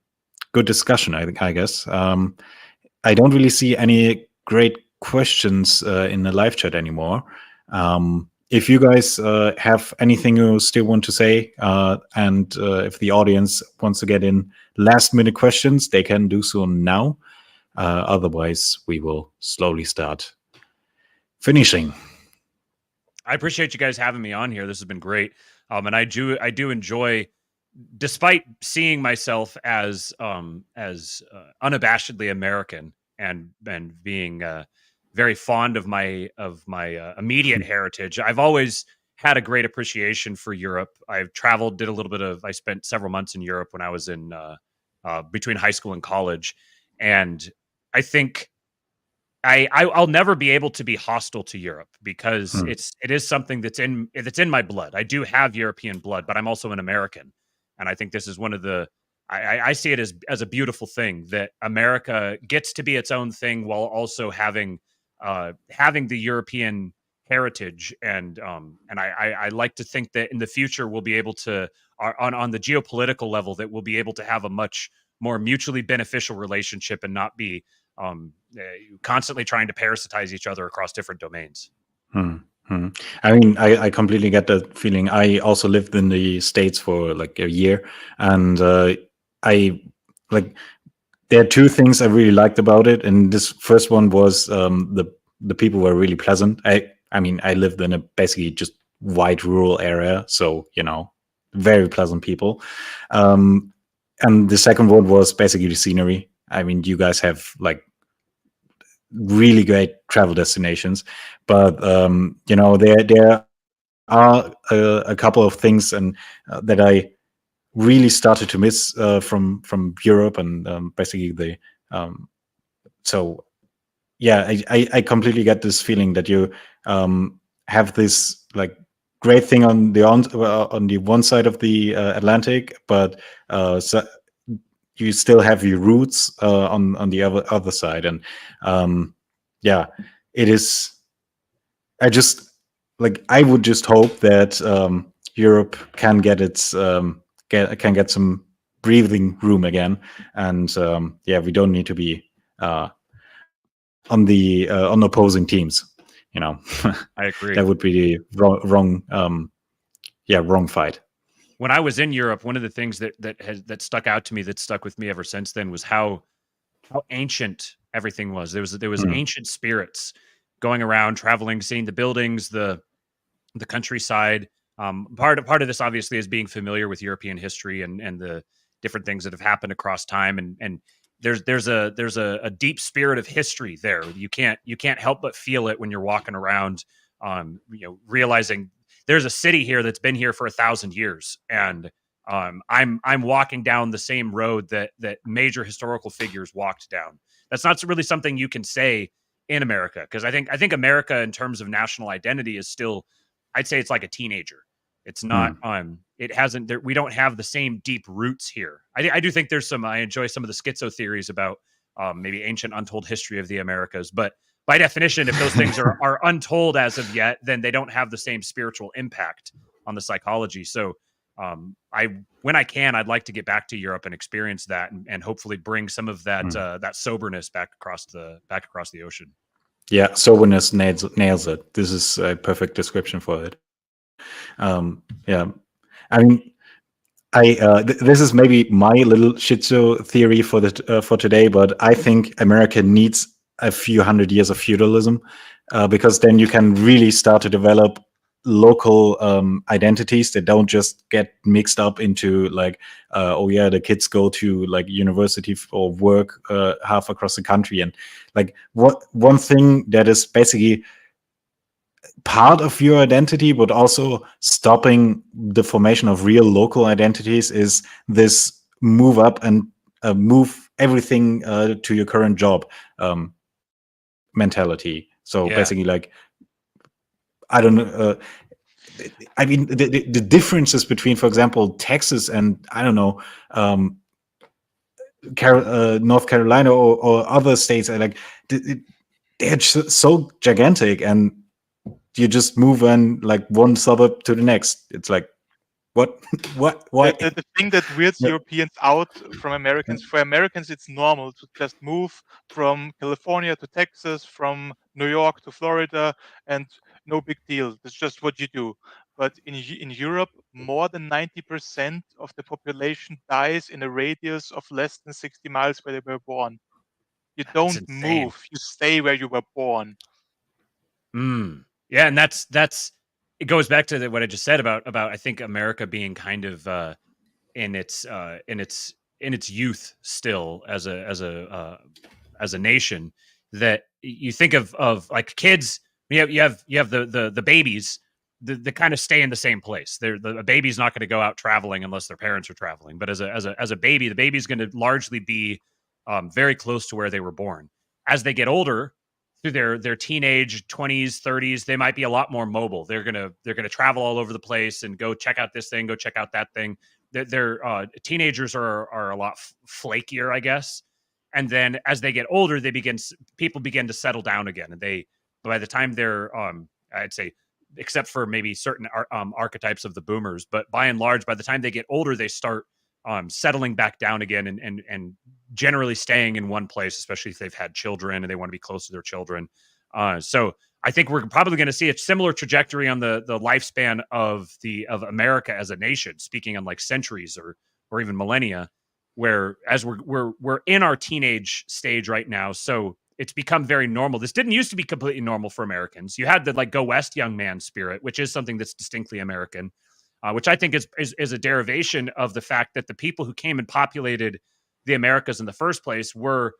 good discussion, I guess. I don't really see any great questions in the live chat anymore. If you guys have anything you still want to say, and if the audience wants to get in last-minute questions, they can do so now. Otherwise, we will slowly start finishing. I appreciate you guys having me on here. This has been great, and I do enjoy, despite seeing myself as unabashedly American and being very fond of my immediate heritage, I've always had a great appreciation for Europe. I've traveled, I spent several months in Europe when I was in between high school and college, and I think I'll never be able to be hostile to Europe because it is something that's in my blood. I do have European blood, but I'm also an American. And I think this is one of the, I see it as a beautiful thing that America gets to be its own thing while also having the European heritage. And I like to think that in the future we'll be able to, on the geopolitical level, that we'll be able to have a much more mutually beneficial relationship and not be constantly trying to parasitize each other across different domains. I mean, I completely get that feeling. I also lived in the States for like a year, and there are two things I really liked about it, and this first one was the people were really pleasant. I mean, I lived in a basically just white rural area, so very pleasant people. And the second one was basically the scenery. I mean, you guys have like really great travel destinations, but there are a couple of things and that I really started to miss from Europe, and basically the so yeah, I completely get this feeling that you have this like great thing on the one side of the Atlantic, but so you still have your roots on the other side, and yeah, it is. I would just hope that Europe can get its get some breathing room again, and yeah, we don't need to be on opposing teams. I agree. That would be the wrong fight. When I was in Europe, one of the things that stuck out to me, that stuck with me ever since then, was how ancient everything was. There was ancient spirits going around, traveling, seeing the buildings, the countryside. Part of this obviously is being familiar with European history and the different things that have happened across time, and there's a deep spirit of history there. You can't help but feel it when you're walking around, realizing there's a city here that's been here for 1,000 years, and I'm walking down the same road that major historical figures walked down. That's not really something you can say in America, because I think America, in terms of national identity, is still, I'd say it's like a teenager. It's not it hasn't we don't have the same deep roots here. I do think there's I enjoy some of the schizo theories about maybe ancient untold history of the Americas, but by definition, if those things are untold as of yet, then they don't have the same spiritual impact on the psychology. So when I can, I'd like to get back to Europe and experience that, and hopefully bring some of that that soberness back across the ocean. Yeah, soberness nails it. This is a perfect description for it. Yeah, I mean, this is maybe my little schizo theory for today, but I think America needs a few hundred years of feudalism, because then you can really start to develop local identities that don't just get mixed up into like, oh yeah, the kids go to like university or work half across the country, and like one thing that is basically part of your identity, but also stopping the formation of real local identities, is this move up and move everything to your current job mentality. So basically, like, I don't know. I mean, the differences between, for example, Texas and, I don't know, North Carolina or other states are like, they're so gigantic, and you just move on like one suburb to the next. It's like, what? Why? The thing that weirds Europeans out from Americans, for Americans, it's normal to just move from California to Texas, from New York to Florida, and no big deal. That's just what you do. But in Europe, more than 90% of the population dies in a radius of less than 60 miles where they were born. You don't move, you stay where you were born. Yeah, and that's it goes back to what I just said about I think America being kind of in its youth still as a nation, that you think of like kids. You have the babies that kind of stay in the same place. The baby's not going to go out traveling unless their parents are traveling. But as a baby, the baby's going to largely be very close to where they were born. As they get older, through their teenage 20s, 30s, they might be a lot more mobile. They're gonna travel all over the place and go check out this thing, go check out that thing. Their teenagers are a lot flakier, I guess. And then as they get older, people begin to settle down again, and by the time they're I'd say, except for maybe certain archetypes of the boomers, but by and large, by the time they get older, they start settling back down again, and generally staying in one place, especially if they've had children and they want to be close to their children. So I think we're probably going to see a similar trajectory on the lifespan of America as a nation, speaking on like centuries or even millennia, where as we're in our teenage stage right now. So it's become very normal. This didn't used to be completely normal for Americans. You had the like go west young man spirit, which is something that's distinctly American. Which I think is a derivation of the fact that the people who came and populated the Americas in the first place were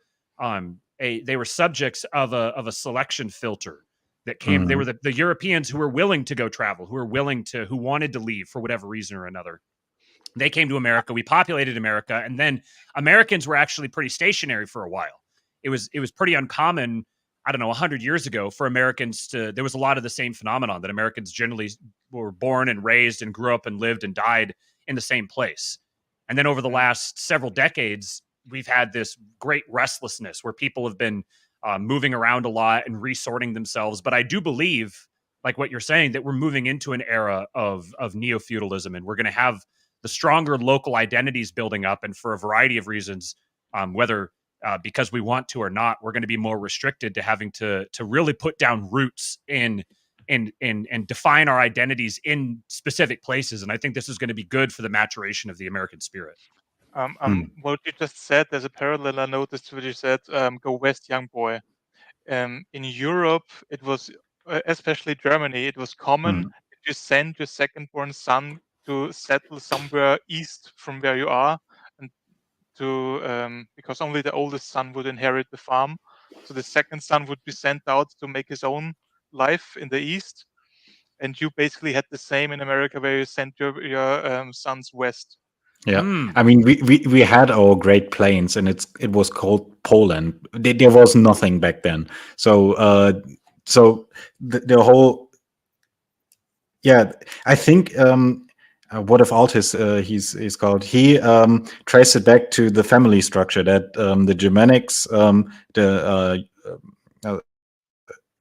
they were subjects of a selection filter that came. Mm-hmm. They were the Europeans who were willing to go travel, who wanted to leave for whatever reason or another. They came to America. We populated America, and then Americans were actually pretty stationary for a while. It was pretty uncommon, I don't know, 100 years ago for Americans there was a lot of the same phenomenon that Americans generally were born and raised and grew up and lived and died in the same place. And then over the last several decades, we've had this great restlessness where people have been moving around a lot and resorting themselves. But I do believe, like what you're saying, that we're moving into an era of neo-feudalism, and we're going to have the stronger local identities building up. And for a variety of reasons, whether because we want to or not, we're going to be more restricted to having to really put down roots and define our identities in specific places. And I think this is going to be good for the maturation of the American spirit. What you just said, there's a parallel I noticed to what you said, go west, young boy. In Europe, it was, especially Germany, it was common that you send your second-born son to settle somewhere east from where you are, and to because only the oldest son would inherit the farm. So the second son would be sent out to make his own life in the east, and you basically had the same in America, where you sent your sons west. Yeah, I mean, we had our Great Plains, and it was called Poland. There was nothing back then, so the whole, yeah, I think what if Altis he's called, he traced it back to the family structure that the Germanics, the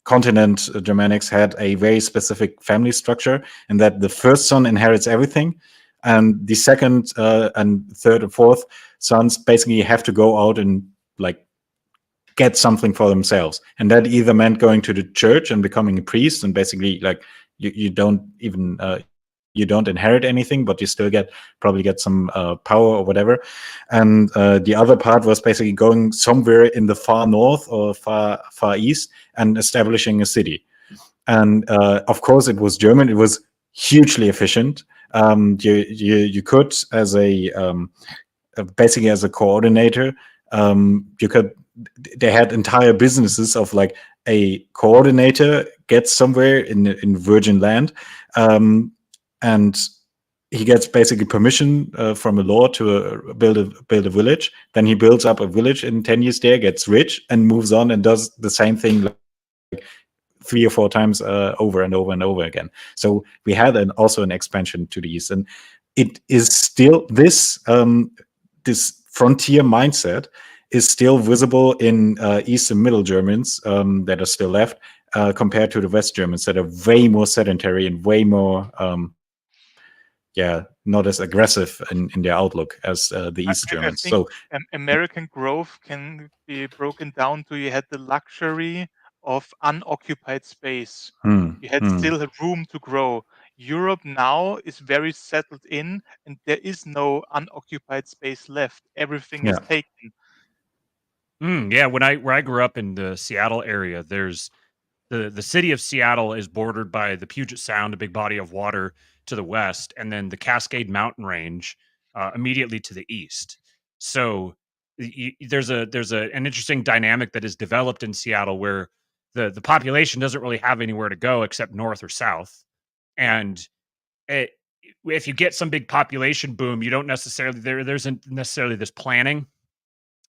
continent Germanics had a very specific family structure, and that the first son inherits everything, and the second and third and fourth sons basically have to go out and like get something for themselves. And that either meant going to the church and becoming a priest, and basically like you don't even you don't inherit anything, but you still probably get some power or whatever. And the other part was basically going somewhere in the far north or far east and establishing a city. And of course, it was German. It was hugely efficient. You could, as basically as a coordinator, they had entire businesses of like a coordinator gets somewhere in virgin land, and he gets basically permission from a law to build a village. Then he builds up a village in 10 years there, gets rich, and moves on and does the same thing like 3 or 4 times over and over and over again. So we had also an expansion to the east, and it is still this frontier mindset is still visible in East and Middle Germans that are still left, compared to the West Germans that are way more sedentary and way more not as aggressive in their outlook as the East Germans. I think American growth can be broken down to, you had the luxury of unoccupied space. You had still room to grow. Europe now is very settled in, and there is no unoccupied space left. Everything is taken. Yeah, where I grew up in the Seattle area, there's the city of Seattle is bordered by the Puget Sound, a big body of water to the west, and then the Cascade Mountain Range immediately to the east. So there's an interesting dynamic that is developed in Seattle where the population doesn't really have anywhere to go except north or south, and if you get some big population boom, you don't necessarily there isn't necessarily this planning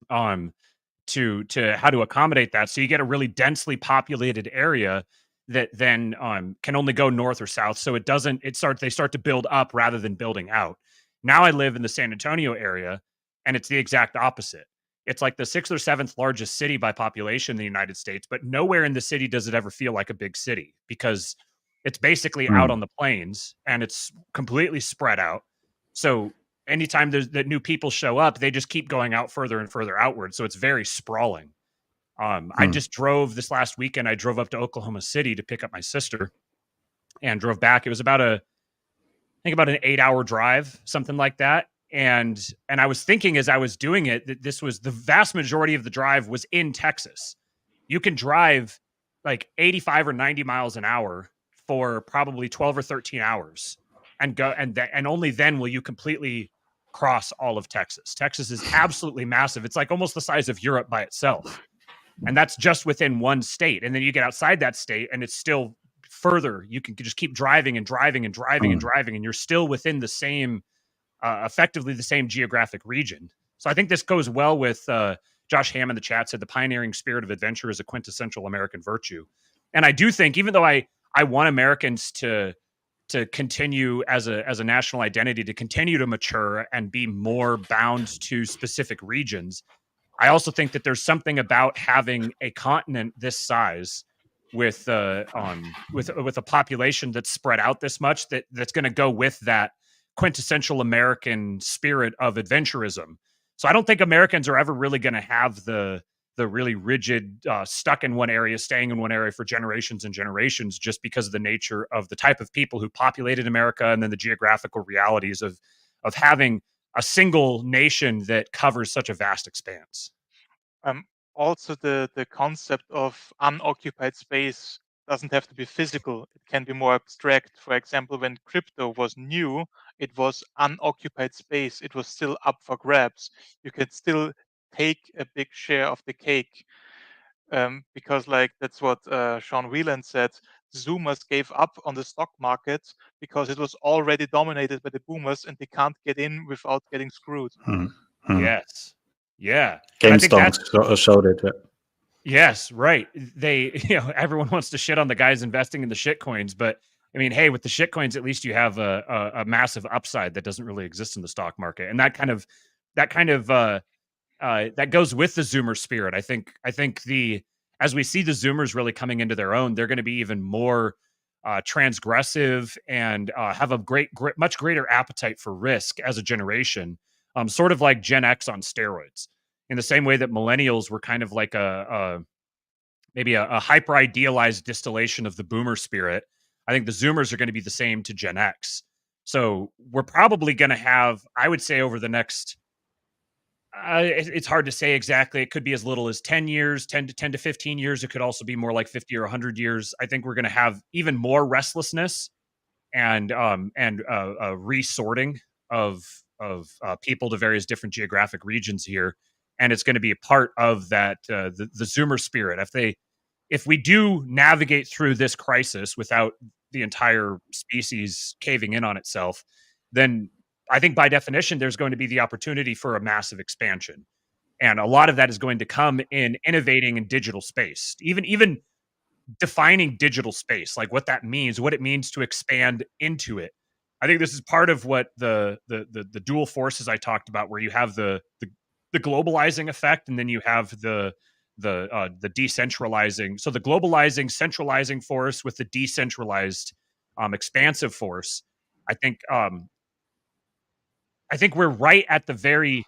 to how to accommodate that. So you get a really densely populated area that then can only go north or south. So they start to build up rather than building out. Now I live in the San Antonio area, and it's the exact opposite. It's like the 6th or 7th largest city by population in the United States, but nowhere in the city does it ever feel like a big city because it's basically out on the plains and it's completely spread out. So anytime that new people show up, they just keep going out further and further outward. So it's very sprawling. I just drove this last weekend. I drove up to Oklahoma City to pick up my sister and drove back. It was about an 8-hour drive, something like that. And I was thinking as I was doing it that this was the vast majority of the drive was in Texas. You can drive like 85 or 90 miles an hour for probably 12 or 13 hours and go and only then will you completely cross all of Texas. Texas is absolutely massive. It's like almost the size of Europe by itself. And that's just within one state. And then you get outside that state and it's still further. You can just keep driving and driving and driving and driving, and you're still within the same effectively the same geographic region. So I think this goes well with Josh Hamm in the chat said the pioneering spirit of adventure is a quintessential American virtue. And I do think, even though I want Americans to to continue as a national identity, to continue to mature and be more bound to specific regions. I also think that there's something about having a continent this size with with a population that's spread out this much that's going to go with that quintessential American spirit of adventurism. So I don't think Americans are ever really going to have the really rigid, stuck in one area, staying in one area for generations and generations, just because of the nature of the type of people who populated America, and then the geographical realities of having a single nation that covers such a vast expanse. Also, the concept of unoccupied space doesn't have to be physical. It can be more abstract. For example, when crypto was new, it was unoccupied space. It was still up for grabs. You could still take a big share of the cake, because like that's what Sean Whelan said. Zoomers gave up on the stock market because it was already dominated by the boomers, and they can't get in without getting screwed. Yes. Yeah. And I think GameStop showed it. yes, right. They, everyone wants to shit on the guys investing in the shit coins, but I mean, hey, with the shit coins, at least you have a massive upside that doesn't really exist in the stock market, and that goes with the Zoomer spirit. I think as we see the Zoomers really coming into their own, they're going to be even more transgressive and have a much greater appetite for risk as a generation, sort of like Gen X on steroids. In the same way that millennials were kind of like maybe a hyper idealized distillation of the boomer spirit, I think the Zoomers are going to be the same to Gen X. So we're probably going to have, I would say, over the next, it's hard to say exactly. It could be as little as 10 years, 10 to 15 years. It could also be more like 50 or 100 years. I think we're going to have even more restlessness and resorting of people to various different geographic regions here. And it's going to be a part of that, the Zoomer spirit. If we do navigate through this crisis without the entire species caving in on itself, then I think by definition, there's going to be the opportunity for a massive expansion. And a lot of that is going to come in innovating in digital space, even defining digital space, like what that means, what it means to expand into it. I think this is part of what the dual forces I talked about, where you have the globalizing effect, and then you have the decentralizing. So the globalizing, centralizing force with the decentralized, expansive force. I think we're right at the very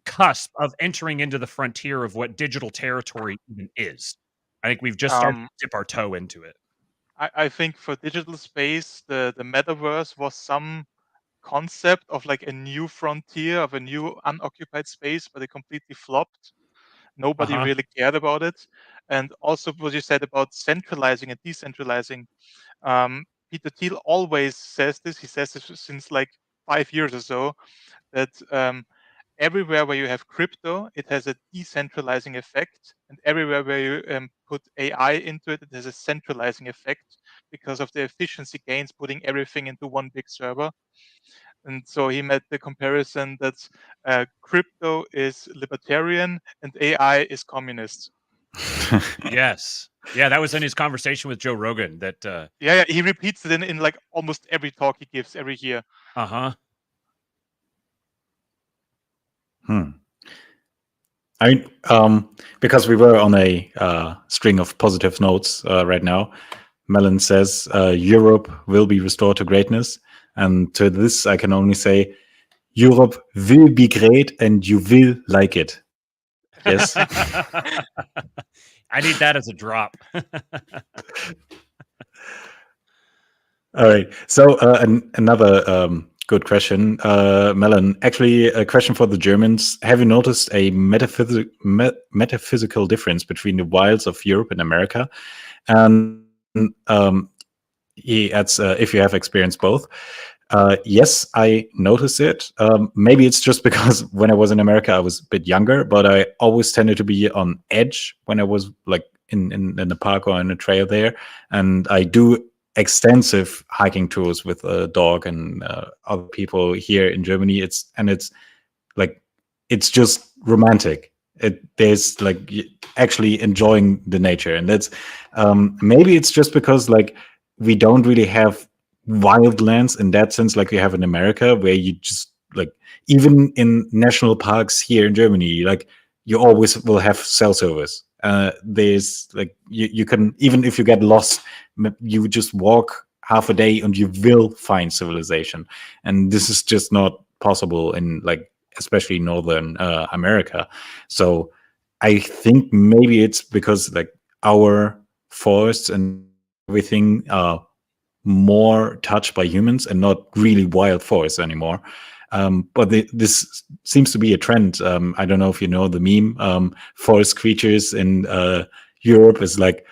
cusp of entering into the frontier of what digital territory even is. I think we've just started to dip our toe into it. I think for digital space, the metaverse was some concept of like a new frontier, of a new unoccupied space, but it completely flopped. Nobody really cared about it. And also what you said about centralizing and decentralizing. Peter Thiel always says this. He says this since like 5 years or so, that everywhere where you have crypto, it has a decentralizing effect, and everywhere where you put AI into it, it has a centralizing effect because of the efficiency gains putting everything into one big server. And so he made the comparison that crypto is libertarian and AI is communist. Yes. Yeah, that was in his conversation with Joe Rogan. That yeah, he repeats it in like almost every talk he gives every year. I mean, because we were on a string of positive notes right now, Melon says Europe will be restored to greatness. And to this, I can only say, Europe will be great and you will like it. Yes. I need that as a drop. All right. So another good question, Melon. Actually, a question for the Germans. Have you noticed a metaphysical difference between the wilds of Europe and America? And he adds, if you have experienced both. Yes, I noticed it. Maybe it's just because when I was in America, I was a bit younger, but I always tended to be on edge when I was like in the park or in a trail there. And I do extensive hiking tours with a dog and other people here in Germany. It's just romantic. There's like actually enjoying the nature, and that's maybe it's just because like we don't really have wildlands in that sense, like we have in America, where you just like, even in national parks here in Germany, like you always will have cell service. There's like you can, even if you get lost, you just walk half a day and you will find civilization. And this is just not possible in like especially northern America. So I think maybe it's because like our forests and everything are more touched by humans and not really wild forests anymore. But this seems to be a trend. I don't know if you know the meme. Forest creatures in Europe is like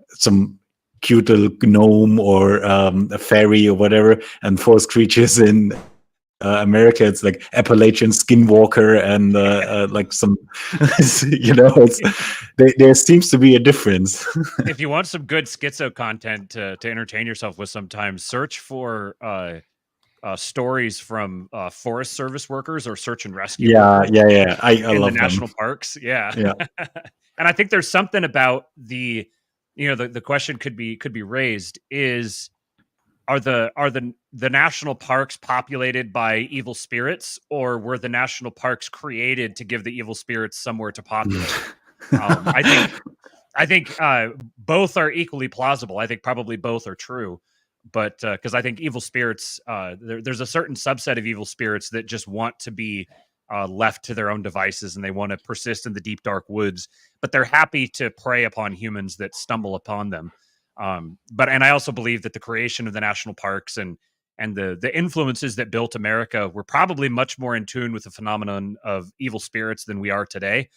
some cute little gnome or a fairy or whatever, and forest creatures in America, it's like Appalachian skinwalker and like some, there seems to be a difference. If you want some good schizo content to entertain yourself with sometimes, search for stories from Forest Service workers or search and rescue workers. I in love the national them. parks. Yeah. Yeah. And I think there's something about the question could be raised is, are the national parks populated by evil spirits, or were the national parks created to give the evil spirits somewhere to populate? I think both are equally plausible. I think probably both are true, but because I think evil spirits, there's a certain subset of evil spirits that just want to be left to their own devices, and they want to persist in the deep dark woods, but they're happy to prey upon humans that stumble upon them. And I also believe that the creation of the national parks and the influences that built America were probably much more in tune with the phenomenon of evil spirits than we are today.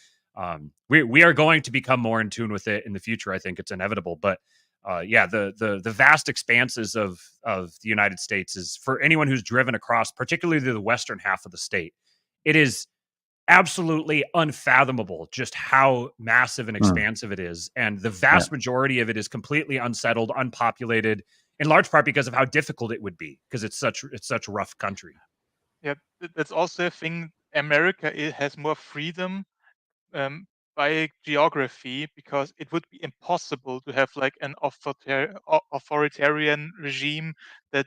We are going to become more in tune with it in the future. I think it's inevitable. But the vast expanses of the United States is, for anyone who's driven across, particularly the western half of the state, it is absolutely unfathomable just how massive and expansive it is. And the vast majority of it is completely unsettled, unpopulated, in large part because of how difficult it would be, because it's such a rough country. Yeah, that's also a thing. America has more freedom by geography, because it would be impossible to have like an authoritarian regime that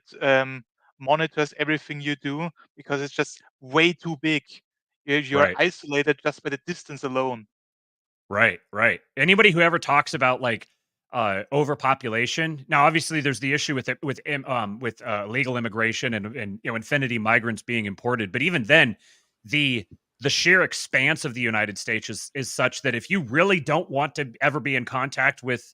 monitors everything you do, because it's just way too big. You're Right. isolated just by the distance alone. Right. Anybody who ever talks about like overpopulation. Now, obviously, there's the issue with legal immigration and infinity migrants being imported. But even then, the sheer expanse of the United States is such that if you really don't want to ever be in contact with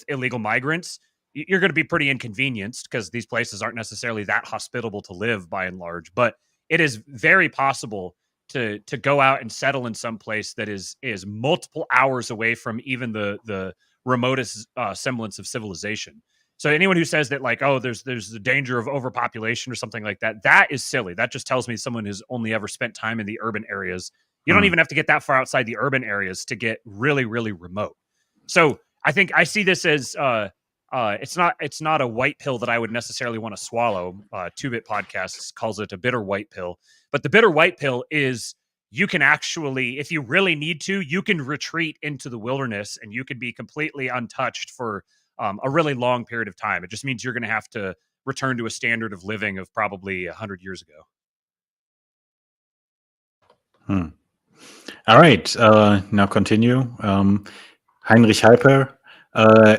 illegal migrants, you're going to be pretty inconvenienced, because these places aren't necessarily that hospitable to live by and large. But it is very possible to go out and settle in some place that is multiple hours away from even the remotest semblance of civilization. So anyone who says that like, oh, there's the danger of overpopulation or something like that, that is silly. That just tells me someone who's only ever spent time in the urban areas. You don't even have to get that far outside the urban areas to get really, really remote. So I think I see this as it's not a white pill that I would necessarily want to swallow. 2-Bit Podcasts calls it a bitter white pill. But the bitter white pill is, you can actually, if you really need to, you can retreat into the wilderness and you can be completely untouched for a really long period of time. It just means you're going to have to return to a standard of living of probably 100 years ago. All right. Now continue. Heinrich Halper.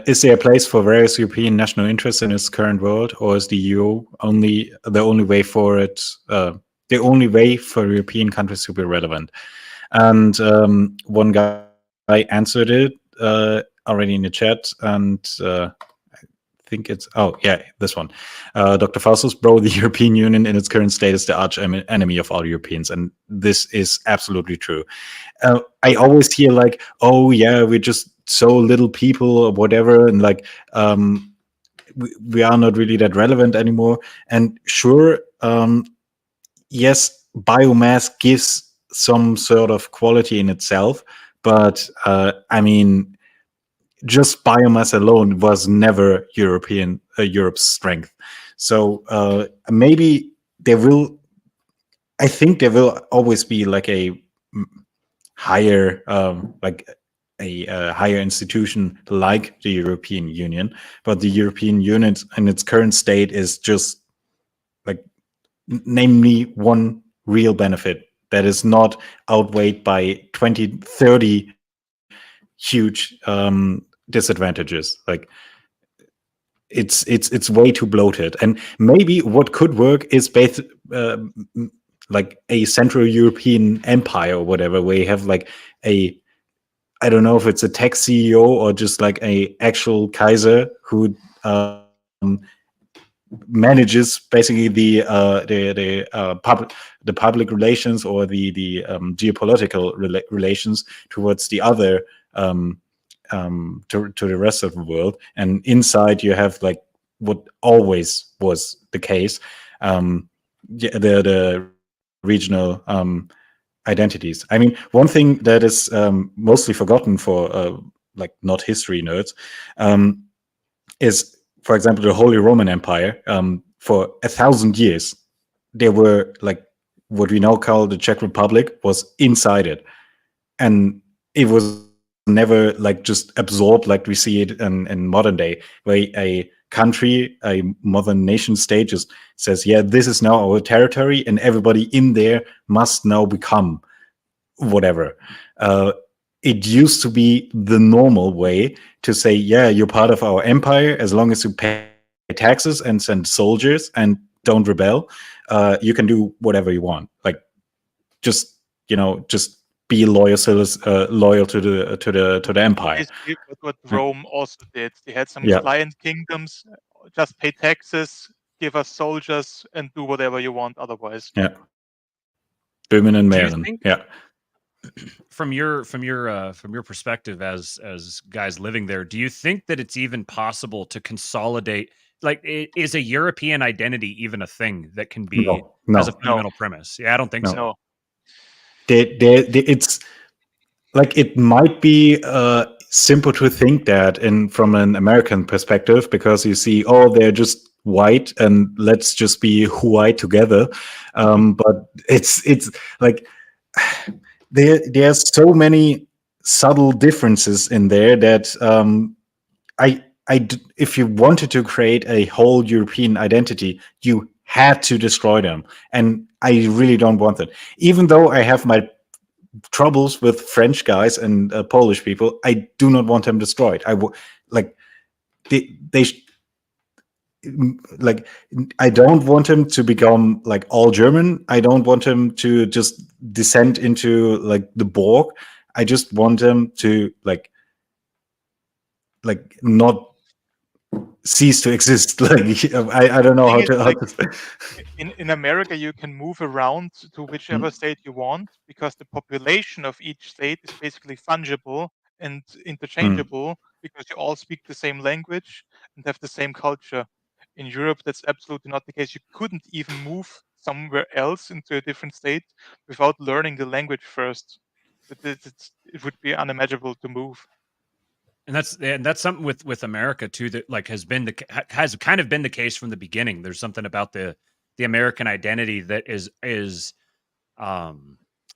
Is there a place for various European national interests in its current world, or is the EU the only way for it? The only way for European countries to be relevant? And one guy answered it already in the chat, and I think it's this one. Dr. Faustus, bro, the European Union in its current state is the arch enemy of all Europeans, and this is absolutely true. I always hear like, oh yeah, we're just so little people or whatever, and like we are not really that relevant anymore. And sure, yes, biomass gives some sort of quality in itself, but I mean, just biomass alone was never Europe's strength. So maybe I think there will always be like a higher higher institution like the European Union, but the European Union in its current state is just namely one real benefit that is not outweighed by 20, 30 huge disadvantages. Like it's way too bloated. And maybe what could work is like a Central European empire or whatever, where you have like a, I don't know if it's a tech CEO or just like a actual Kaiser who manages basically the public relations or the geopolitical relations towards the other to the rest of the world. And inside you have like what always was the case, the regional identities. I mean, one thing that is mostly forgotten for like not history nerds is, for example, the Holy Roman Empire. For 1,000 years, they were like what we now call the Czech Republic was inside it, and it was never like just absorbed like we see it in modern day, where a country, a modern nation state just says, yeah, this is now our territory, and everybody in there must now become whatever. It used to be the normal way to say, yeah, you're part of our empire as long as you pay taxes and send soldiers and don't rebel. You can do whatever you want. Like, just be loyal to the empire. Basically, what Rome also did. They had some Yeah. client kingdoms. Just pay taxes, give us soldiers, and do whatever you want otherwise. Yeah. Böhmen and Do you Mähren. think- Yeah. From your perspective as guys living there, do you think that it's even possible to consolidate? Like, is a European identity even a thing that can be No. as a fundamental premise? Yeah, I don't think so. No. It's like, it might be simple to think that from an American perspective, because you see, oh, they're just white and let's just be white together. But it's like there's so many subtle differences in there that if you wanted to create a whole European identity, you had to destroy them. And I really don't want that. Even though I have my troubles with French guys and Polish people, I do not want them destroyed. Like I don't want them to become like all German. I don't want them to just descend into like the Borg. I just want them to like not cease to exist. Like I don't know how to in America, you can move around to whichever state you want, because the population of each state is basically fungible and interchangeable, because you all speak the same language and have the same culture. In Europe, that's absolutely not the case. You couldn't even move somewhere else into a different state without learning the language first. It would be unimaginable to move. And that's something with America too, that like has kind of been the case from the beginning. There's something about the American identity that is I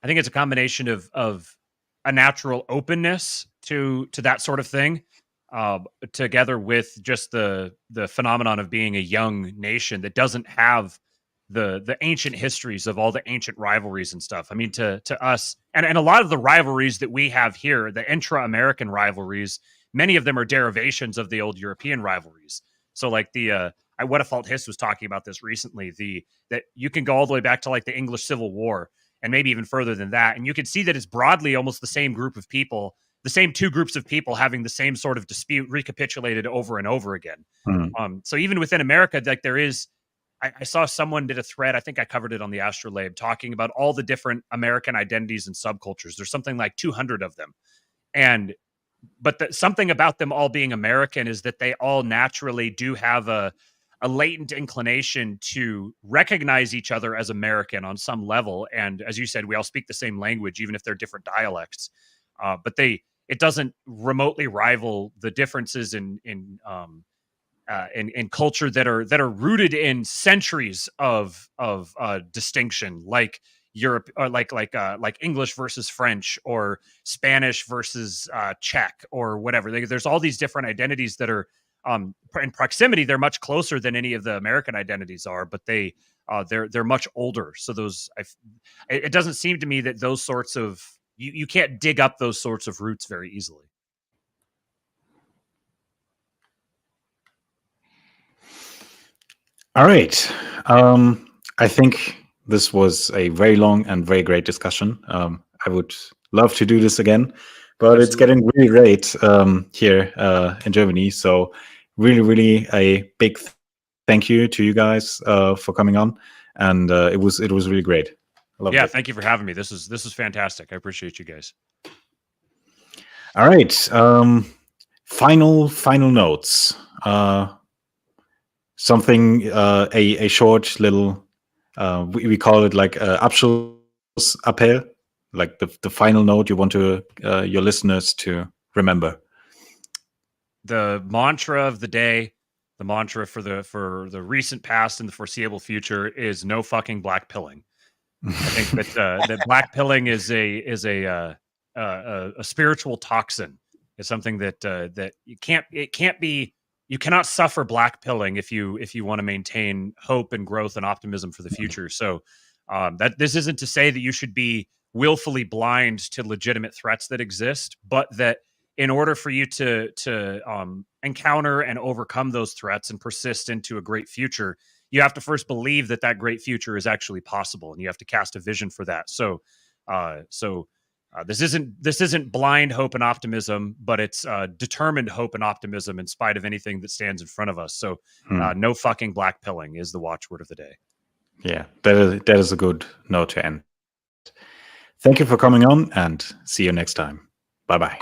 think it's a combination of a natural openness to that sort of thing, together with just the phenomenon of being a young nation that doesn't have the ancient histories of all the ancient rivalries and stuff. I mean, to us, and a lot of the rivalries that we have here, the intra-American rivalries, many of them are derivations of the old European rivalries. So like What a Fault His was talking about this recently, that you can go all the way back to like the English Civil War and maybe even further than that. And you can see that it's broadly almost the same group of people, the same two groups of people having the same sort of dispute recapitulated over and over again. So even within America, like there is, I saw someone did a thread, I think I covered it on the Astrolabe, talking about all the different American identities and subcultures. There's something like 200 of them. But something about them all being American is that they all naturally do have a latent inclination to recognize each other as American on some level. And as you said, we all speak the same language, even if they're different dialects. But it doesn't remotely rival the differences in culture that are rooted in centuries of distinction, like Europe, or like English versus French, or Spanish versus Czech, or whatever. There's all these different identities that are in proximity. They're much closer than any of the American identities are, but they they're much older. So it doesn't seem to me that those sorts of you can't dig up those sorts of roots very easily. All right. I think this was a very long and very great discussion. I would love to do this again, but It's getting really late here in Germany. So really, really a big thank you to you guys for coming on. And it was really great. I loved it. Thank you for having me. This is fantastic. I appreciate you guys. All right. Final notes. Something a short little we call it like Abschlussappell, like the final note you want to your listeners to remember. The mantra of the day, the mantra for the recent past and the foreseeable future is no fucking black pilling. I think that black pilling is a spiritual toxin. It's something that you cannot suffer black pilling if you want to maintain hope and growth and optimism for the future. So that this isn't to say that you should be willfully blind to legitimate threats that exist, but that in order for you to encounter and overcome those threats and persist into a great future, you have to first believe that great future is actually possible, and you have to cast a vision for that. So this isn't blind hope and optimism, but it's determined hope and optimism in spite of anything that stands in front of us. So no fucking black pilling is the watchword of the day. Yeah, that is a good note to end. Thank you for coming on, and see you next time. Bye-bye.